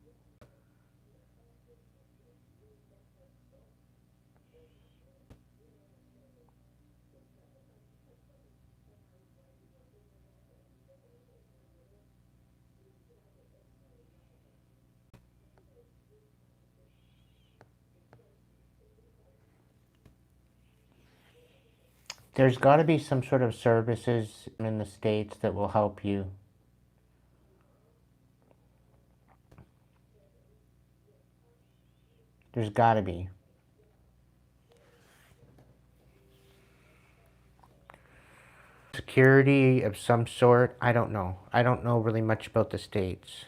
There's got to be some sort of services in the States that will help you. There's got to be. Security of some sort. I don't know. I don't know really much about the States.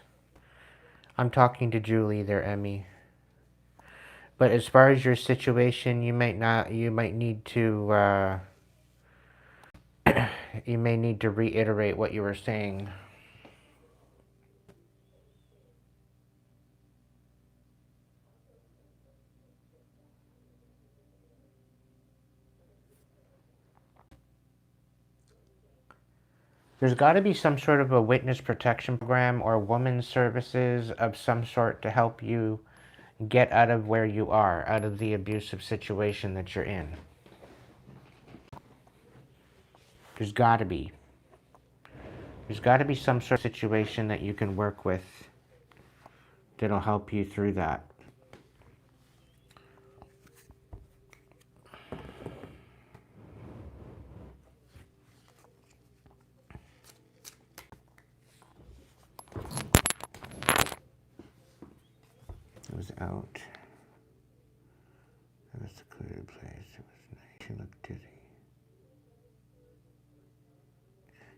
I'm talking to Julie there, Emmy. But as far as your situation, you might need to, you may need to reiterate what you were saying. There's got to be some sort of a witness protection program or women's services of some sort to help you get out of where you are, out of the abusive situation that you're in. There's got to be. There's got to be some sort of situation that you can work with that'll help you through that. It was out. It was a secluded place. It was nice. She looked dizzy.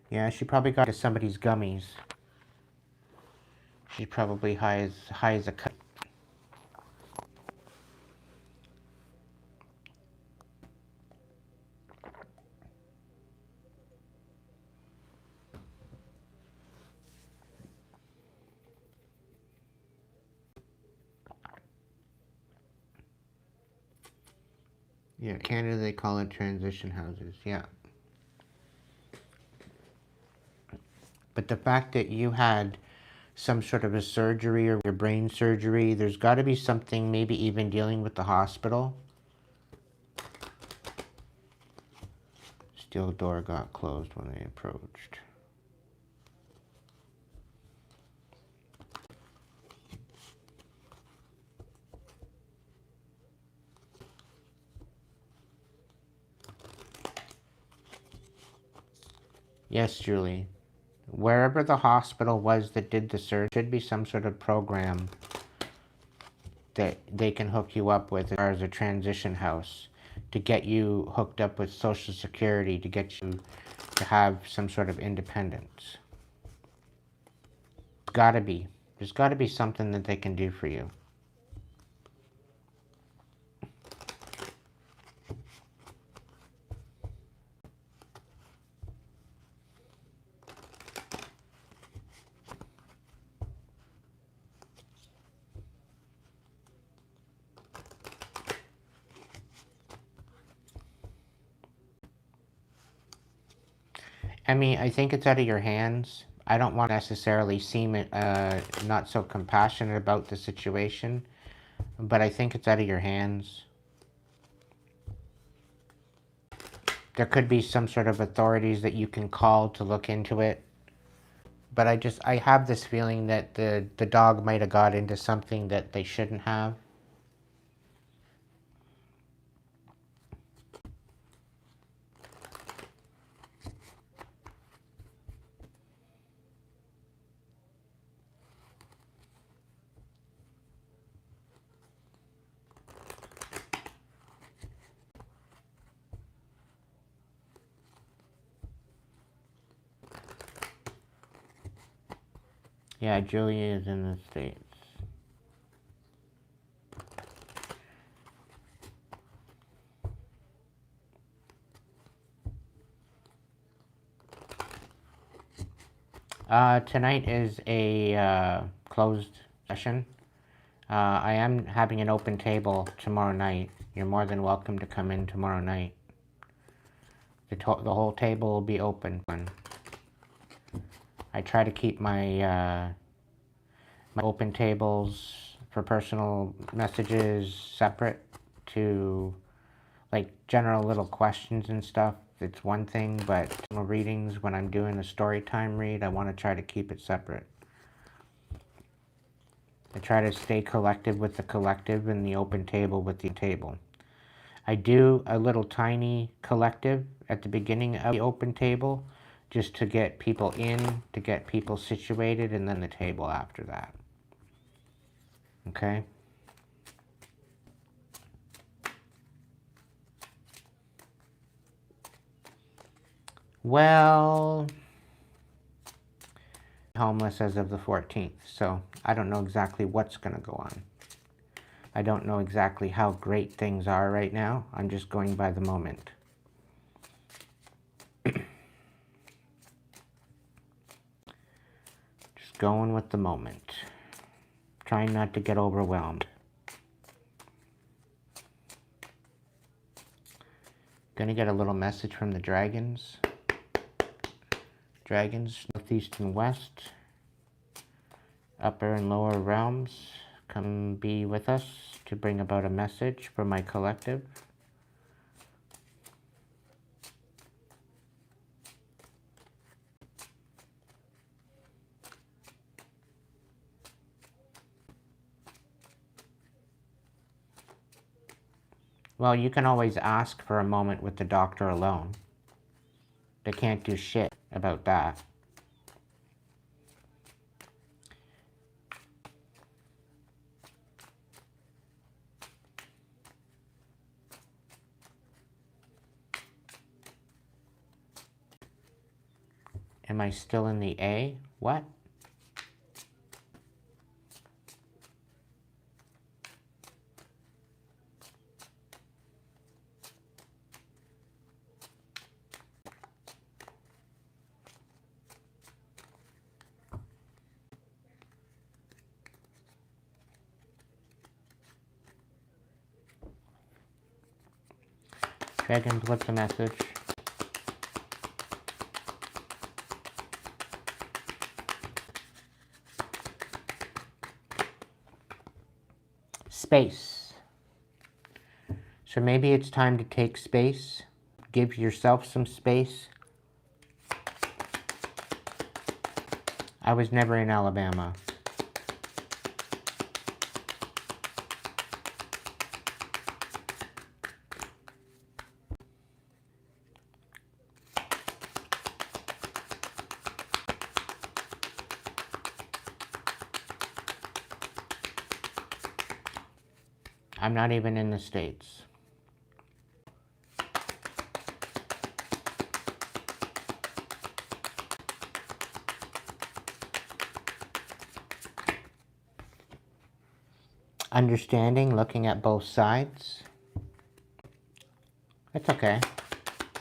Yeah, she probably got to somebody's gummies. She's probably high as a kite. Yeah, Canada they call it transition houses, yeah. But the fact that you had some sort of a surgery or your brain surgery, there's got to be something, maybe even dealing with the hospital. Steel door got closed when they approached. Yes, Julie. Wherever the hospital was that did the search, should be some sort of program that they can hook you up with as far as a transition house to get you hooked up with Social Security to get you to have some sort of independence. There's gotta be something that they can do for you. I mean, I think it's out of your hands. I don't want to necessarily seem not so compassionate about the situation, but I think it's out of your hands. There could be some sort of authorities that you can call to look into it. But I have this feeling that the dog might have got into something that they shouldn't have. Yeah, Julia is in the States. Tonight is a closed session. I am having an open table tomorrow night. You're more than welcome to come in tomorrow night. The whole table will be open. I try to keep my my open tables for personal messages separate to like general little questions and stuff. It's one thing, but readings, when I'm doing a story time read, I want to try to keep it separate. I try to stay collective with the collective and the open table with the table. I do a little tiny collective at the beginning of the open table just to get people in, to get people situated, and then the table after that. Okay? Well, homeless as of the 14th, so I don't know exactly what's going to go on. I don't know exactly how great things are right now. I'm just going by the moment. Just going with the moment. Trying not to get overwhelmed. Gonna get a little message from the dragons. Dragons, northeast and west, upper and lower realms, come be with us to bring about a message for my collective. Well, you can always ask for a moment with the doctor alone. They can't do shit about that. Am I still in the A? What? Dragons, what's the message? Space. So maybe it's time to take space. Give yourself some space. I was never in Alabama. I'm not even in the States. Understanding, looking at both sides. It's okay.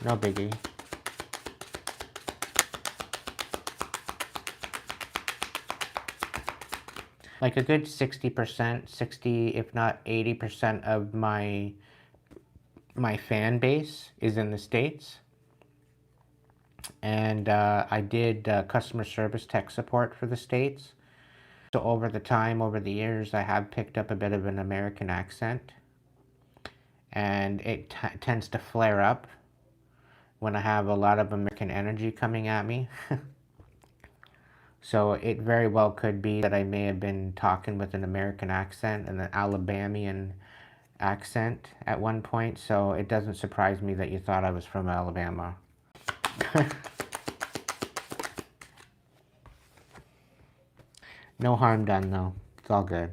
No biggie. Like a good 60%, 60 if not 80% of my fan base is in the States. And I did customer service tech support for the States. So over the years, I have picked up a bit of an American accent. And it tends to flare up when I have a lot of American energy coming at me. So it very well could be that I may have been talking with an American accent and an Alabamian accent at one point, so it doesn't surprise me that you thought I was from Alabama. No harm done, though. It's all good.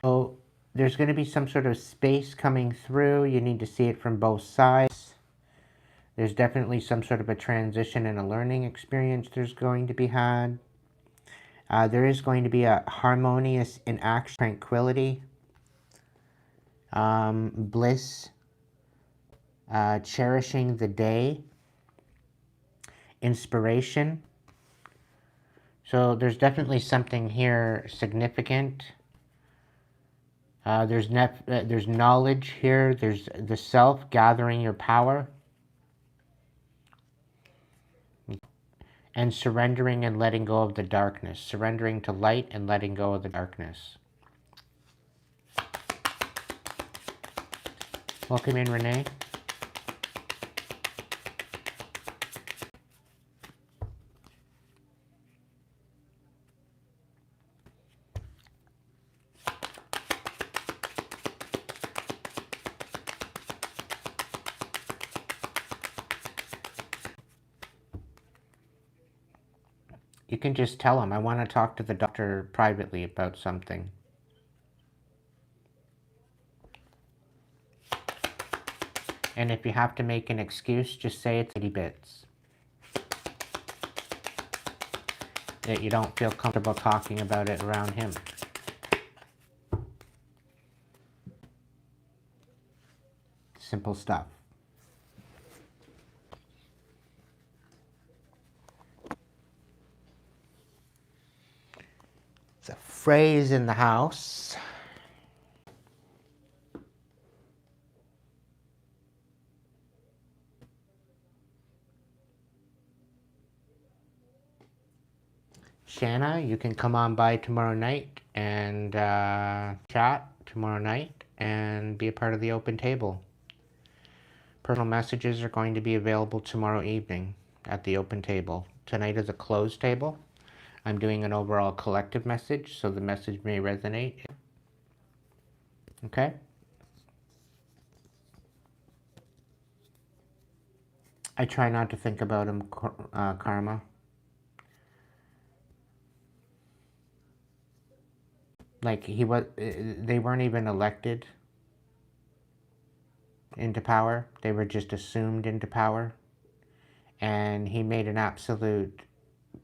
So there's going to be some sort of space coming through. You need to see it from both sides. There's definitely some sort of a transition and a learning experience there's going to be had. There is going to be a harmonious in action, tranquility, bliss, cherishing the day, inspiration. So there's definitely something here significant. There's knowledge here. There's the self gathering your power. And surrendering and letting go of the darkness. Surrendering to light and letting go of the darkness. Welcome in, Renee. You can just tell him, I want to talk to the doctor privately about something. And if you have to make an excuse, just say it's 80 bits. That you don't feel comfortable talking about it around him. Simple stuff. It's a phrase in the house. Shanna, you can come on by tomorrow night and chat tomorrow night and be a part of the open table. Personal messages are going to be available tomorrow evening at the open table. Tonight is a closed table. I'm doing an overall collective message, so the message may resonate. Okay? I try not to think about him, Karma. Like, they weren't even elected into power. They were just assumed into power. And he made an absolute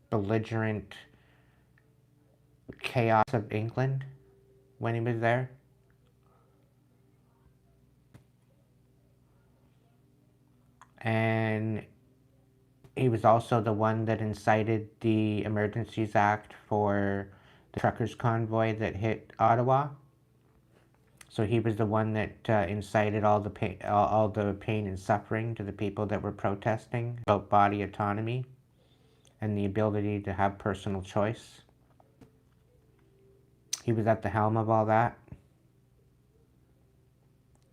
belligerent chaos of England when he was there. And he was also the one that incited the Emergencies Act for the truckers' convoy that hit Ottawa. So he was the one that incited all the pain and suffering to the people that were protesting about body autonomy and the ability to have personal choice. He was at the helm of all that.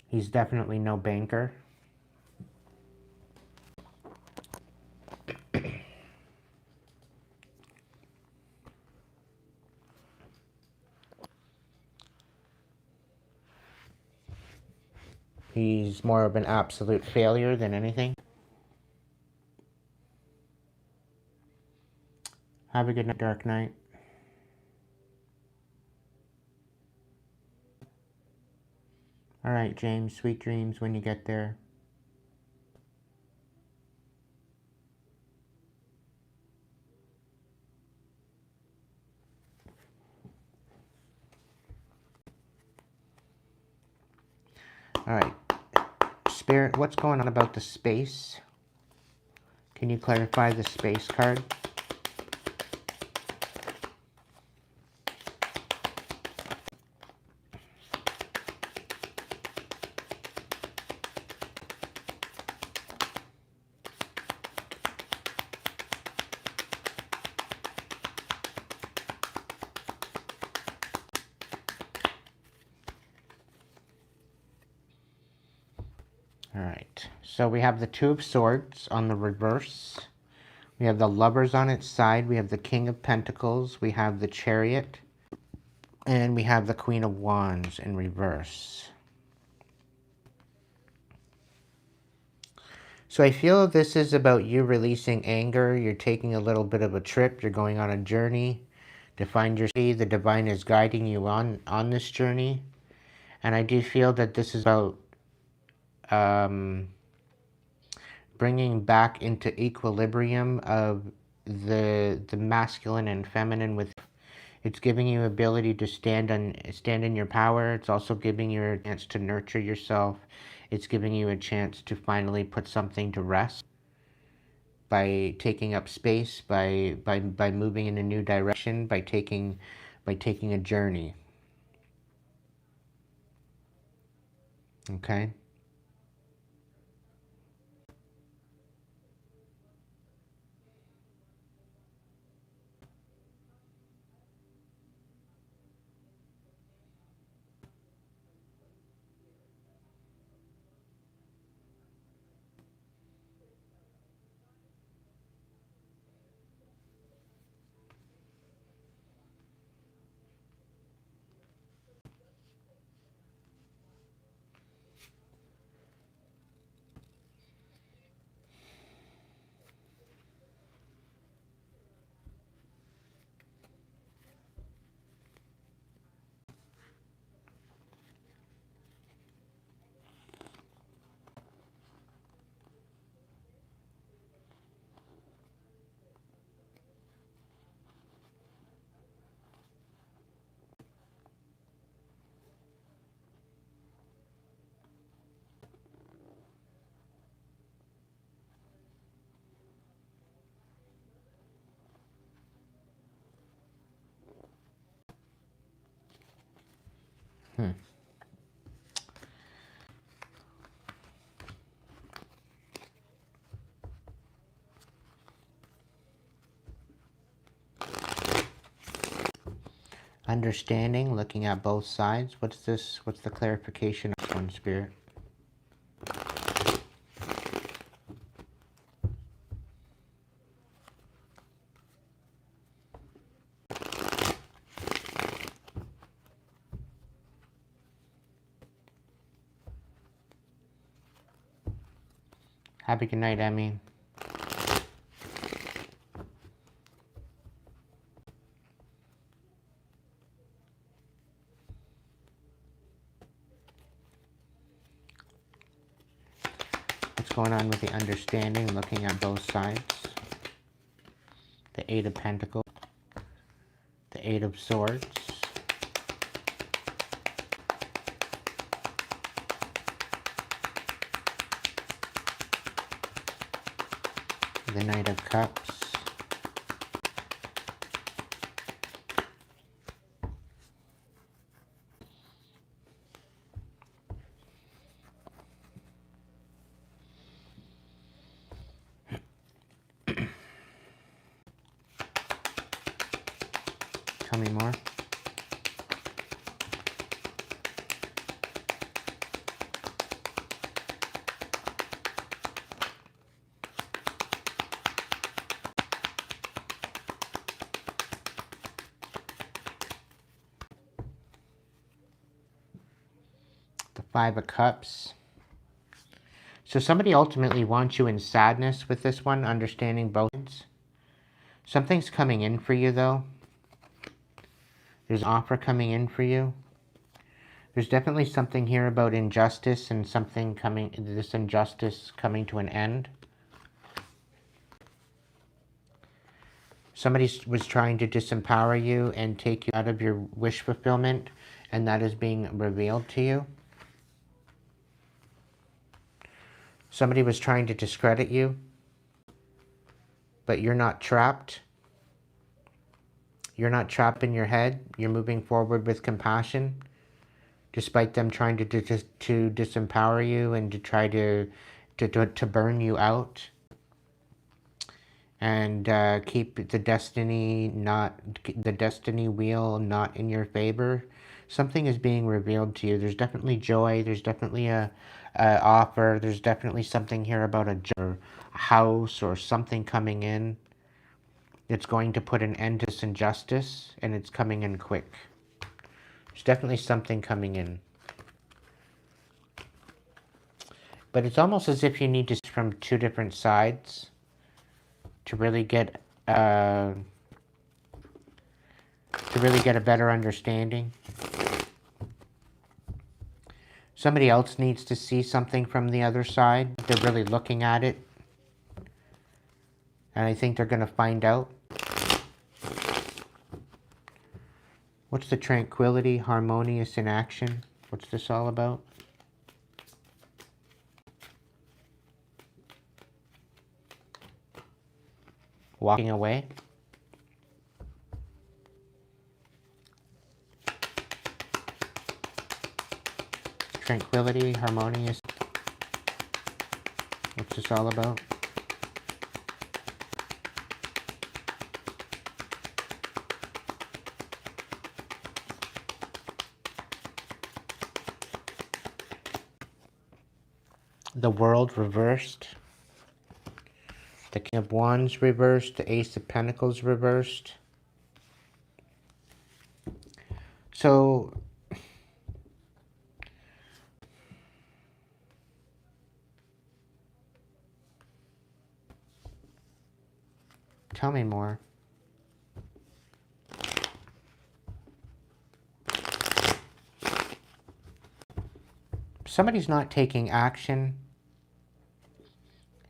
He's definitely no banker. He's more of an absolute failure than anything. Have a good night, Dark Knight. Alright, James, sweet dreams when you get there. Alright, Spirit, what's going on about the space? Can you clarify the space card? Alright, so we have the Two of Swords on the reverse. We have the Lovers on its side. We have the King of Pentacles. We have the Chariot. And we have the Queen of Wands in reverse. So I feel this is about you releasing anger. You're taking a little bit of a trip. You're going on a journey to find your sea. The divine is guiding you on this journey. And I do feel that this is about bringing back into equilibrium of the masculine and feminine with. It's giving you ability to stand in your power. It's also giving you a chance to nurture yourself. It's giving you a chance to finally put something to rest by taking up space, by moving in a new direction, by taking a journey. Okay? Understanding, looking at both sides. What's this? What's the clarification of one, Spirit? Happy good night, Emmy. What's going on with the understanding, looking at both sides? The Eight of Pentacles, the Eight of Swords, the Knight of Cups, Tell me more. The Five of Cups. So somebody ultimately wants you in sadness with this one, understanding both sides. Something's coming in for you, though. There's an offer coming in for you. There's definitely something here about injustice and something coming, this injustice coming to an end. Somebody was trying to disempower you and take you out of your wish fulfillment, and that is being revealed to you. Somebody was trying to discredit you, but you're not trapped. You're not trapped in your head. You're moving forward with compassion, despite them trying to disempower you and to try to burn you out. And keep the destiny wheel not in your favor. Something is being revealed to you. There's definitely joy. There's definitely a offer. There's definitely something here about a house or something coming in. It's going to put an end to this injustice, and it's coming in quick. There's definitely something coming in. But it's almost as if you need to see from two different sides to really get a better understanding. Somebody else needs to see something from the other side. They're really looking at it. And I think they're going to find out. What's the tranquility, harmonious in action? What's this all about? Walking away. Tranquility, harmonious. What's this all about? The World reversed. The King of Wands reversed. The Ace of Pentacles reversed. So tell me more. Somebody's not taking action.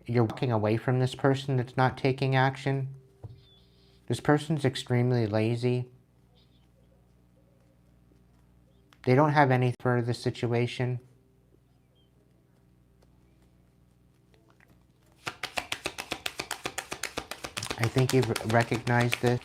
You're walking away from this person that's not taking action. This person's extremely lazy. They don't have anything for the situation. I think you've recognized this.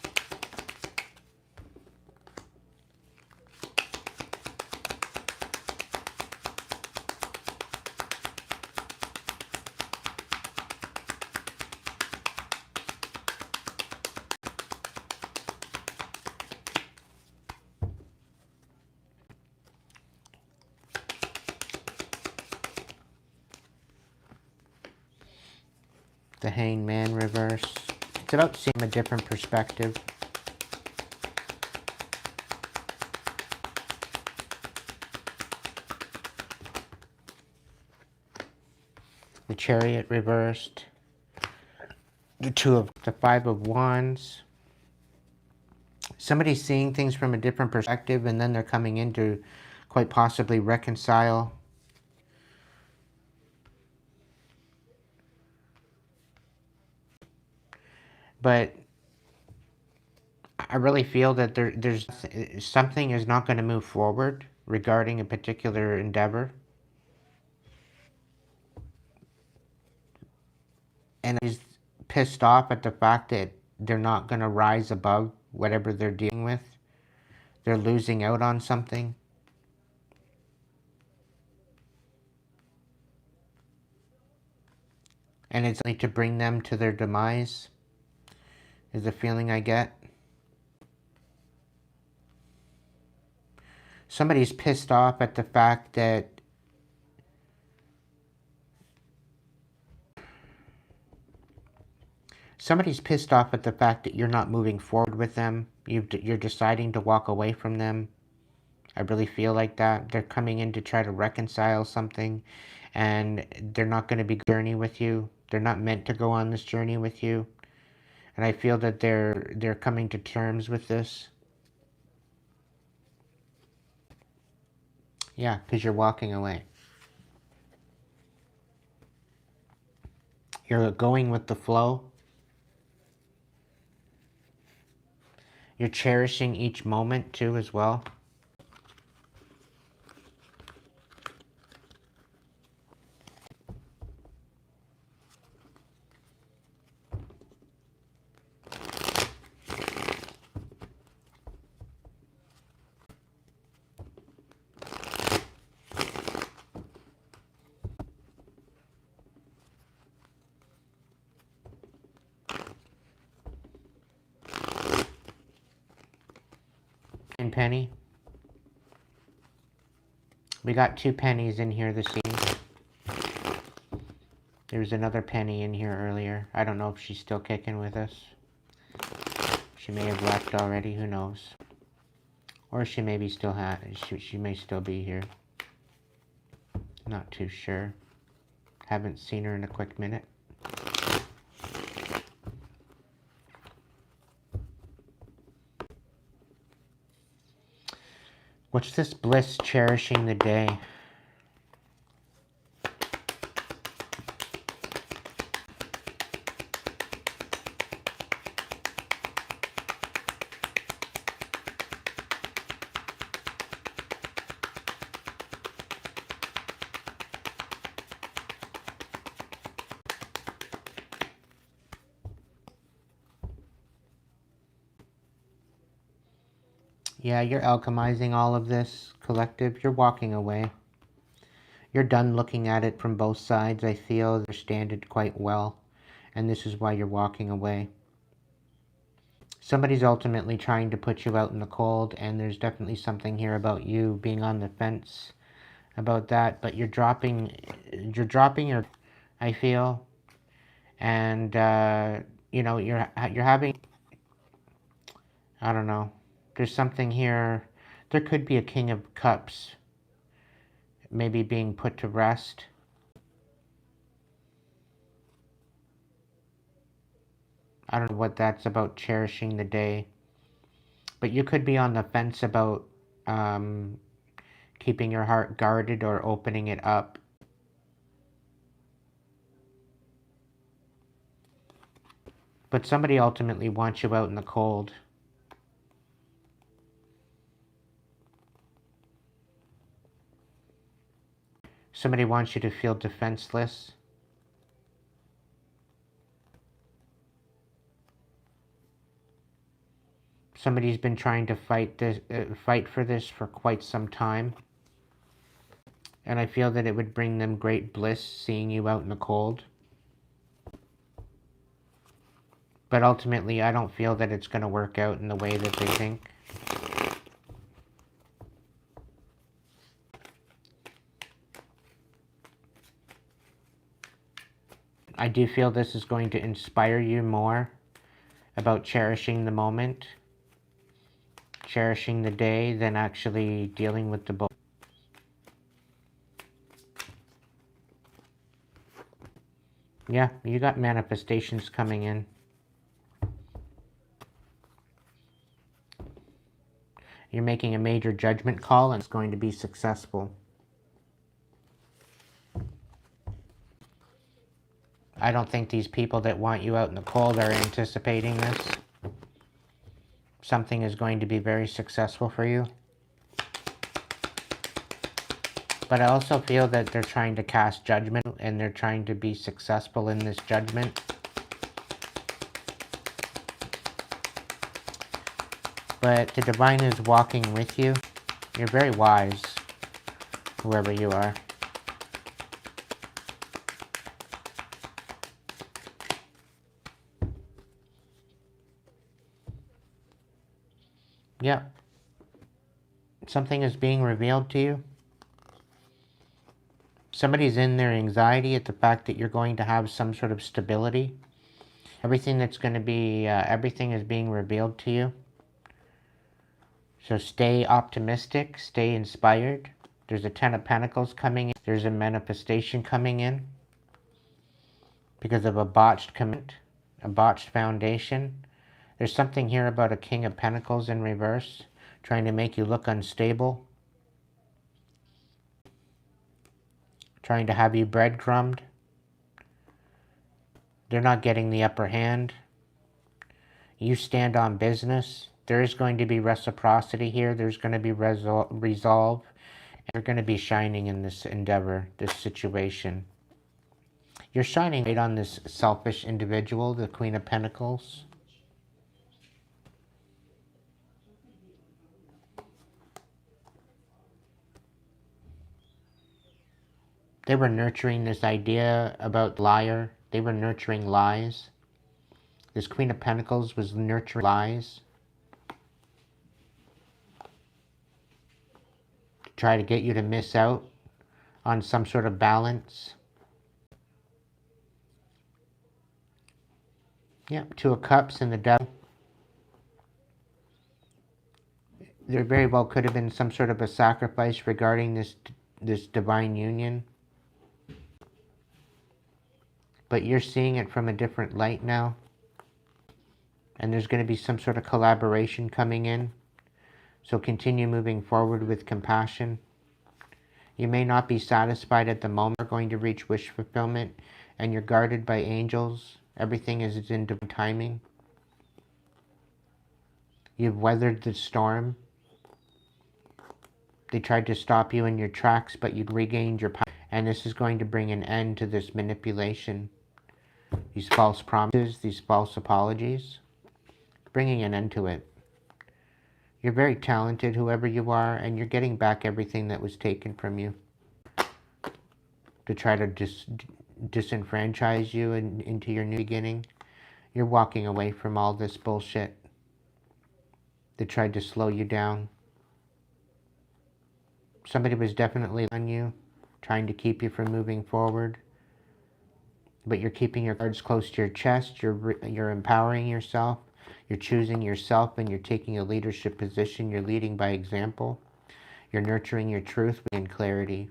The Hanged Man reverse. It's about seeing a different perspective. The Chariot reversed. The Five of Wands. Somebody's seeing things from a different perspective, and then they're coming in to quite possibly reconcile. But I really feel that there's something is not going to move forward regarding a particular endeavor. And he's pissed off at the fact that they're not going to rise above whatever they're dealing with. They're losing out on something. And it's only to bring them to their demise, is the feeling I get. Somebody's pissed off at the fact that you're not moving forward with them. You're deciding to walk away from them. I really feel like that. They're coming in to try to reconcile something, and they're not going to be journey with you. They're not meant to go on this journey with you. And I feel that they're coming to terms with this. Yeah, because you're walking away. You're going with the flow. You're cherishing each moment too as well. And penny. We got 2 pennies in here this evening. There was another penny in here earlier. I don't know if she's still kicking with us. She may have left already, who knows. Or she may be still she may still be here. Not too sure. Haven't seen her in a quick minute. What's this bliss cherishing the day? Yeah, you're alchemizing all of this, collective. You're walking away. You're done looking at it from both sides. I feel understand it quite well. And this is why you're walking away. Somebody's ultimately trying to put you out in the cold, and there's definitely something here about you being on the fence about that. But you're dropping your, I feel, and you know, you're having, I don't know. There's something here. There could be a King of Cups maybe being put to rest. I don't know what that's about, cherishing the day. But you could be on the fence about keeping your heart guarded or opening it up. But somebody ultimately wants you out in the cold. Somebody wants you to feel defenseless. Somebody's been trying to fight for this for quite some time. And I feel that it would bring them great bliss seeing you out in the cold. But ultimately, I don't feel that it's going to work out in the way that they think. I do feel this is going to inspire you more about cherishing the moment, cherishing the day, than actually dealing with the book. Yeah, you got manifestations coming in. You're making a major judgment call, and it's going to be successful. I don't think these people that want you out in the cold are anticipating this. Something is going to be very successful for you. But I also feel that they're trying to cast judgment, and they're trying to be successful in this judgment. But the divine is walking with you. You're very wise, whoever you are. Yeah. Something is being revealed to you. Somebody's in their anxiety at the fact that you're going to have some sort of stability. Everything that's going to be, everything is being revealed to you. So stay optimistic, stay inspired. There's a Ten of Pentacles coming in. There's a manifestation coming in because of a botched commit, a botched foundation. There's something here about a King of Pentacles in reverse, trying to make you look unstable, trying to have you breadcrumbed. They're not getting the upper hand. You stand on business. There is going to be reciprocity here. There's going to be resolve. And you're going to be shining in this endeavor, this situation. You're shining right on this selfish individual, the Queen of Pentacles. They were nurturing this idea about liar. They were nurturing lies. This Queen of Pentacles was nurturing lies. To try to get you to miss out on some sort of balance. Yep, Two of Cups and the Devil. There very well could have been some sort of a sacrifice regarding this divine union. But you're seeing it from a different light now. And there's going to be some sort of collaboration coming in. So continue moving forward with compassion. You may not be satisfied at the moment. You're going to reach wish fulfillment. And you're guarded by angels. Everything is in divine timing. You've weathered the storm. They tried to stop you in your tracks, but you'd regained your power. And this is going to bring an end to this manipulation. These false promises, these false apologies. Bringing an end to it. You're very talented, whoever you are, and you're getting back everything that was taken from you. To try to disenfranchise you into your new beginning. You're walking away from all this bullshit. They tried to slow you down. Somebody was definitely on you, trying to keep you from moving forward. But you're keeping your cards close to your chest. You're empowering yourself. You're choosing yourself and you're taking a leadership position. You're leading by example. You're nurturing your truth and clarity.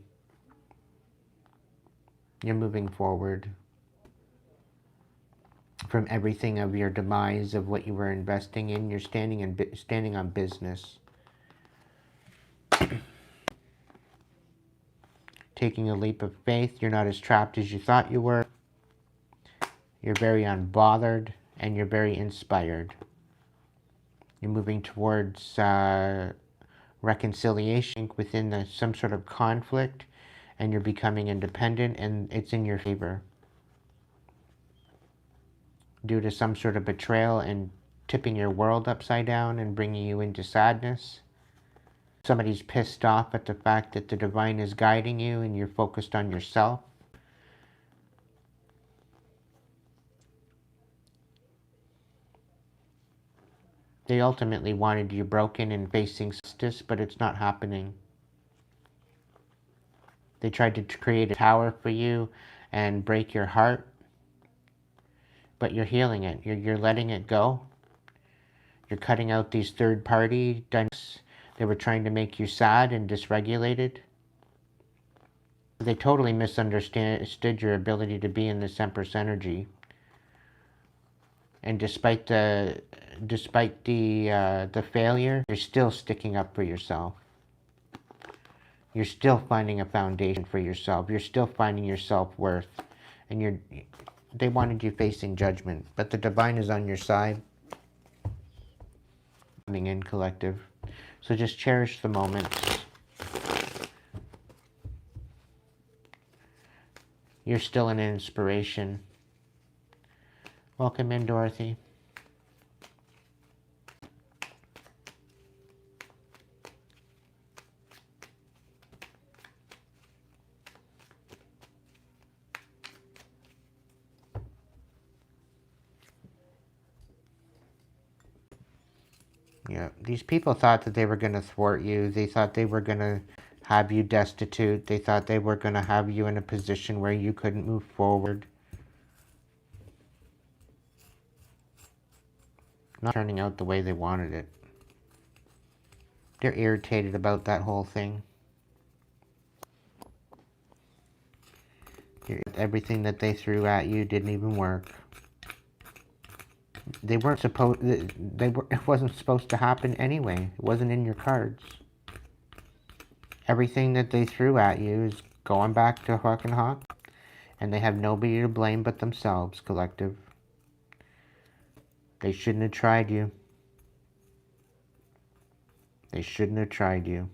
You're moving forward from everything of your demise, of what you were investing in. You're standing on business. Taking a leap of faith. You're not as trapped as you thought you were. You're very unbothered and you're very inspired. You're moving towards reconciliation within some sort of conflict, and you're becoming independent, and it's in your favor. Due to some sort of betrayal and tipping your world upside down and bringing you into sadness. Somebody's pissed off at the fact that the divine is guiding you and you're focused on yourself. They ultimately wanted you broken and facing justice, but it's not happening. They tried to create a tower for you and break your heart, but you're healing it. You're letting it go. You're cutting out these third-party dynamics. They were trying to make you sad and dysregulated. They totally misunderstood your ability to be in this Empress energy. And despite the failure, you're still sticking up for yourself. You're still finding a foundation for yourself. You're still finding your self-worth. And they wanted you facing judgment, but the divine is on your side. Coming in, collective. So just cherish the moments. You're still an inspiration. Welcome in, Dorothy. Yeah, these people thought that they were going to thwart you. They thought they were going to have you destitute. They thought they were going to have you in a position where you couldn't move forward. Not turning out the way they wanted it. They're irritated about that whole thing. Everything that they threw at you didn't even work. They weren't supposed. It wasn't supposed to happen anyway. It wasn't in your cards. Everything that they threw at you is going back to fucking hawk, and they have nobody to blame but themselves, collective. They shouldn't have tried you. They shouldn't have tried you.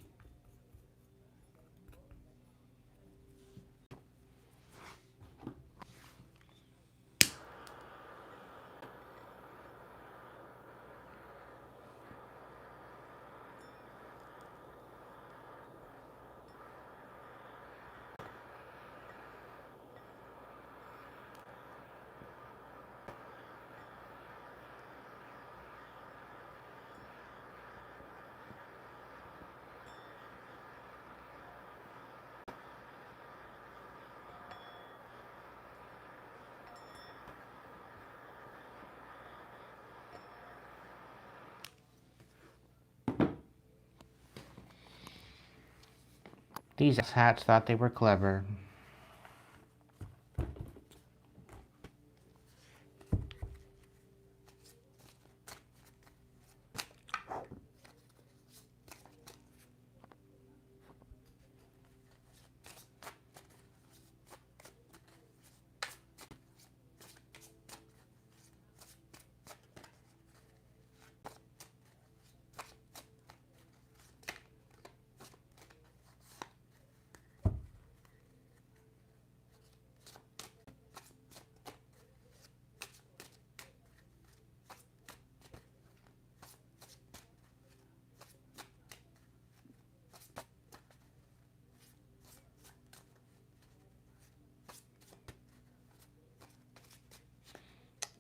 These hats thought they were clever.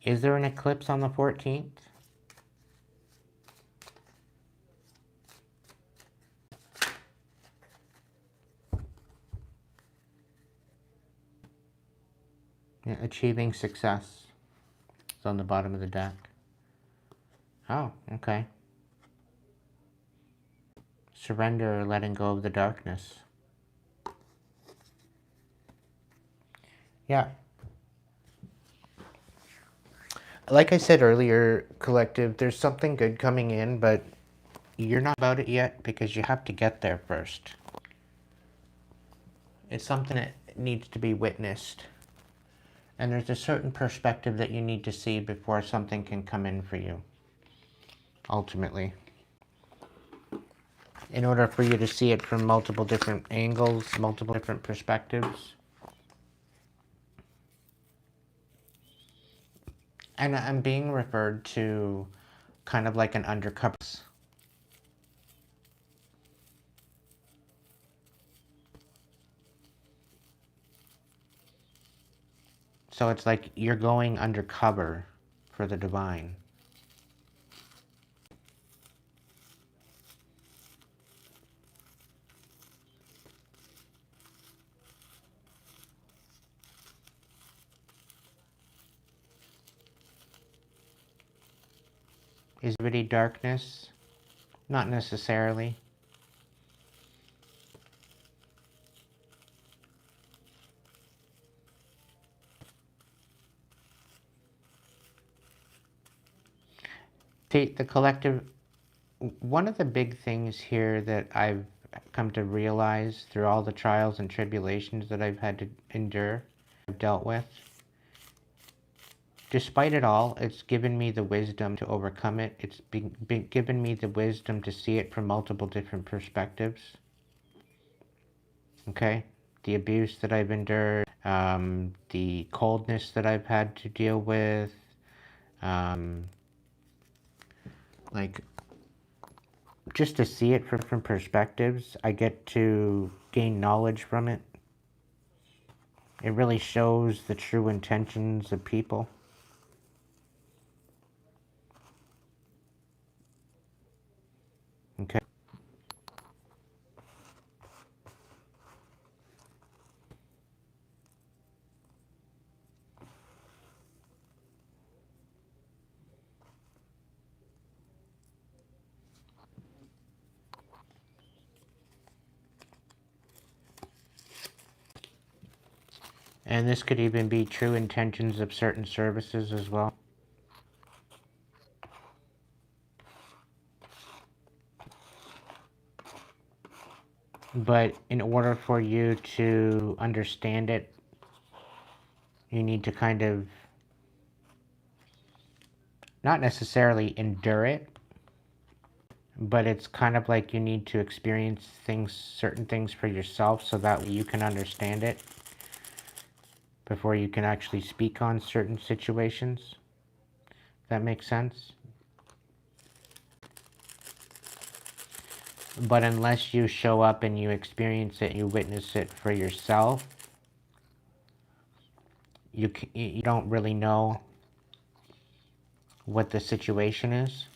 Is there an eclipse on the 14th? Yeah, achieving success. It's on the bottom of the deck. Oh, okay. Surrender or letting go of the darkness. Yeah. Like I said earlier, collective, there's something good coming in, but you're not about it yet because you have to get there first. It's something that needs to be witnessed. And there's a certain perspective that you need to see before something can come in for you. Ultimately. In order for you to see it from multiple different angles, multiple different perspectives. And I'm being referred to kind of like an undercover. So it's like you're going undercover for the divine. Is it really darkness? Not necessarily. See, the collective, one of the big things here that I've come to realize through all the trials and tribulations that I've had to endure, I've dealt with, despite it all, it's given me the wisdom to overcome it. It's been given me the wisdom to see it from multiple different perspectives. Okay? The abuse that I've endured, the coldness that I've had to deal with, like, just to see it from different perspectives, I get to gain knowledge from it. It really shows the true intentions of people. Okay. And this could even be true intentions of certain services as well. But in order for you to understand it, you need to kind of not necessarily endure it, but it's kind of like you need to experience things, certain things for yourself so that you can understand it before you can actually speak on certain situations. That makes sense? But unless you show up and you experience it, you witness it for yourself, you don't really know what the situation is.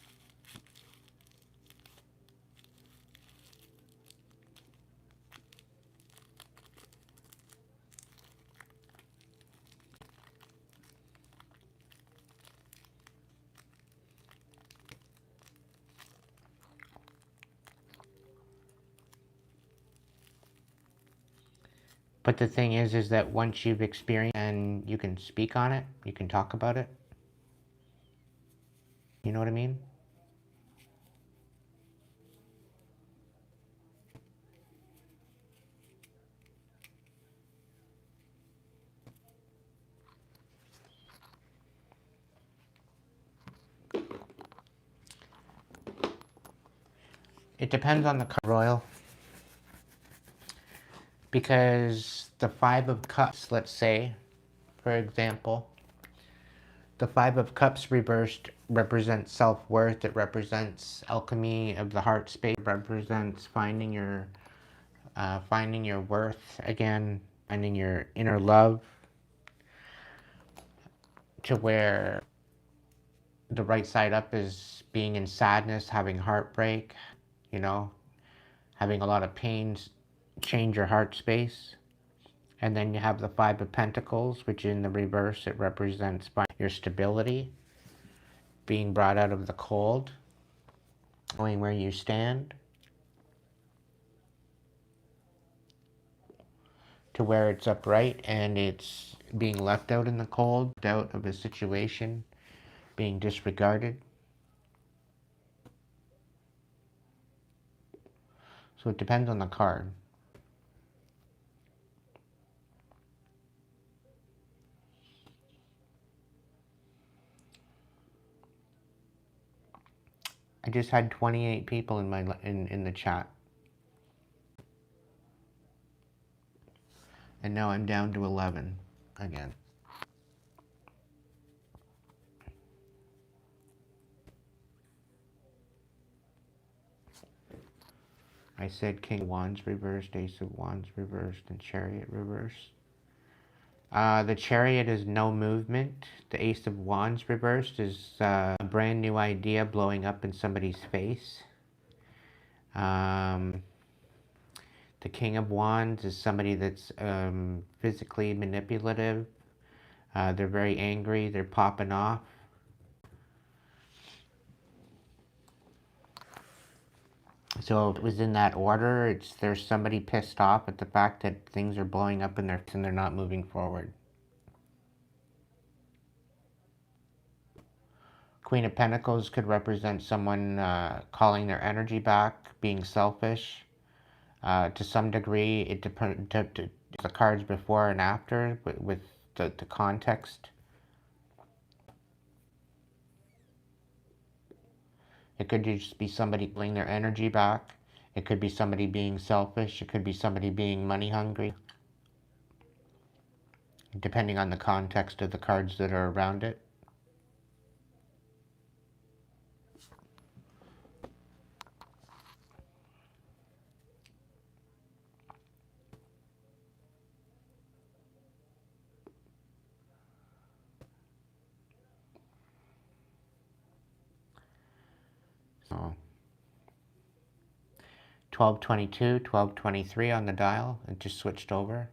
But the thing is that once you've experienced and you can speak on it, you can talk about it. You know what I mean? It depends on the card, Royal. Because the Five of Cups, let's say, for example, the Five of Cups reversed represents self-worth. It represents alchemy of the heart space. It represents finding your worth again, finding your inner love, to where the right side up is being in sadness, having heartbreak, you know, having a lot of pains, change your heart space. And then you have the Five of Pentacles, which in the reverse, it represents your stability, being brought out of the cold, knowing where you stand, to where it's upright and it's being left out in the cold, out of a situation, being disregarded. So it depends on the card. I just had 28 people in my in the chat. And now I'm down to 11 again. I said King of Wands reversed, Ace of Wands reversed, and Chariot reversed. The Chariot is no movement. The Ace of Wands reversed is a brand new idea blowing up in somebody's face. The King of Wands is somebody that's physically manipulative. They're very angry. They're popping off. So if it was in that order, there's somebody pissed off at the fact that things are blowing up in their face and they're not moving forward. Queen of Pentacles could represent someone calling their energy back, being selfish. To some degree, it depends the cards before and after with the context. It could just be somebody pulling their energy back. It could be somebody being selfish. It could be somebody being money hungry. Depending on the context of the cards that are around it. So 1222, 1223 on the dial. It just switched over.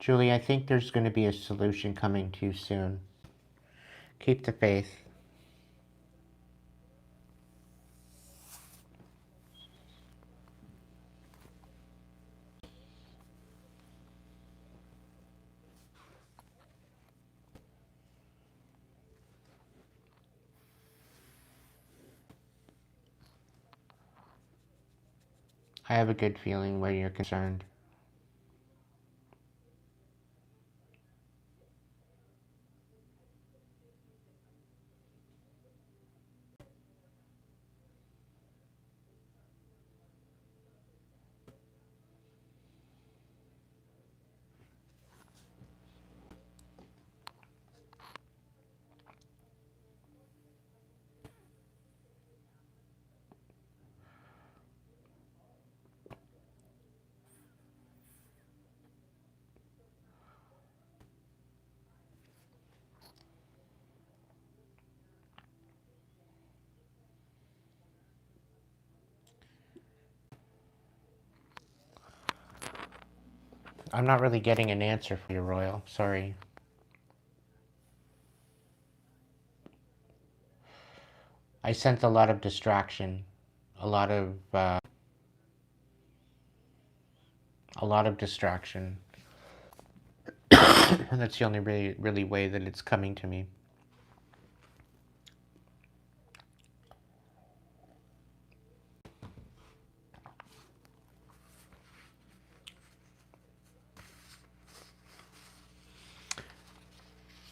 Julie, I think there's going to be a solution coming to you soon. Keep the faith. I have a good feeling where you're concerned. I'm not really getting an answer for you, Royal. Sorry. I sense a lot of distraction. A lot of distraction. And that's the only really way that it's coming to me.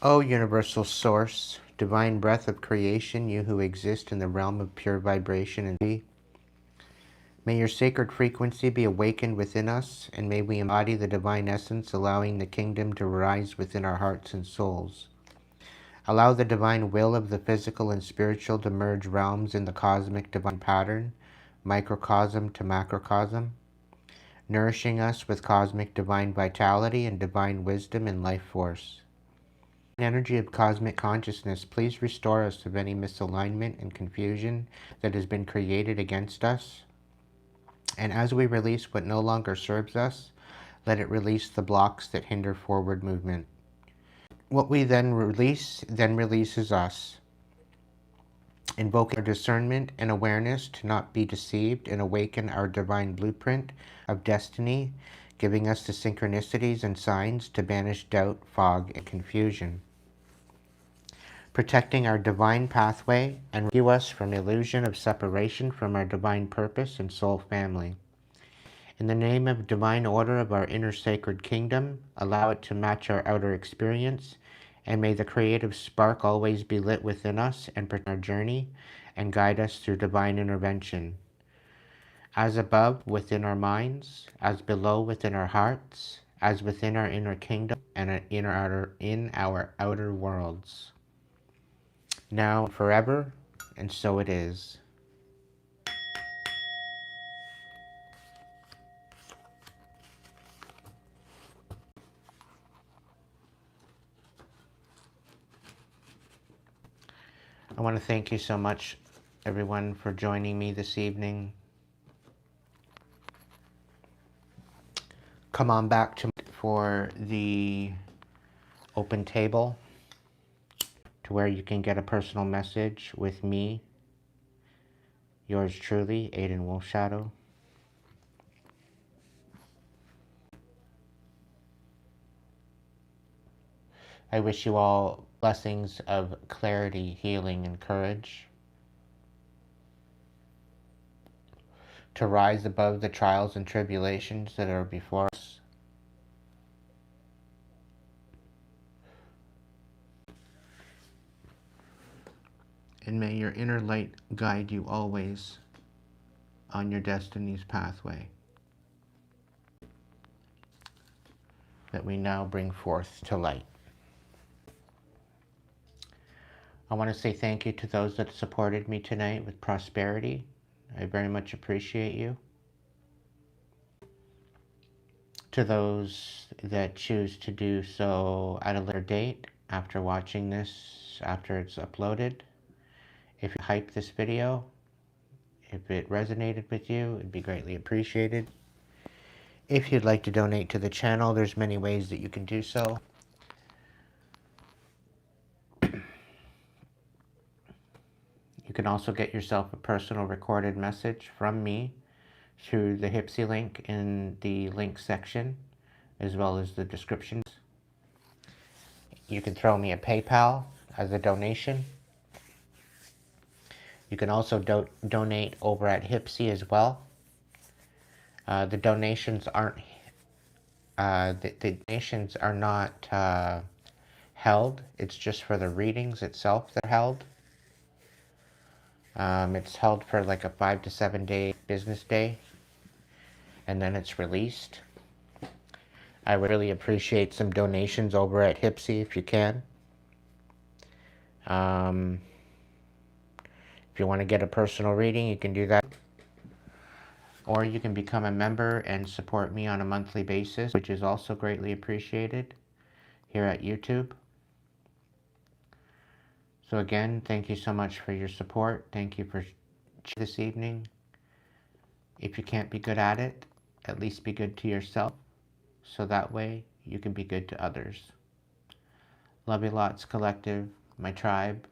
O universal source, divine breath of creation, you who exist in the realm of pure vibration and be, may your sacred frequency be awakened within us, and may we embody the divine essence, allowing the kingdom to rise within our hearts and souls. Allow the divine will of the physical and spiritual to merge realms in the cosmic divine pattern, microcosm to macrocosm, nourishing us with cosmic divine vitality and divine wisdom and life force. Energy of cosmic consciousness, please restore us of any misalignment and confusion that has been created against us. And as we release what no longer serves us, let it release the blocks that hinder forward movement. What we then releases us. Invoking our discernment and awareness to not be deceived and awaken our divine blueprint of destiny, giving us the synchronicities and signs to banish doubt, fog, and confusion. Protecting our divine pathway and rescue us from illusion of separation from our divine purpose and soul family. In the name of divine order of our inner sacred kingdom, allow it to match our outer experience, and may the creative spark always be lit within us and protect our journey and guide us through divine intervention. As above within our minds, as below within our hearts, as within our inner kingdom and in our outer worlds. Now and forever, and so it is. I want to thank you so much, everyone, for joining me this evening. Come on back to for the open table, to where you can get a personal message with me, yours truly, Aiden Wolfshadow. I wish you all blessings of clarity, healing, and courage to rise above the trials and tribulations that are before us. And may your inner light guide you always on your destiny's pathway that we now bring forth to light. I want to say thank you to those that supported me tonight with prosperity. I very much appreciate you. To those that choose to do so at a later date, after watching this, after it's uploaded, if you hype this video, if it resonated with you, it'd be greatly appreciated. If you'd like to donate to the channel, there's many ways that you can do so. You can also get yourself a personal recorded message from me through the Hipsy link in the link section, as well as the descriptions. You can throw me a PayPal as a donation. You can also donate over at Hipsy as well. The donations aren't the donations are not held. It's just for the readings itself they're held. It's held for like a 5 to 7 day business day, and then it's released. I would really appreciate some donations over at Hipsy if you can. If you want to get a personal reading, you can do that. Or you can become a member and support me on a monthly basis, which is also greatly appreciated here at YouTube. So again, thank you so much for your support. Thank you for this evening. If you can't be good at it, at least be good to yourself, so that way you can be good to others. Love you lots, collective, my tribe,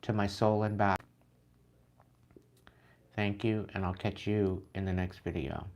to my soul and back. Thank you, and I'll catch you in the next video.